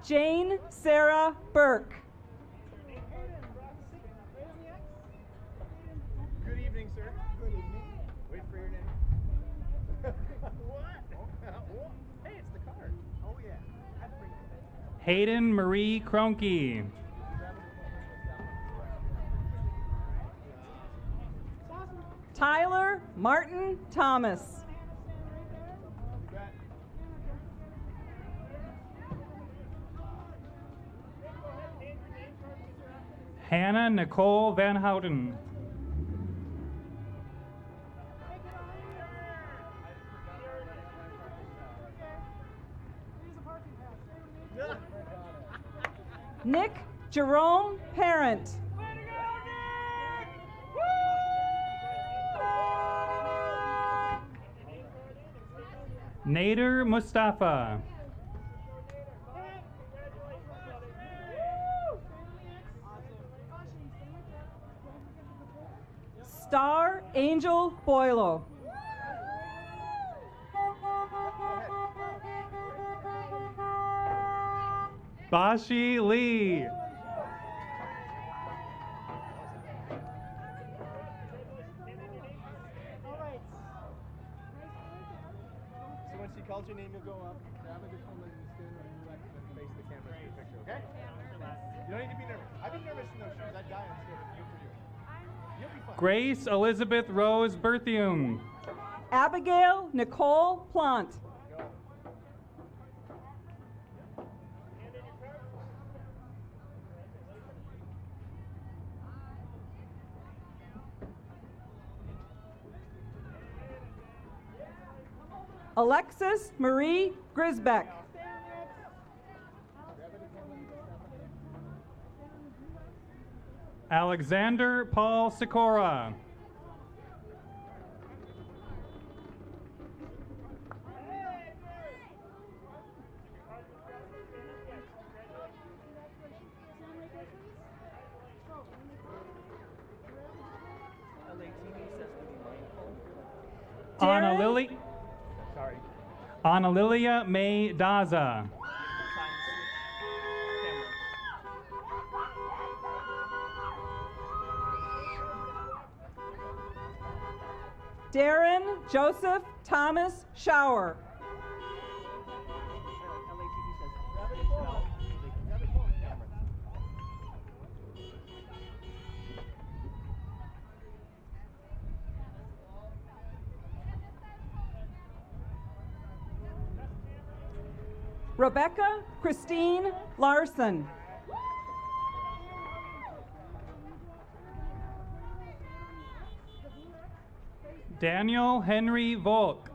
Speaker 12: Jane Sarah Burke.
Speaker 11: Good evening, sir. Good evening. Wait for your name. What? Hey, it's the card. Oh, yeah. I had to bring it.
Speaker 9: Hayden Marie Cronky.
Speaker 12: Tyler Martin Thomas.
Speaker 9: Hannah Nicole Van Houten.
Speaker 12: Nick Jerome Parent.
Speaker 9: Nader Mustafa.
Speaker 12: Star Angel Boilo.
Speaker 9: Bashi Lee.
Speaker 11: So when she calls your name, you'll go up, grab a diploma, and you stand on your left and face the camera for your picture, okay? You don't need to be nervous. I'd be nervous in those shoes. I'd die on stage. Good for you. You'll be fine.
Speaker 9: Grace Elizabeth Rose Berthium.
Speaker 12: Abigail Nicole Plant. Alexis Marie Grisbeck.
Speaker 9: Alexander Paul Sikora. Anna Lily. Ana Lilia May Daza.
Speaker 12: Darren Joseph Thomas Shower. Rebecca Christine Larson.
Speaker 9: Daniel Henry Volk.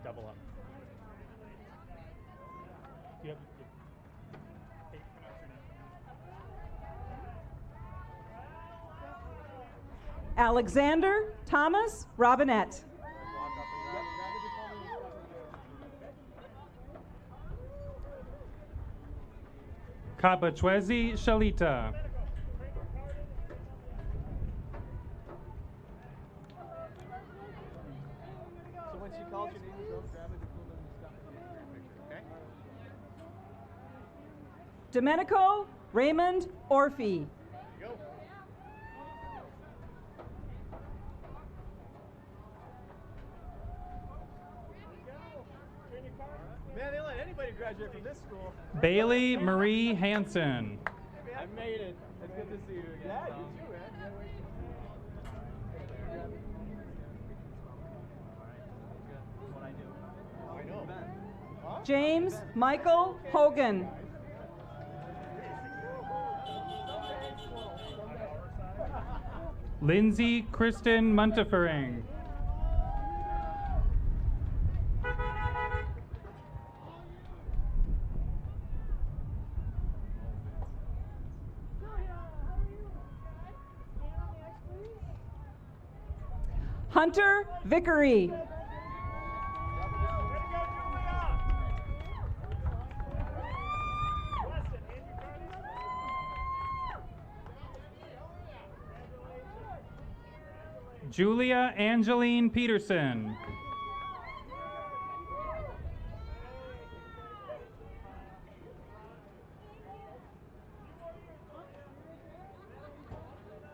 Speaker 11: Double up. Yep.
Speaker 12: Alexander Thomas Robinette.
Speaker 9: Kabachwezi Shalita.
Speaker 11: So when she calls your name, you go grab a diploma and stuff and take your picture, okay?
Speaker 12: Domenico Raymond Orphy.
Speaker 11: Go. Man, they let anybody graduate from this school.
Speaker 9: Bailey Marie Hansen.
Speaker 11: I made it. It's good to see you again. Yeah, you too, man. I know. Huh?
Speaker 12: James Michael Hogan.
Speaker 9: Lindsay Kristen Muntefering.
Speaker 12: Hunter Vickery.
Speaker 9: Julia Angeline Peterson.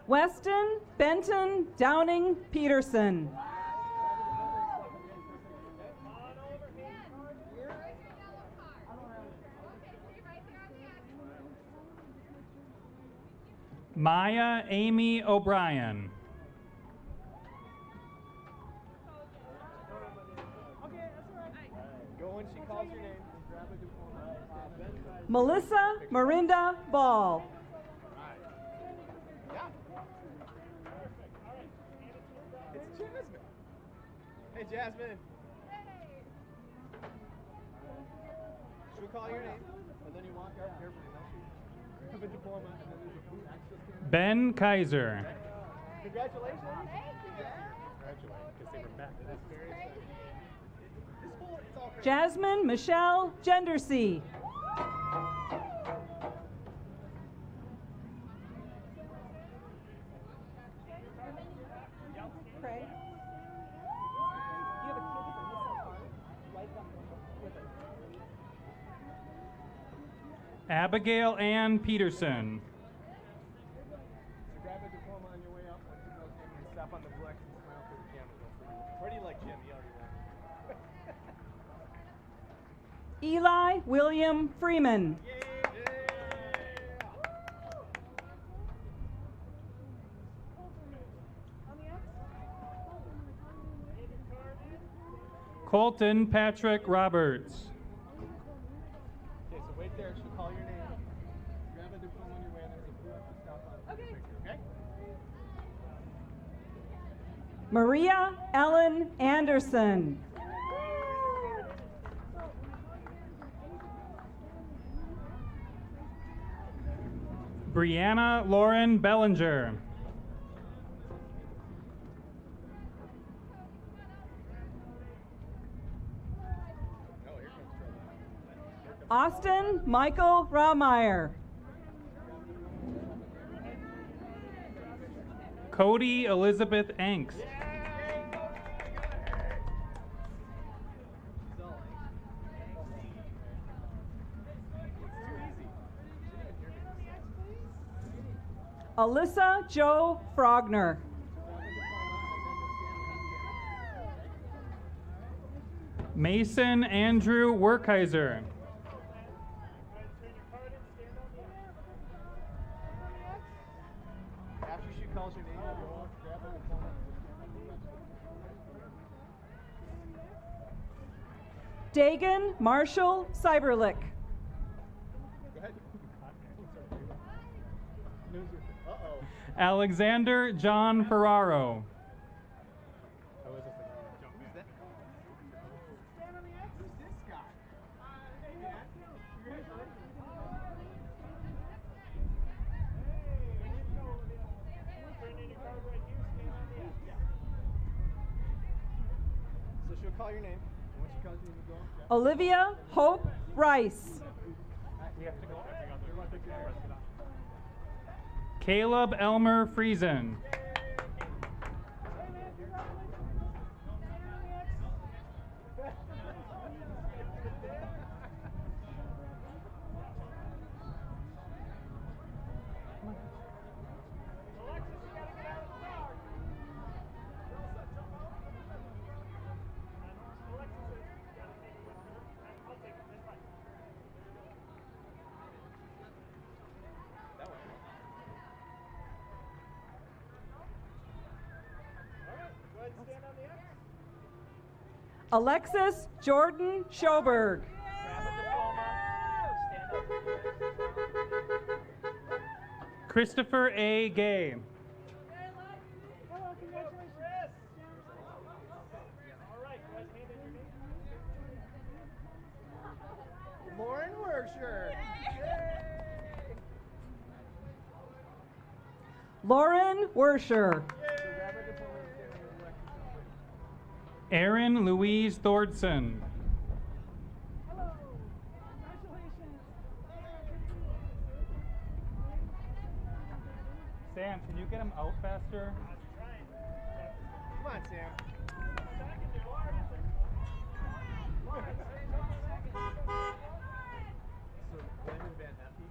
Speaker 12: Weston Benton Downing Peterson.
Speaker 9: Maya Amy O'Brien.
Speaker 11: Go when she calls your name. Grab a diploma.
Speaker 12: Melissa Marinda Ball.
Speaker 11: Yeah. It's Jasmine. Hey, Jasmine. Should we call your name? And then you walk up carefully. You have a diploma, and then there's a food access stand.
Speaker 9: Ben Kaiser.
Speaker 11: Congratulations. Congratulations, because they were back. That's very exciting. This whole, it's all crazy.
Speaker 12: Jasmine Michelle Gendersey. Craig, you have a kid with a missing card? Write them with it.
Speaker 9: Abigail Ann Peterson.
Speaker 11: So grab a diploma on your way up. Once you know him, and stop on the flex and smile for the camera. Where do you like Jim? He already won.
Speaker 12: Eli William Freeman.
Speaker 9: Colton Patrick Roberts.
Speaker 11: Okay, so wait there. She'll call your name. Grab a diploma on your way, and there's a blue up to stop on. Okay. Picture, okay?
Speaker 12: Maria Ellen Anderson.
Speaker 9: Brianna Lauren Bellinger.
Speaker 12: Austin Michael Raumeyer.
Speaker 9: Cody Elizabeth Anks.
Speaker 12: Alyssa Jo Frogner.
Speaker 9: Mason Andrew Werkheiser.
Speaker 11: After she calls your name, you go up, grab the diploma.
Speaker 12: Dagan Marshall Cyberlick.
Speaker 11: Go ahead. Uh-oh.
Speaker 9: Alexander John Ferraro.
Speaker 11: Who's that? Who's this guy? So she'll call your name. And once she calls your name, you go up, grab
Speaker 12: Olivia Hope Rice.
Speaker 11: We have to go every other.
Speaker 9: Caleb Elmer Friesen.
Speaker 12: Alexis Jordan Schoberg.
Speaker 9: Christopher A. Gay.
Speaker 13: Hello, congratulations. All right, guys, hand in your name.
Speaker 11: Lauren Wersher.
Speaker 12: Lauren Wersher.
Speaker 9: Erin Louise Thordson.
Speaker 13: Hello. Congratulations.
Speaker 9: Sam, can you get him out faster?
Speaker 11: Come on, Sam. So, Raymond Van Effie.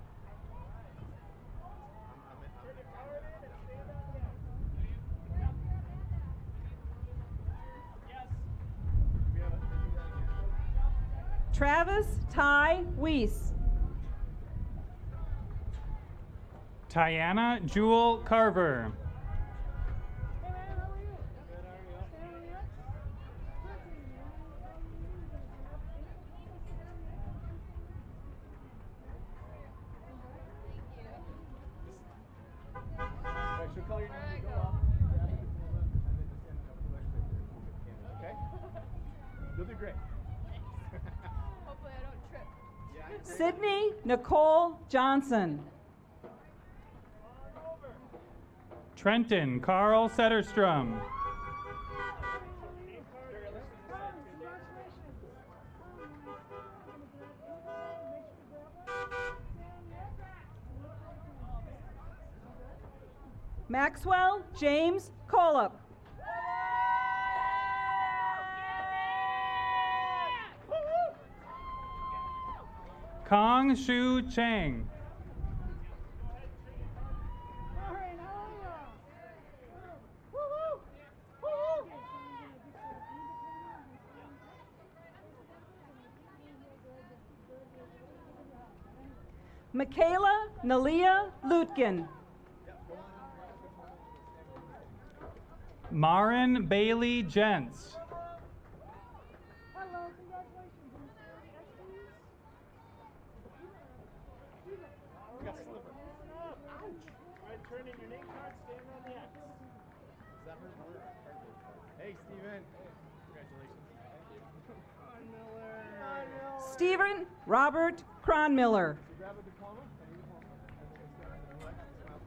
Speaker 12: Travis Ty Weiss.
Speaker 9: Tiana Jewel Carver.
Speaker 13: Hey, man, how are you? Good, how are you? Stand on the X.
Speaker 11: Alright, she'll call your name, you go up, grab the diploma, and then just stand up for the next picture. Okay? You'll do great.
Speaker 3: Hopefully I don't trip.
Speaker 12: Sydney Nicole Johnson.
Speaker 9: Trenton Carl Setterstrom.
Speaker 12: Maxwell James Colop.
Speaker 9: Kong Shu Chang.
Speaker 13: All right, how are you? Woo-hoo! Woo-hoo!
Speaker 12: Michaela Nalia Lutkin.
Speaker 9: Marin Bailey Gents.
Speaker 13: Hello, congratulations. Can you stand on the X, please?
Speaker 11: You got sliver.
Speaker 13: Ouch. All right, turn in your name card, stand on the X.
Speaker 11: Is that her number? Hey, Steven. Congratulations. Thank you. Miller.
Speaker 12: Stephen Robert Cronmiller.
Speaker 11: Grab a diploma.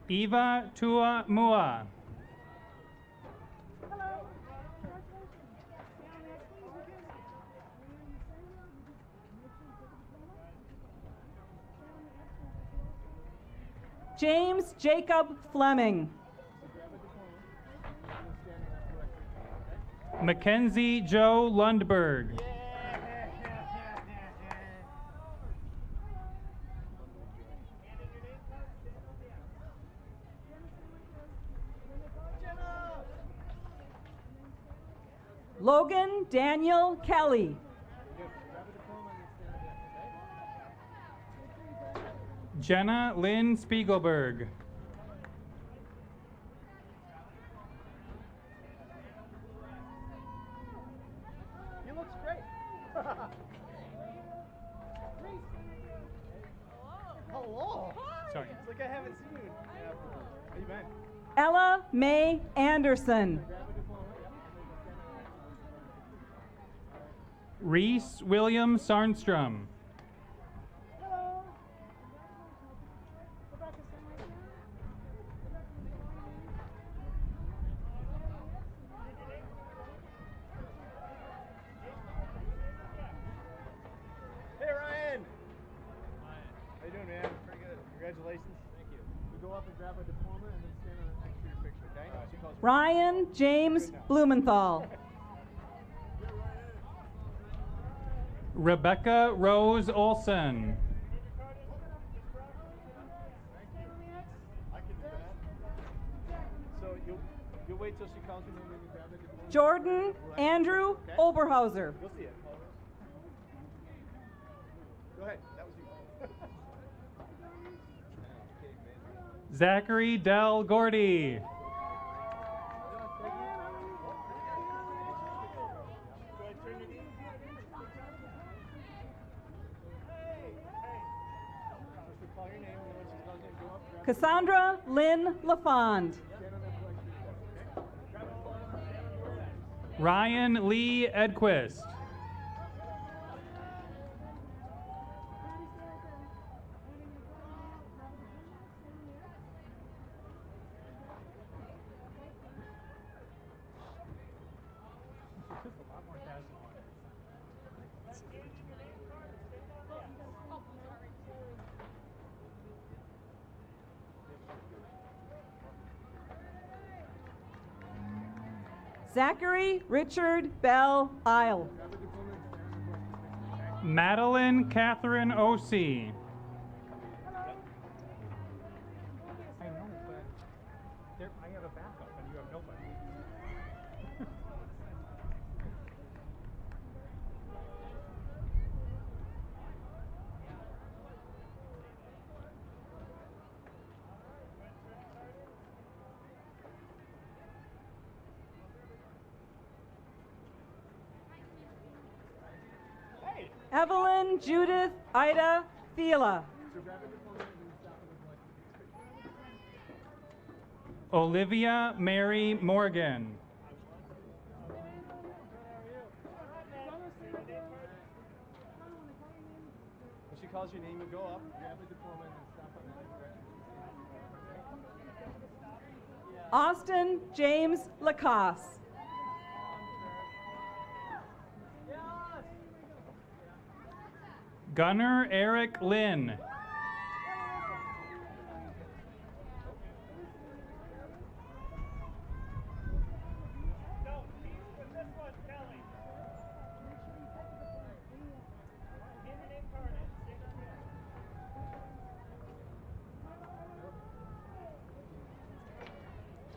Speaker 9: Eva Tua Mua.
Speaker 13: Hello. Congratulations. Stand on the X, please, Mackenzie. And you stand there, you just make sure you take the diploma. Stand on the X.
Speaker 12: James Jacob Fleming.
Speaker 11: Grab a diploma.
Speaker 9: Mackenzie Joe Lundberg.
Speaker 12: Logan Daniel Kelly.
Speaker 9: Jenna Lynn Spiegelberg.
Speaker 11: He looks great. Hello.
Speaker 9: Sorry.
Speaker 11: It's like I haven't seen you. How you been?
Speaker 12: Ella Mae Anderson.
Speaker 9: Reese William Sarnstrom.
Speaker 11: Hey Ryan. How you doing, man? Pretty good. Congratulations. Thank you. We go up and grab a diploma and then stand on next to your picture, okay? She calls
Speaker 12: Ryan James Blumenthal.
Speaker 9: Rebecca Rose Olson.
Speaker 11: I can do that. So you'll wait till she calls you and then you grab the diploma?
Speaker 12: Jordan Andrew Oberhauser.
Speaker 11: You'll see it. Go ahead. That was you.
Speaker 9: Zachary Del Gordy.
Speaker 12: Cassandra Lynn LaFond.
Speaker 9: Ryan Lee Edquist.
Speaker 12: Zachary Richard Bell Isle.
Speaker 9: Madeline Catherine Osee.
Speaker 7: I know, but I have a backup and you have nobody.
Speaker 12: Evelyn Judith Ida Thela.
Speaker 9: Olivia Mary Morgan.
Speaker 11: When she calls your name, you go up, grab the diploma, and then stop on that.
Speaker 12: Austin James Lacoste.
Speaker 9: Gunnar Eric Lynn.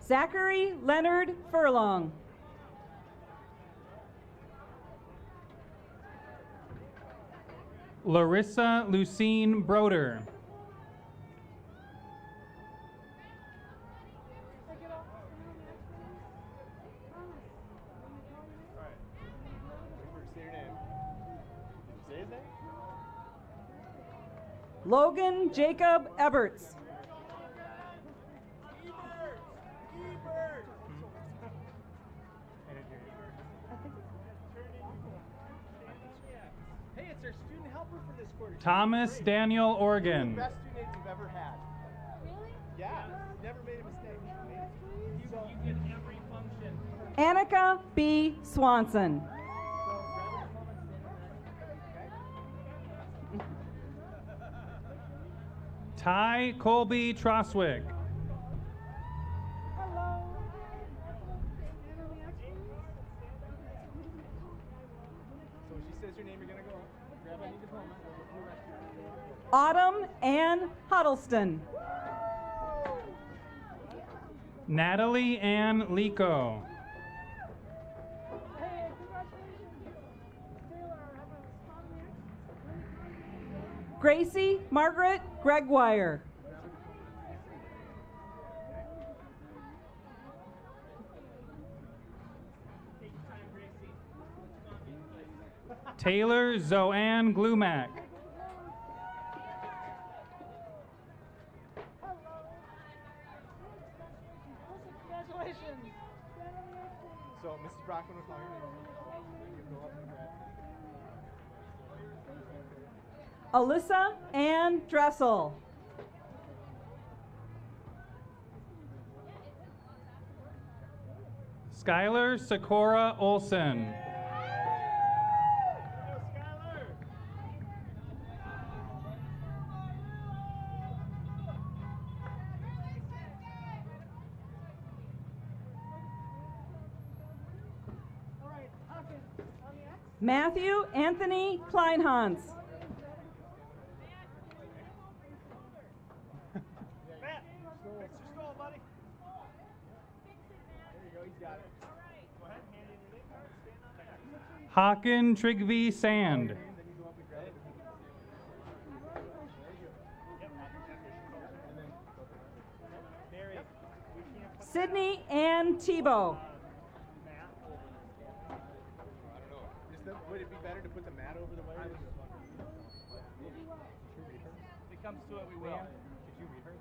Speaker 12: Zachary Leonard Furlong.
Speaker 9: Larissa Lucine Broder.
Speaker 12: Logan Jacob Eberts.
Speaker 11: Hey, it's our student helper for this quarter.
Speaker 9: Thomas Daniel Organ.
Speaker 11: Best student you've ever had. Really? Yeah. Never made a mistake. You get every function.
Speaker 12: Annika B. Swanson.
Speaker 9: Ty Colby Troswick.
Speaker 12: Autumn Ann Huddleston.
Speaker 9: Natalie Ann Lico.
Speaker 13: Hey, congratulations. Taylor, have a spot next.
Speaker 12: Gracie Margaret Gregoire.
Speaker 9: Taylor Zoanne Glumack.
Speaker 13: Congratulations.
Speaker 11: So, Mrs. Brockman will call your name. You go up and grab it.
Speaker 12: Alyssa Ann Dressel.
Speaker 9: Skylar Sakura Olson.
Speaker 13: All right, Hawkins, on the X.
Speaker 12: Matthew Anthony Kleinhans.
Speaker 11: Matt, fix your stall, buddy. There you go, he's got it. Go ahead, hand in your name card, stand on there.
Speaker 9: Haken Trigby Sand.
Speaker 11: Then you go up and grab it. Mary, we can't put
Speaker 12: Sydney Ann Tebow.
Speaker 11: Matt over I don't know. Would it be better to put the mat over the way? If it comes to it, we will. Did you read her?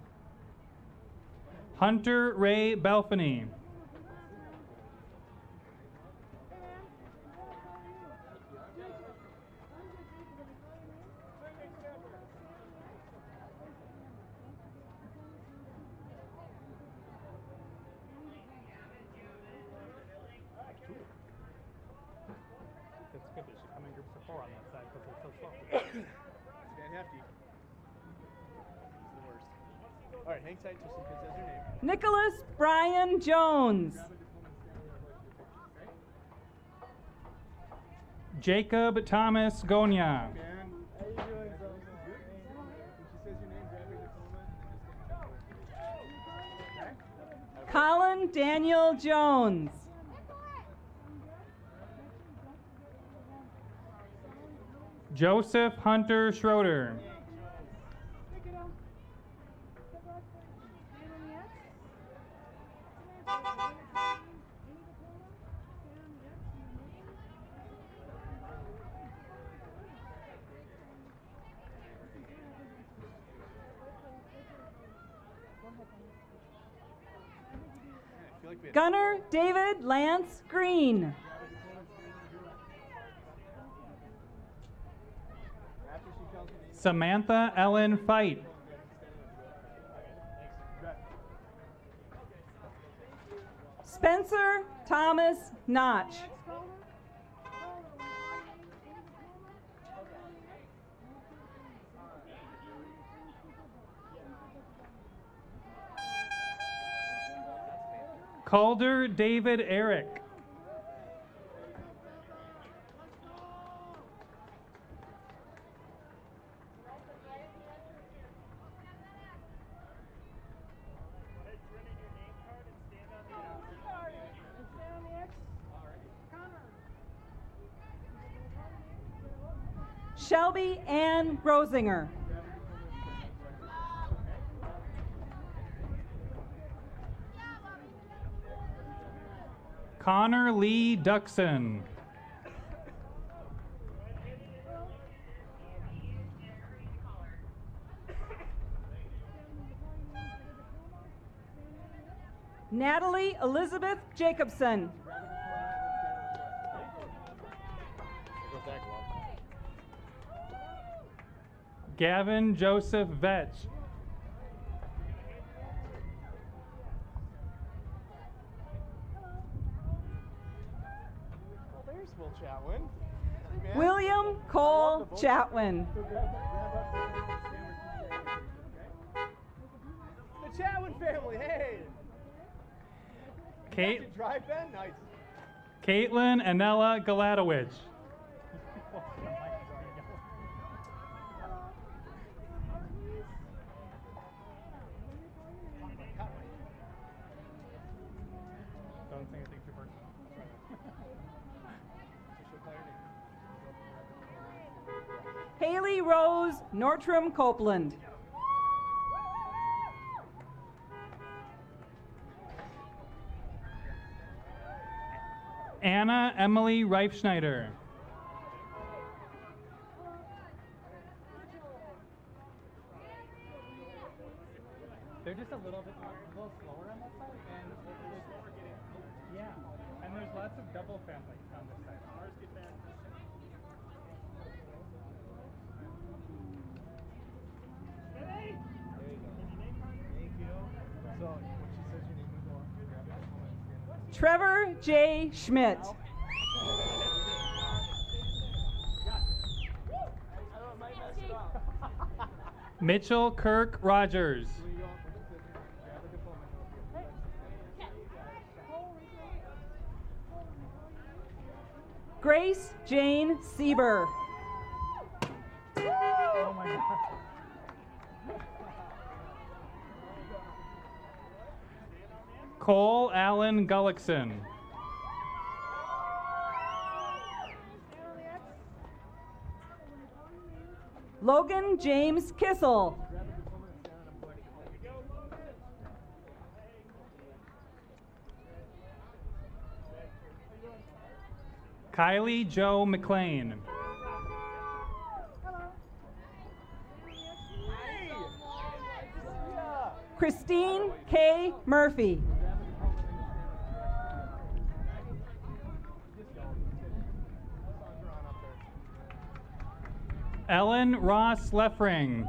Speaker 9: Hunter Ray Belfany.
Speaker 7: That's good. They should come in groups of 4 on that side because they're so slow.
Speaker 11: It's Van Hefty. He's the worst. All right, hang tight just because that's your name.
Speaker 12: Nicholas Brian Jones.
Speaker 9: Jacob Thomas Gonya.
Speaker 11: Man, how you doing? Good. When she says your name, grab your diploma and just
Speaker 12: Colin Daniel Jones.
Speaker 9: Joseph Hunter Schroeder.
Speaker 13: Pick it up. Step back. Stand on the X. Any diploma? Stand on the X.
Speaker 11: I feel like we had
Speaker 12: Gunnar David Lance Green.
Speaker 11: after she tells me the
Speaker 9: Samantha Ellen Fight.
Speaker 12: Spencer Thomas Notch.
Speaker 9: Calder David Eric.
Speaker 12: Shelby Ann Rosinger.
Speaker 9: Connor Lee Duxon.
Speaker 12: Natalie Elizabeth Jacobson.
Speaker 9: Gavin Joseph Vetch.
Speaker 11: Well, there's Will Chatwin. Hey, man.
Speaker 12: William Cole Chatwin.
Speaker 11: So grab up the Chatwin family, hey!
Speaker 9: Kate,
Speaker 11: Did you drive, Ben? Nice.
Speaker 9: Caitlin Anella Galadowicz.
Speaker 12: Riley Rose Nortram Copeland.
Speaker 9: Anna Emily Reifschneider. They're just a little slower on that side, and yeah, and there's lots of double family on this side. Ours get back.
Speaker 11: There you go. Thank you. So when she says your name, you go up, grab that phone and stand.
Speaker 12: Trevor J. Schmidt.
Speaker 9: Mitchell Kirk Rogers.
Speaker 12: Grace Jane Sieber.
Speaker 9: Oh my God. Cole Allen Gullickson.
Speaker 12: Logan James Kissel.
Speaker 9: Kylie Joe McLean.
Speaker 12: Christine K. Murphy.
Speaker 9: Ellen Ross Leffring.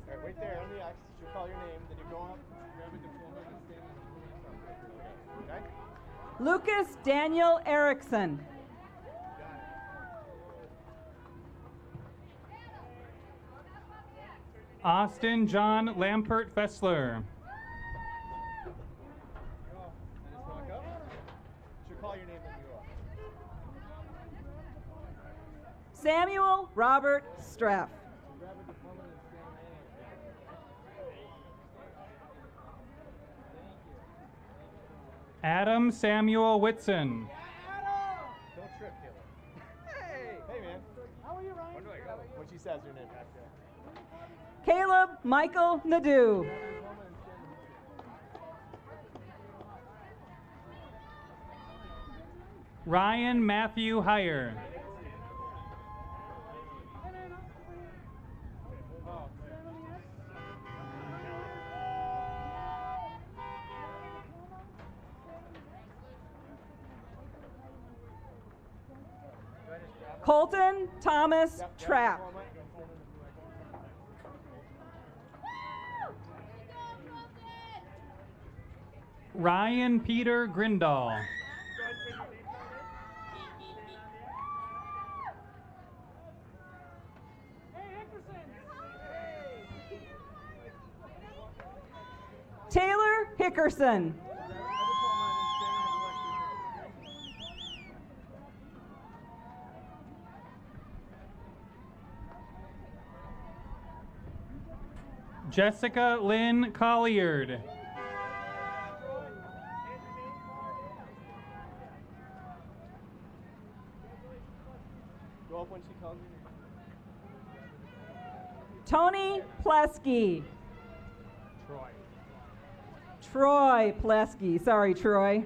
Speaker 11: Alright, wait there on the X. She'll call your name, then you go up, grab a diploma, and stand in the okay?
Speaker 12: Lucas Daniel Erickson.
Speaker 9: Austin John Lampert Fessler.
Speaker 11: Just walk up. She'll call your name, then you go up.
Speaker 12: Samuel Robert Straff.
Speaker 11: Grab a diploma and stand in.
Speaker 9: Adam Samuel Whitson.
Speaker 11: Don't trip, Caleb. Hey, man.
Speaker 13: How are you, Ryan?
Speaker 11: Where do I go? When she says your name.
Speaker 12: Caleb Michael Nadeau.
Speaker 9: Ryan Matthew Heyer.
Speaker 12: Colton Thomas Trapp.
Speaker 9: Ryan Peter Grindal.
Speaker 12: Taylor Hickerson.
Speaker 9: Jessica Lynn Colliard.
Speaker 11: Go up when she calls you.
Speaker 12: Tony Plesky.
Speaker 11: Troy.
Speaker 12: Troy Plesky. Sorry, Troy.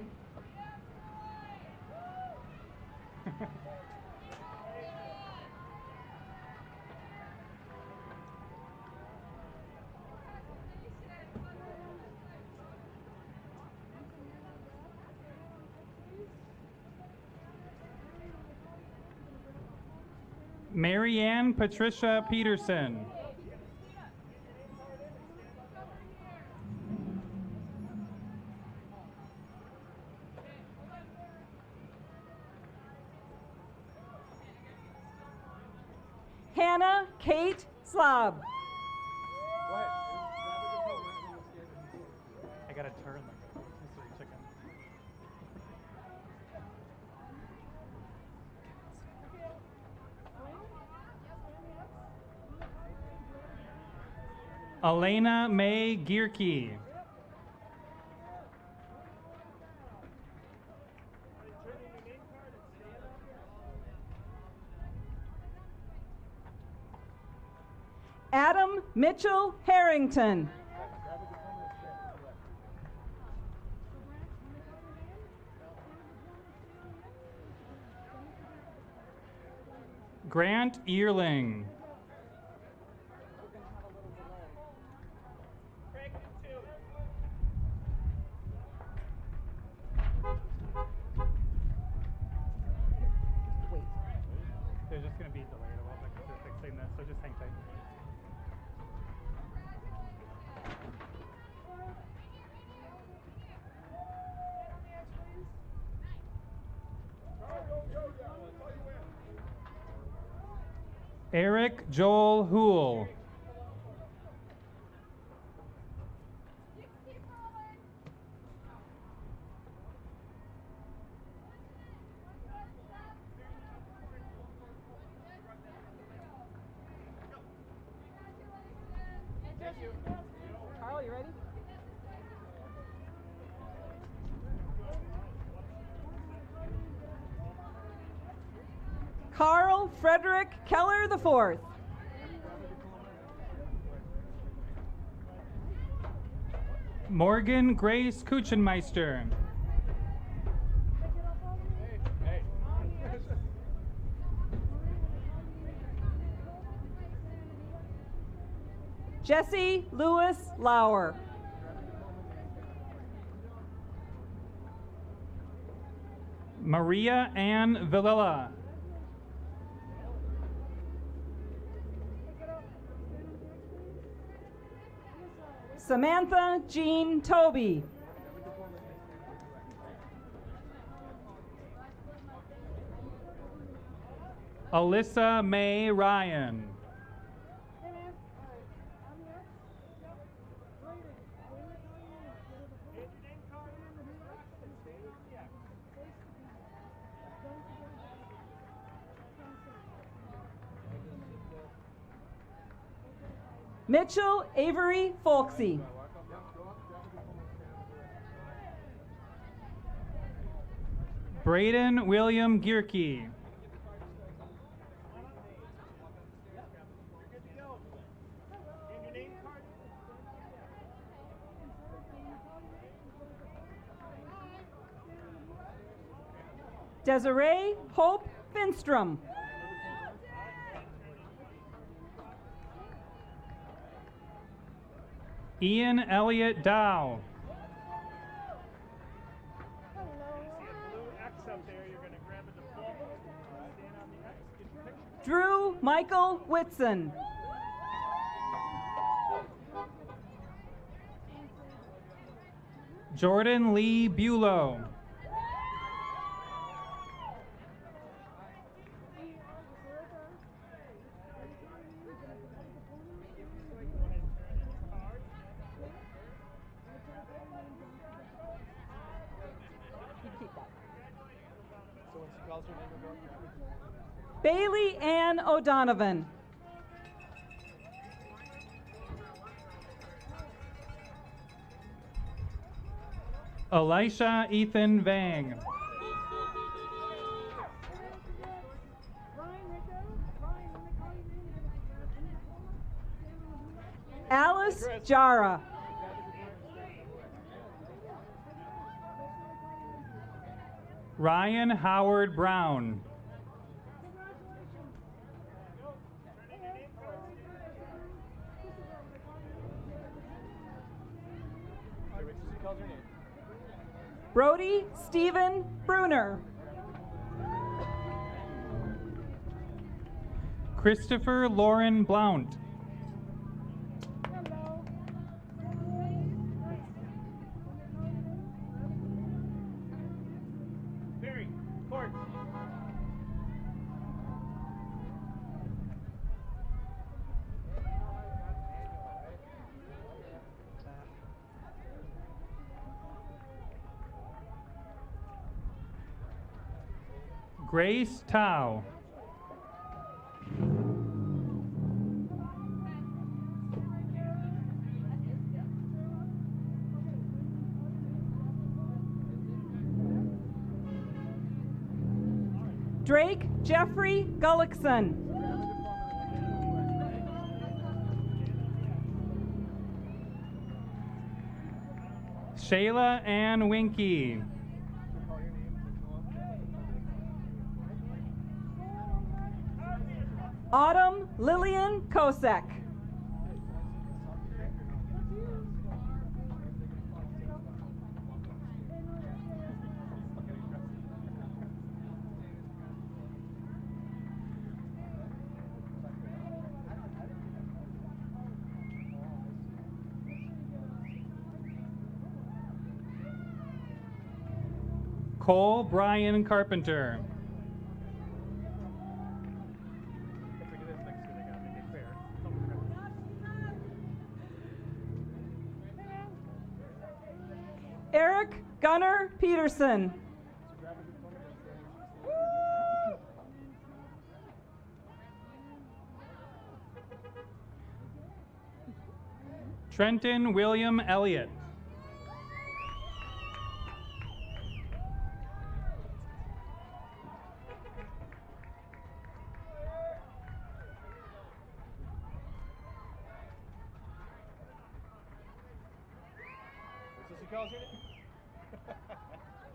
Speaker 9: Marianne Patricia Peterson.
Speaker 12: Hannah Kate Slob.
Speaker 11: Go ahead. Grab a diploma and then you stand in.
Speaker 9: I gotta turn like a rotisserie chicken. Elena May Gierke.
Speaker 12: Adam Mitchell Harrington.
Speaker 9: Grant Earling. They're just going to be delayed a little bit because they're fixing this, so just hang tight. Eric Joel Hool.
Speaker 12: Carl, you ready? Carl Frederick Keller IV.
Speaker 9: Morgan Grace Kuchenmeister.
Speaker 12: Jesse Lewis Lauer.
Speaker 9: Maria Ann Villella.
Speaker 12: Samantha Jean Toby.
Speaker 9: Alyssa May Ryan.
Speaker 12: Mitchell Avery Folksy.
Speaker 9: Braden William Gierke.
Speaker 12: Desiree Hope Finstrom.
Speaker 9: Ian Elliott Dow.
Speaker 12: Drew Michael Whitson.
Speaker 9: Jordan Lee Bulow.
Speaker 12: Bailey Ann O'Donovan.
Speaker 9: Elisha Ethan Vang.
Speaker 12: Alice Jara.
Speaker 9: Ryan Howard Brown.
Speaker 12: Brody Stephen Bruner.
Speaker 9: Christopher Lauren Blount. Grace Tao.
Speaker 12: Drake Jeffrey Gullickson.
Speaker 9: Shayla Ann Winky.
Speaker 12: Autumn Lillian Kosek.
Speaker 9: Cole Brian Carpenter.
Speaker 12: Eric Gunnar Peterson.
Speaker 9: Trenton William Elliott.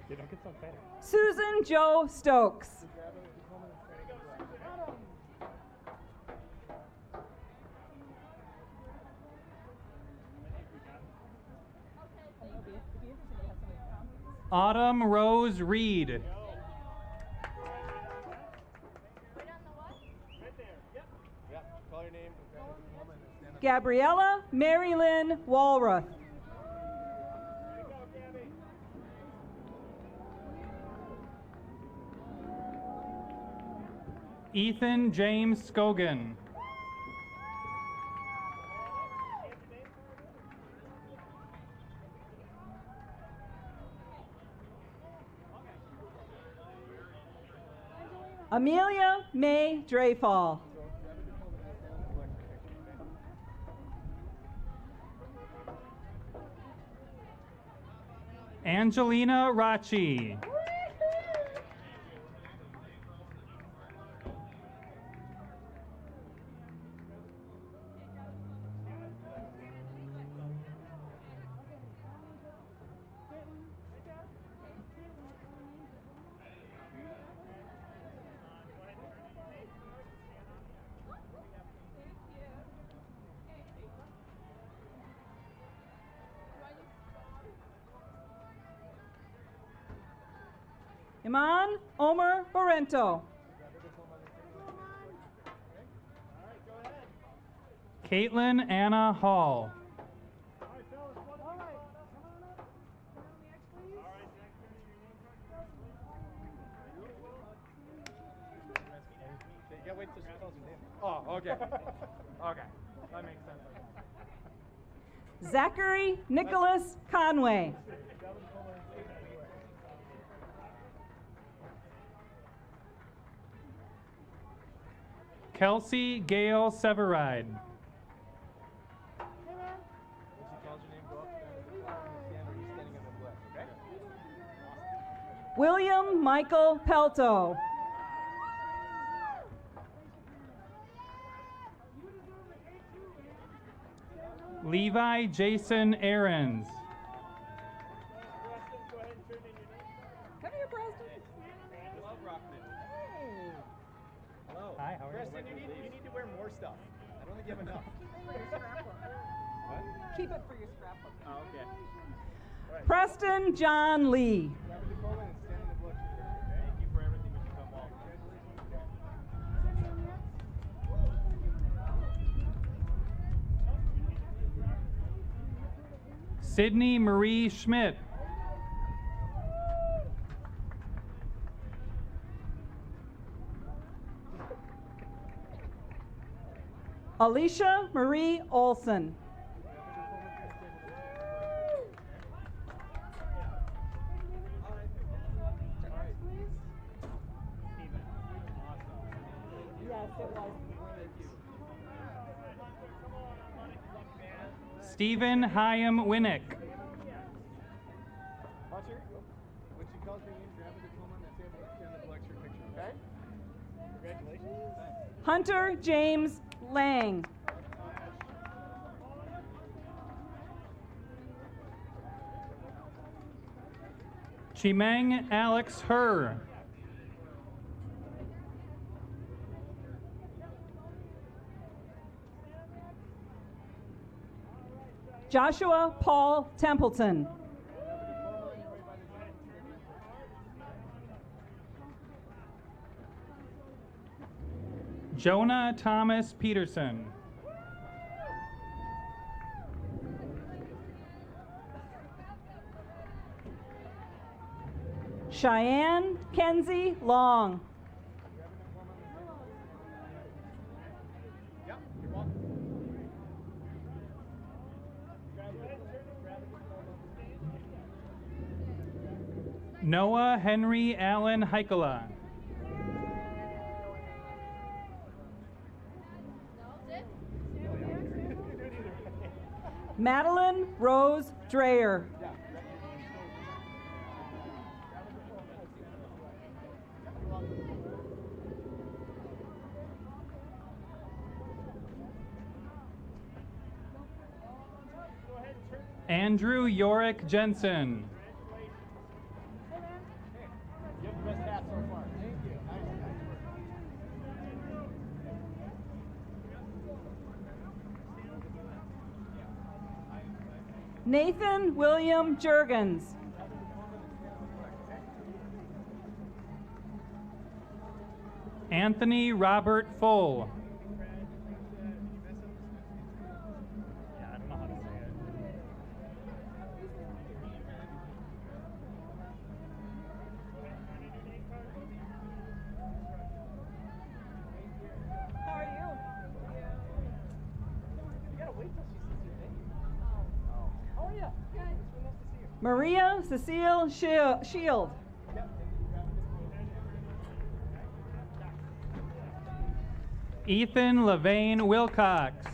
Speaker 7: You don't get so excited.
Speaker 12: Susan Joe Stokes.
Speaker 9: Autumn Rose Reed.
Speaker 11: Call your name. Stand up.
Speaker 12: Gabriella Mary Lynn Walrath.
Speaker 9: Ethan James Scogan.
Speaker 12: Amelia May Dreyfall.
Speaker 9: Angelina Rocchi.
Speaker 12: Iman Omer Barrento.
Speaker 9: Caitlin Anna Hall.
Speaker 11: You gotta wait till she calls your name.
Speaker 7: Oh, okay. Okay. That makes sense.
Speaker 12: Zachary Nicholas Conway.
Speaker 9: Kelsey Gail Severide.
Speaker 11: When she calls your name, go up there. Stand where you're standing in the flag, okay?
Speaker 12: William Michael Pelto.
Speaker 9: Levi Jason Aarons.
Speaker 12: Come here, Preston.
Speaker 11: Hello.
Speaker 9: Hi, how are you?
Speaker 11: Preston, you need to wear more stuff. I don't think you have enough. What?
Speaker 12: Keep it for your scrapbook.
Speaker 11: Oh, okay. All right.
Speaker 12: Preston John Lee.
Speaker 11: Grab a diploma and stand in the blood picture, okay? Thank you for everything that you've done well.
Speaker 9: Sydney Marie Schmidt.
Speaker 12: Alicia Marie Olson. Yes, it was.
Speaker 9: Stephen Hyam Winnick.
Speaker 11: Watch her. When she calls your name, grab a diploma and stand in the lecture picture, okay? Congratulations. Thanks.
Speaker 12: Hunter James Lang.
Speaker 9: Chimeng Alex Her.
Speaker 12: Joshua Paul Templeton.
Speaker 9: Jonah Thomas Peterson.
Speaker 12: Cheyenne Kenzie Long.
Speaker 9: Noah Henry Allen Heikela.
Speaker 12: Madeline Rose Dreyer.
Speaker 9: Andrew Yorick Jensen.
Speaker 11: You have the best hat so far. Thank you.
Speaker 12: Nathan William Jurgens.
Speaker 9: Anthony Robert Full.
Speaker 12: Maria Cecile Shield.
Speaker 9: Ethan Levane Wilcox.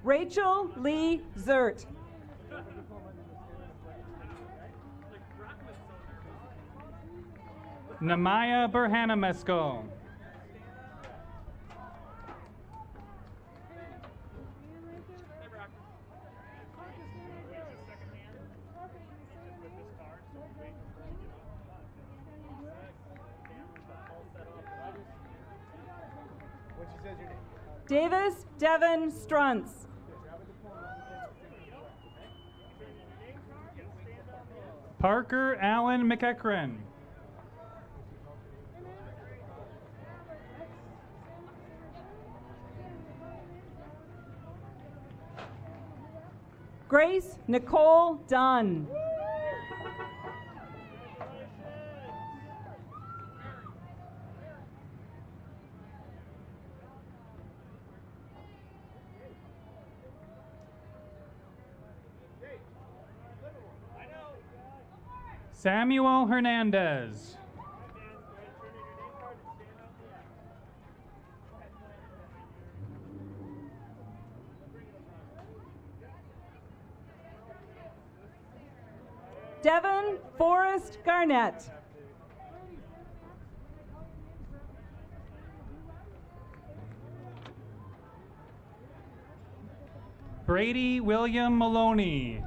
Speaker 12: Rachel Lee Zert.
Speaker 9: Namaya Berhanamesko.
Speaker 11: When she says your name.
Speaker 12: Davis Devon Struntz.
Speaker 9: Parker Allen McEachran.
Speaker 12: Grace Nicole Dunn.
Speaker 9: Samuel Hernandez.
Speaker 12: Devon Forrest Garnett.
Speaker 9: Brady William Maloney.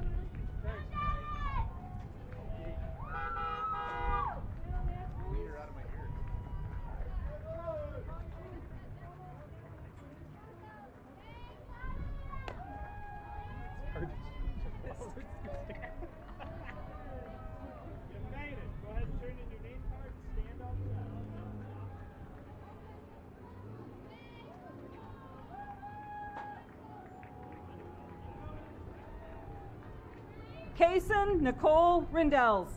Speaker 12: Kaysen Nicole Rindels.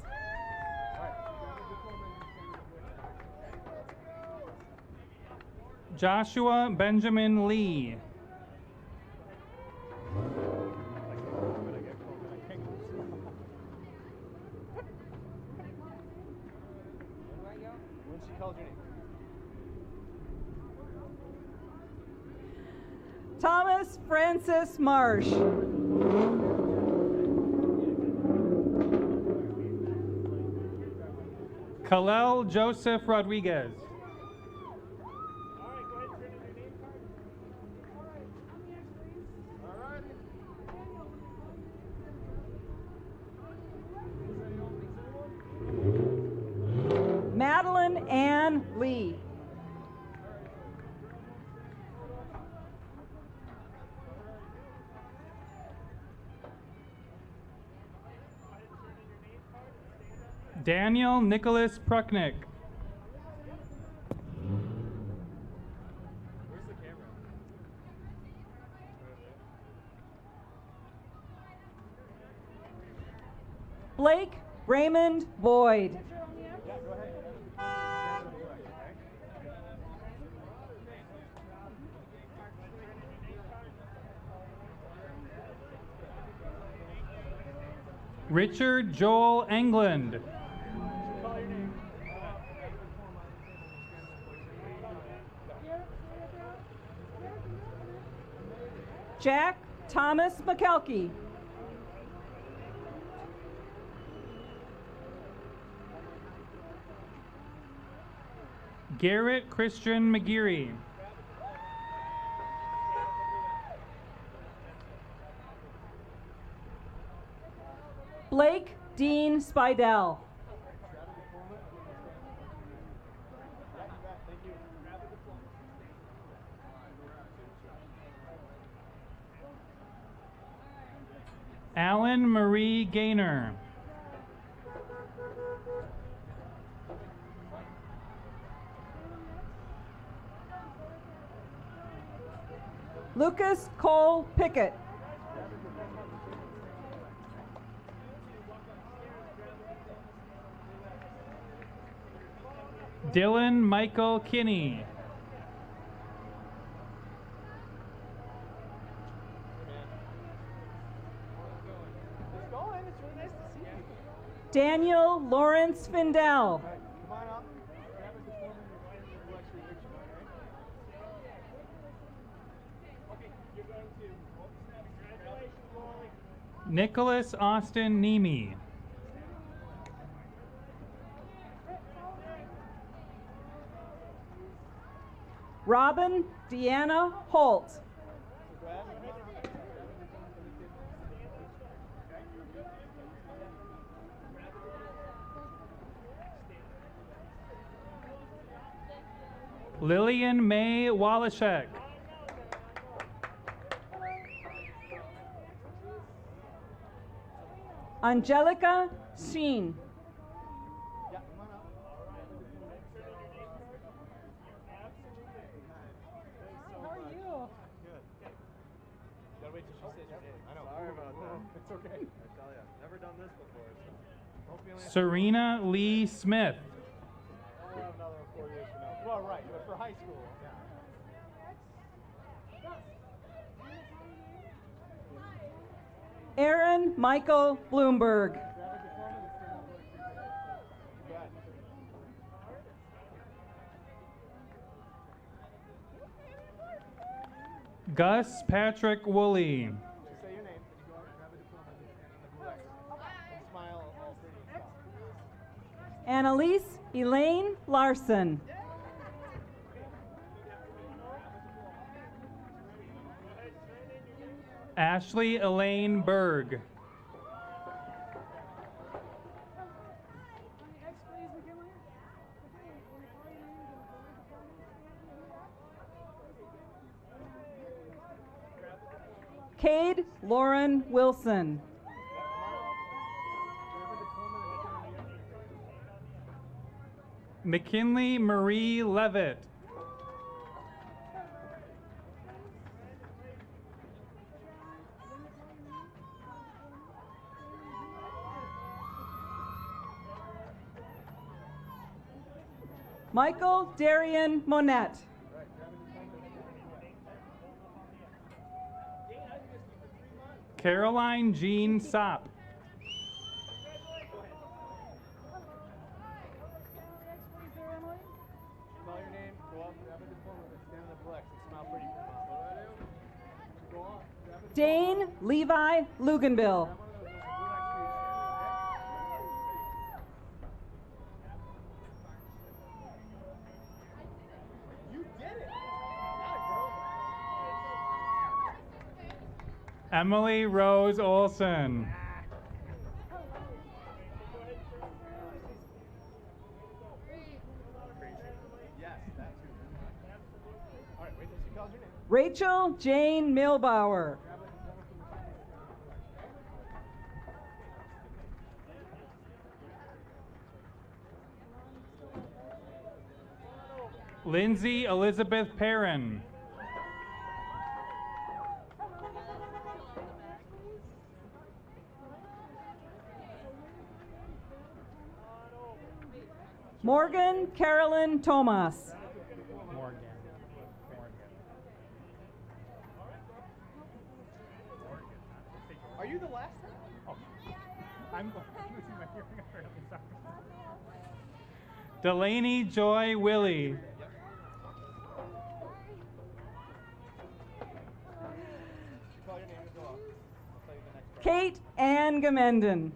Speaker 9: Joshua Benjamin Lee.
Speaker 11: When she calls your name.
Speaker 12: Thomas Francis Marsh.
Speaker 9: Kalel Joseph Rodriguez.
Speaker 12: Madeline Ann Lee.
Speaker 9: Daniel Nicholas Prucknick.
Speaker 12: Blake Raymond Boyd.
Speaker 9: Richard Joel England.
Speaker 12: Jack Thomas McKelkey.
Speaker 9: Garrett Christian McGeary.
Speaker 12: Blake Dean Spidell.
Speaker 9: Alan Marie Gaynor.
Speaker 12: Lucas Cole Pickett.
Speaker 9: Dylan Michael Kinney.
Speaker 12: Daniel Lawrence Findell.
Speaker 11: Come on up. Grab a diploma and your collection picture, all right? Okay, you're going to congratulations, Lori.
Speaker 9: Nicholas Austin Nemi.
Speaker 12: Robin Deanna Holt.
Speaker 9: Lillian May Wallachek.
Speaker 12: Angelica Sheen.
Speaker 11: How are you? Good. Gotta wait till she says your name. I know. Sorry about that. It's okay. I tell you, never done this before. So don't feel
Speaker 9: Serena Lee Smith.
Speaker 11: We'll have another one 4 years from now. Well, right, but for high school. Yeah.
Speaker 12: Aaron Michael Bloomberg.
Speaker 9: Gus Patrick Woolley.
Speaker 11: Just say your name, and you go out and grab a diploma and stand on the blue X. And smile all pretty and stuff.
Speaker 12: Annalise Elaine Larson.
Speaker 9: Ashley Elaine Berg.
Speaker 12: Cade Lauren Wilson.
Speaker 9: McKinley Marie Levitt.
Speaker 12: Michael Darian Monette.
Speaker 9: Caroline Jean Sopp.
Speaker 11: Spell your name, go up, grab a diploma, and stand on the blue X and smile pretty for Mom. Go on, grab a
Speaker 12: Dane Levi Luganville.
Speaker 9: Emily Rose Olson.
Speaker 11: Yes, that's who. All right, wait till she calls your name.
Speaker 12: Rachel Jane Milbauer.
Speaker 9: Lindsay Elizabeth Perrin.
Speaker 12: Morgan Carolyn Tomas.
Speaker 9: Morgan.
Speaker 11: Are you the last one?
Speaker 9: Oh, I'm losing my hearing. I'm really sorry. Delaney Joy Willie.
Speaker 11: Call your name and go up. I'll tell you the next part.
Speaker 12: Kate Ann Gamenden.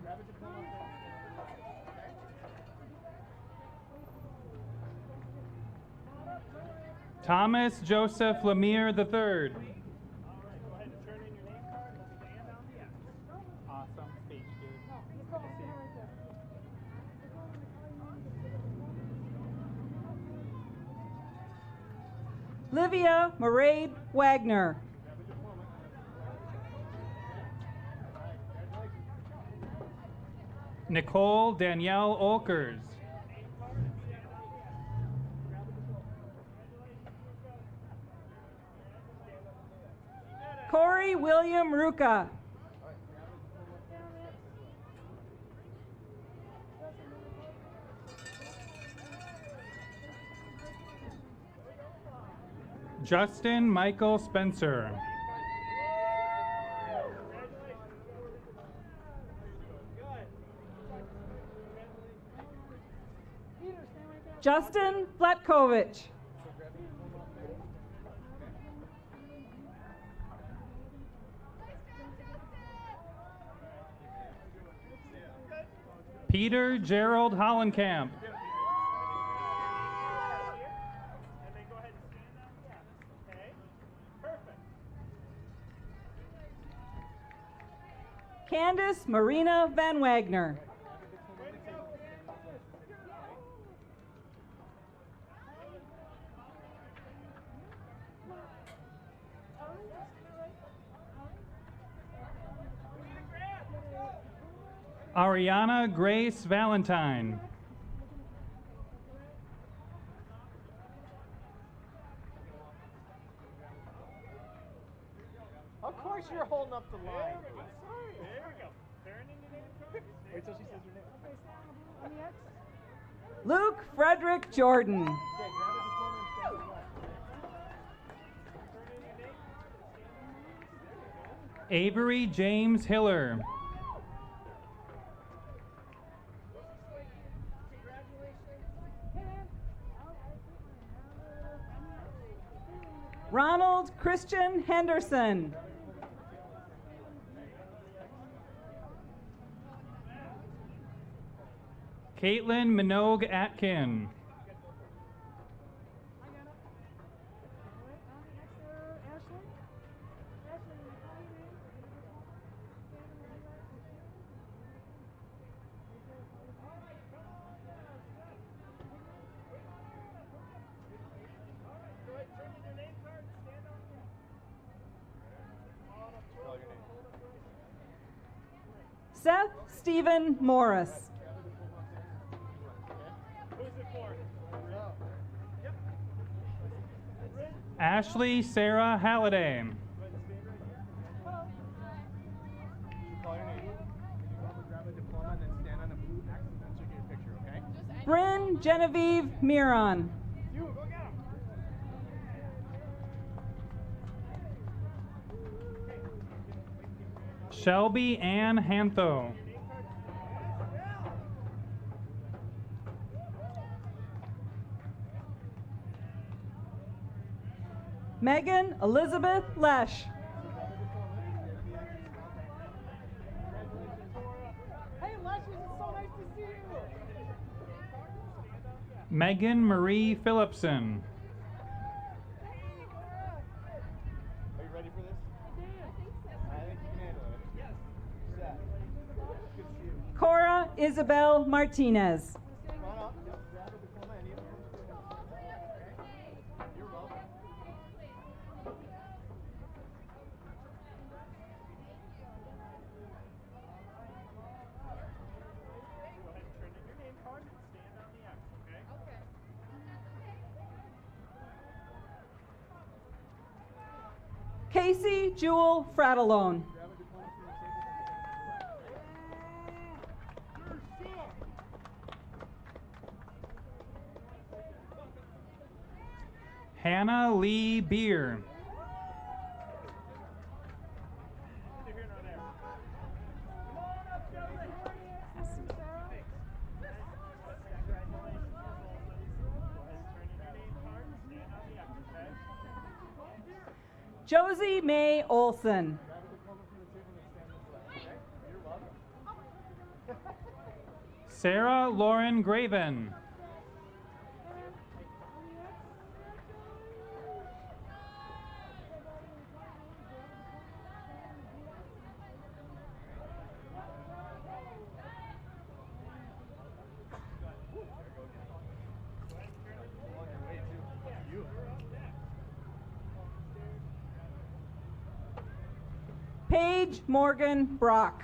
Speaker 9: Thomas Joseph Lemire III.
Speaker 7: Go ahead and turn in your name card and stand on the X.
Speaker 9: Awesome speech, dude.
Speaker 12: Livia Wagner.
Speaker 9: Nicole Danielle Olkers.
Speaker 12: Corey William Ruka.
Speaker 9: Justin Michael Spencer.
Speaker 12: Justin Fletkovich.
Speaker 9: Peter Gerald Hollenkamp.
Speaker 7: And then go ahead and stand on the X. Okay? Perfect.
Speaker 12: Candace Marina Van Wagner.
Speaker 9: Ariana Grace Valentine.
Speaker 11: Of course you're holding up the line.
Speaker 7: There we go. Turn in your name card.
Speaker 11: Wait till she says your name.
Speaker 13: On the X.
Speaker 12: Luke Frederick Jordan.
Speaker 11: Okay, grab a diploma and stand on the left.
Speaker 9: Avery James Hiller.
Speaker 12: Ronald Christian Henderson.
Speaker 9: Caitlin Minogue Atkin.
Speaker 12: Seth Stephen Morris.
Speaker 7: Who's it for?
Speaker 9: Ashley Sarah Halliday.
Speaker 11: Call your name. You go up and grab a diploma and then stand on a blue X and then she'll get your picture, okay?
Speaker 12: Bryn Genevieve Miron.
Speaker 11: You, go get him.
Speaker 9: Shelby Ann Hantho.
Speaker 12: Megan Elizabeth Lesh.
Speaker 13: Hey, Luscious, it's so nice to see you.
Speaker 9: Megan Marie Phillipson.
Speaker 11: Are you ready for this? I think so. I think you
Speaker 14: Isabel Martinez.
Speaker 11: Come on up. Yep, grab a diploma, any of them from the student center. Okay? You're welcome.
Speaker 14: Casey Jewel Fratellone.
Speaker 9: Hannah Lee Beer.
Speaker 14: Josie Mae Olson.
Speaker 9: Sarah Lauren Graven.
Speaker 14: Paige Morgan Brock.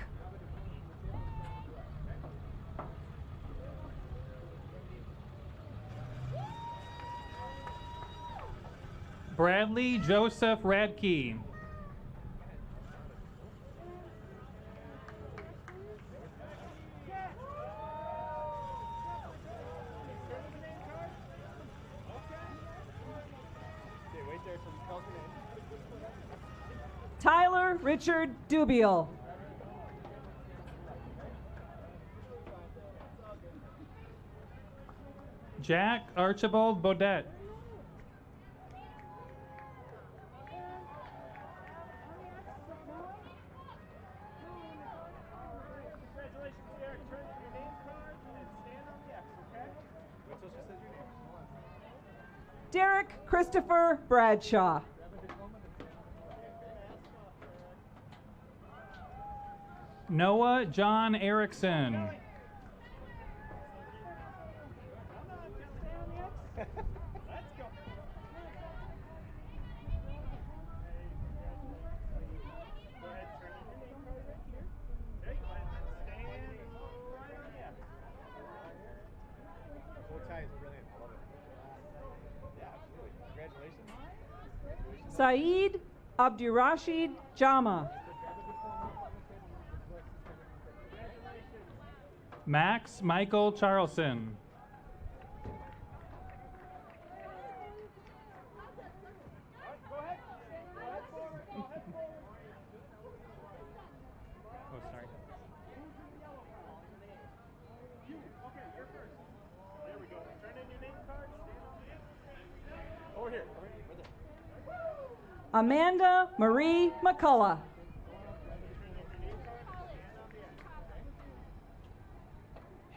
Speaker 9: Bradley Joseph Radke.
Speaker 11: Okay, wait there till he calls your name.
Speaker 14: Tyler Richard Dubiel.
Speaker 9: Jack Archibald Bodette.
Speaker 10: Congratulations, Derek. Turn in your name card and stand on the X, okay?
Speaker 11: Wait till she says your name. Hold on.
Speaker 14: Derek Christopher Bradshaw.
Speaker 9: Noah John Erickson.
Speaker 10: Let's go. Go ahead, turn in your name card right here. Okay, go ahead and stand right on the X.
Speaker 11: Bow tie is brilliant. I love it. Yeah, absolutely. Congratulations.
Speaker 14: Saeed Abdurashid Jama.
Speaker 9: Max Michael Charlson.
Speaker 10: Go ahead. Go ahead forward. Go ahead forward.
Speaker 9: Oh, sorry.
Speaker 10: You. Okay, you're first. There we go. Turn in your name card. Stand on the X.
Speaker 11: Over here. Right there.
Speaker 14: Amanda Marie McCullough.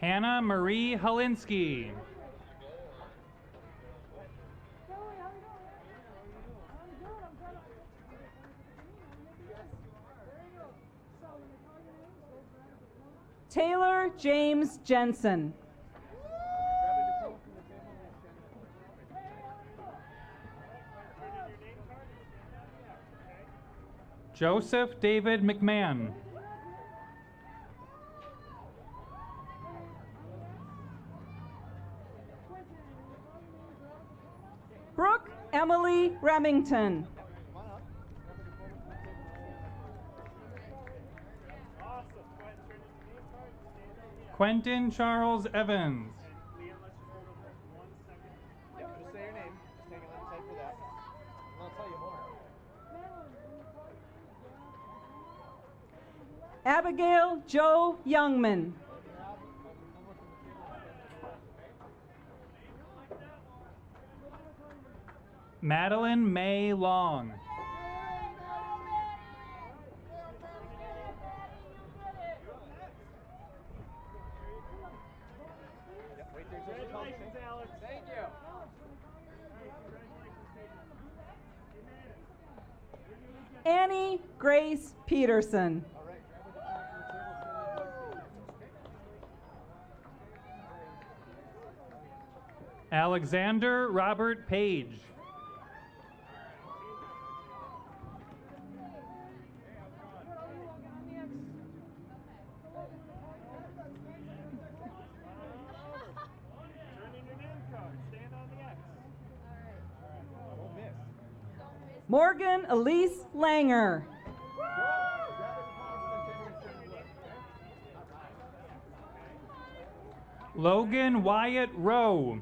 Speaker 9: Hannah Marie Holinsky.
Speaker 14: Taylor James Jensen.
Speaker 9: Joseph David McMahon.
Speaker 14: Brooke Emily Remington.
Speaker 9: Quentin Charles Evans.
Speaker 11: Yeah, just say your name. Just hang on tight for that. And I'll tell you more.
Speaker 14: Abigail Joe Youngman.
Speaker 9: Madeline May Long.
Speaker 10: Congratulations, Alex.
Speaker 11: Thank you.
Speaker 14: Annie Grace Peterson.
Speaker 9: Alexander Robert Page.
Speaker 14: Morgan Elise Langer.
Speaker 9: Logan Wyatt Rowe.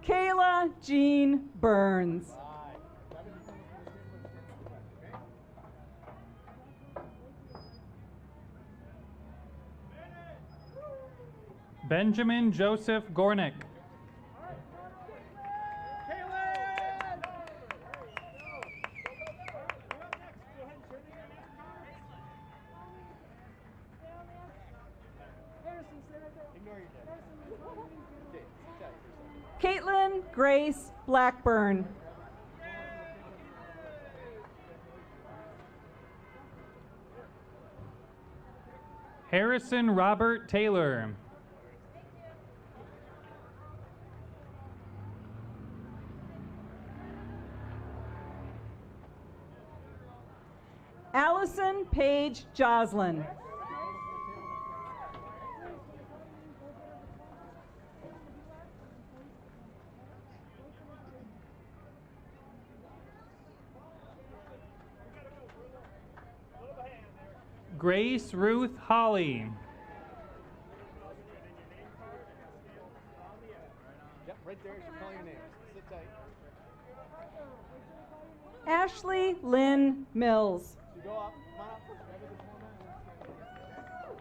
Speaker 14: Kayla Jean Burns.
Speaker 9: Benjamin Joseph Gornick.
Speaker 14: Caitlin Grace Blackburn.
Speaker 9: Harrison Robert Taylor.
Speaker 14: Allison Paige Joslin.
Speaker 9: Grace Ruth Holly.
Speaker 11: Yep, right there. You should call your names. Sit tight.
Speaker 14: Ashley Lynn Mills.
Speaker 11: You go up. Come on up. Grab the diploma and let's go.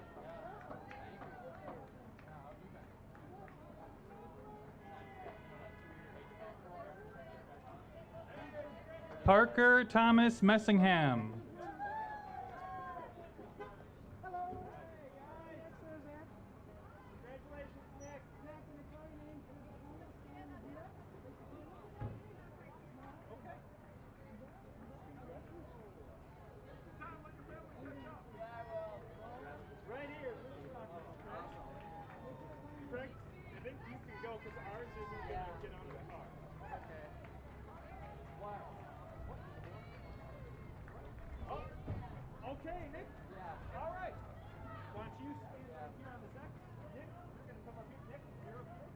Speaker 9: Parker Thomas Messingham.
Speaker 10: Okay, Nick? Yeah. All right. Why don't you stand up here on the deck? Nick, you're going to come up here. Nick, you're up here.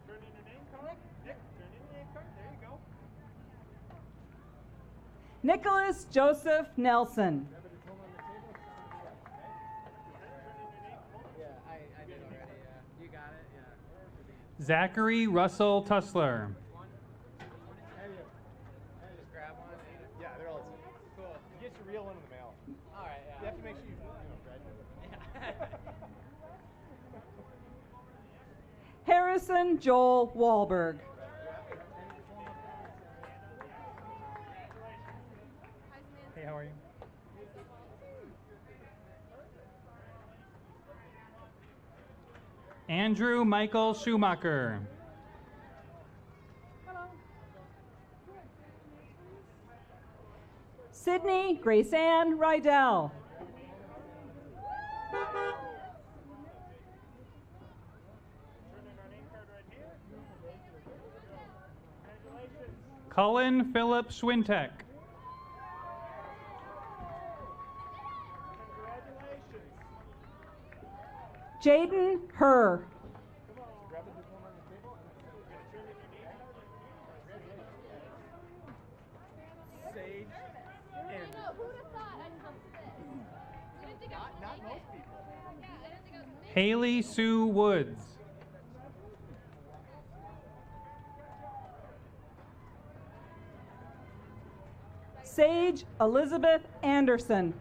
Speaker 10: Turn in your name card. Nick, turn in your name card. There you go.
Speaker 14: Nicholas Joseph Nelson.
Speaker 10: Yeah, I did already. You got it? Yeah.
Speaker 9: Zachary Russell Tussler.
Speaker 11: Just grab one. Yeah, they're all the same. Cool. You get your real one in the mail.
Speaker 10: All right, yeah.
Speaker 11: You have to make sure you graduate.
Speaker 10: Yeah.
Speaker 14: Harrison Joel Wahlberg.
Speaker 9: Hey, how are you? Andrew Michael Schumacher.
Speaker 14: Sydney Grace Ann Rydell.
Speaker 9: Cullen Philip Schwintek.
Speaker 14: Jaden Herr.
Speaker 11: Sage and not most people.
Speaker 9: Haley Sue Woods.
Speaker 14: Sage Elizabeth Anderson.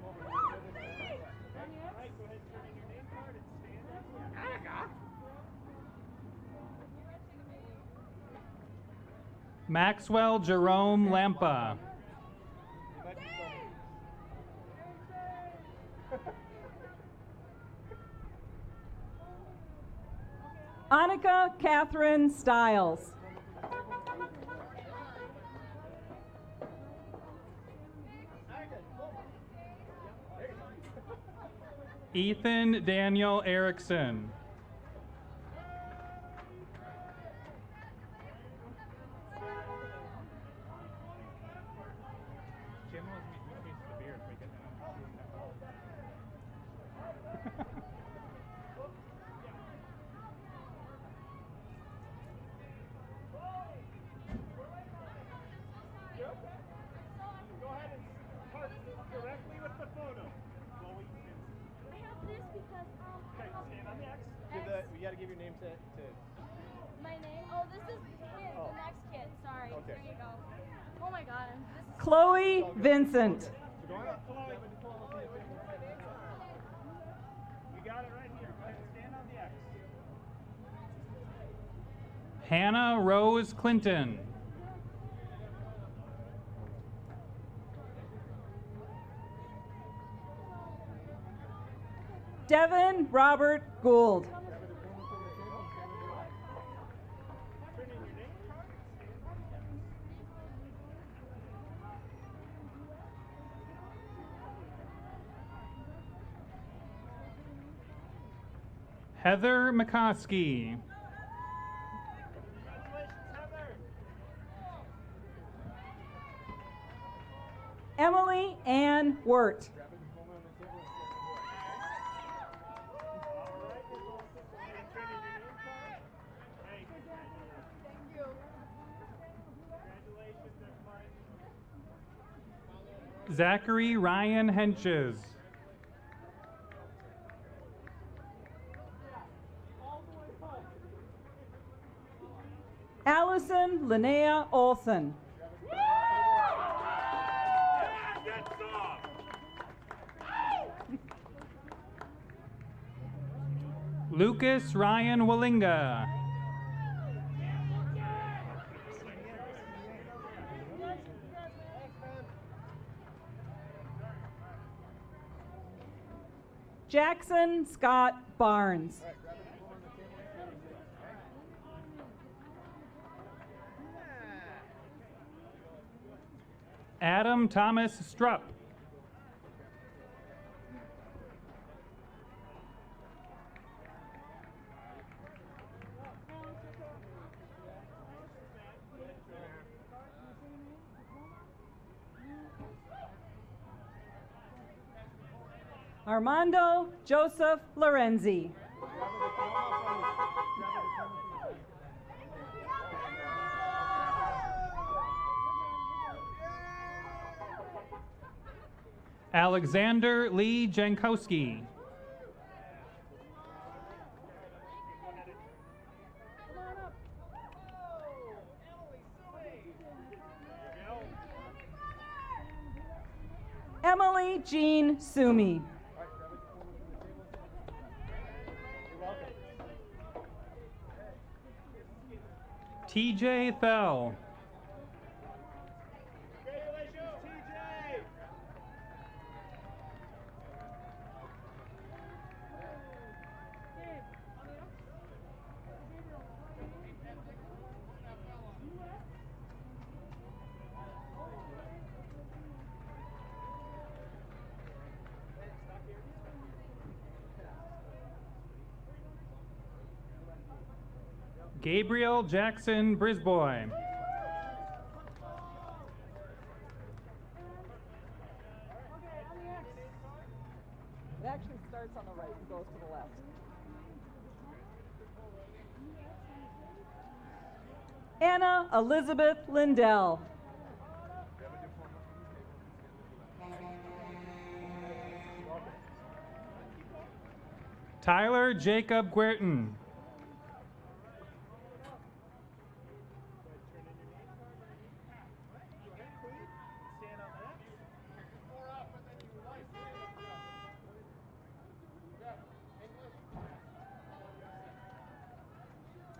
Speaker 9: Maxwell Jerome Lampa.
Speaker 14: Annika Catherine Stiles.
Speaker 9: Ethan Daniel Erickson.
Speaker 10: Go ahead and park directly with the photo.
Speaker 13: I have this because
Speaker 10: Okay, stand on the X.
Speaker 11: We gotta give your name to
Speaker 13: my name. Oh, this is kid, the next kid. Sorry.
Speaker 11: Okay.
Speaker 13: There you go. Oh my God. This is
Speaker 14: Chloe Vincent.
Speaker 10: So go ahead, Chloe. You got it right here. Go ahead and stand on the X.
Speaker 9: Hannah Rose Clinton.
Speaker 14: Devin Robert Gould.
Speaker 9: Heather McCoskey.
Speaker 14: Emily Ann Wirt.
Speaker 9: Zachary Ryan Henches.
Speaker 14: Allison Linnea Olson.
Speaker 9: Lucas Ryan Wallinga.
Speaker 14: Jackson Scott Barnes.
Speaker 9: Adam Thomas Strupp.
Speaker 14: Armando Joseph Lorenzi.
Speaker 9: Alexander Lee Jankowski.
Speaker 14: Emily Jean Sumi.
Speaker 9: TJ Thel. Gabriel Jackson Brisboy.
Speaker 12: It actually starts on the right and goes to the left.
Speaker 14: Anna Elizabeth Lindell.
Speaker 9: Tyler Jacob Guertin.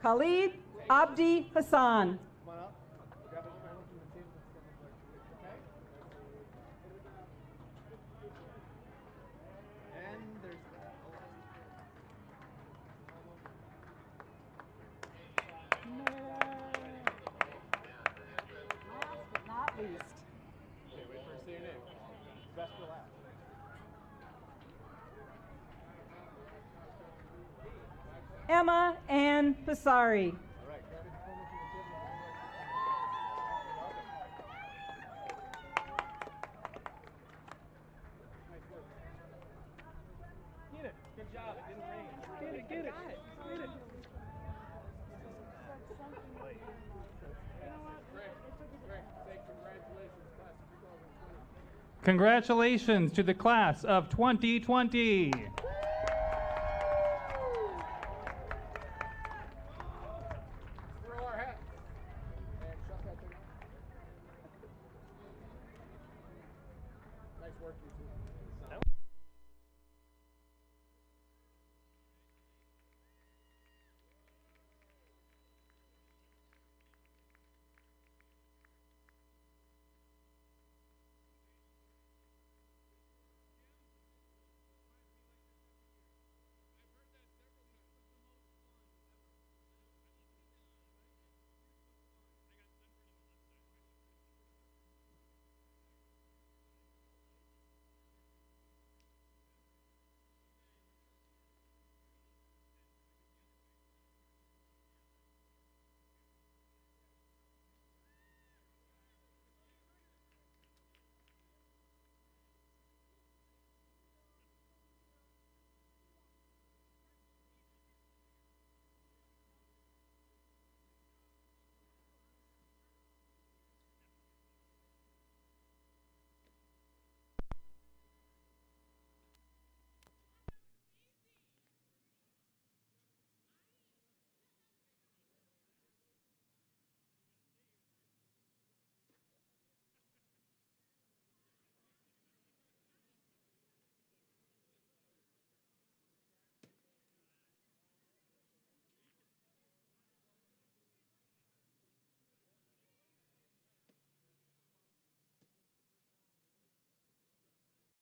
Speaker 14: Khalid Abdi Hassan.
Speaker 11: Come on up. Grab a phone from the table and stand up like okay? And there's
Speaker 12: Last but not least.
Speaker 11: Okay, wait for her to say your name. Best for last.
Speaker 14: Emma Ann Passari.
Speaker 10: Get it. Good job. It didn't rain. Get it. Get it. Get it.
Speaker 9: Congratulations to the class of 2020.
Speaker 1: Throw our hats. And shut that thing. Nice work, you two.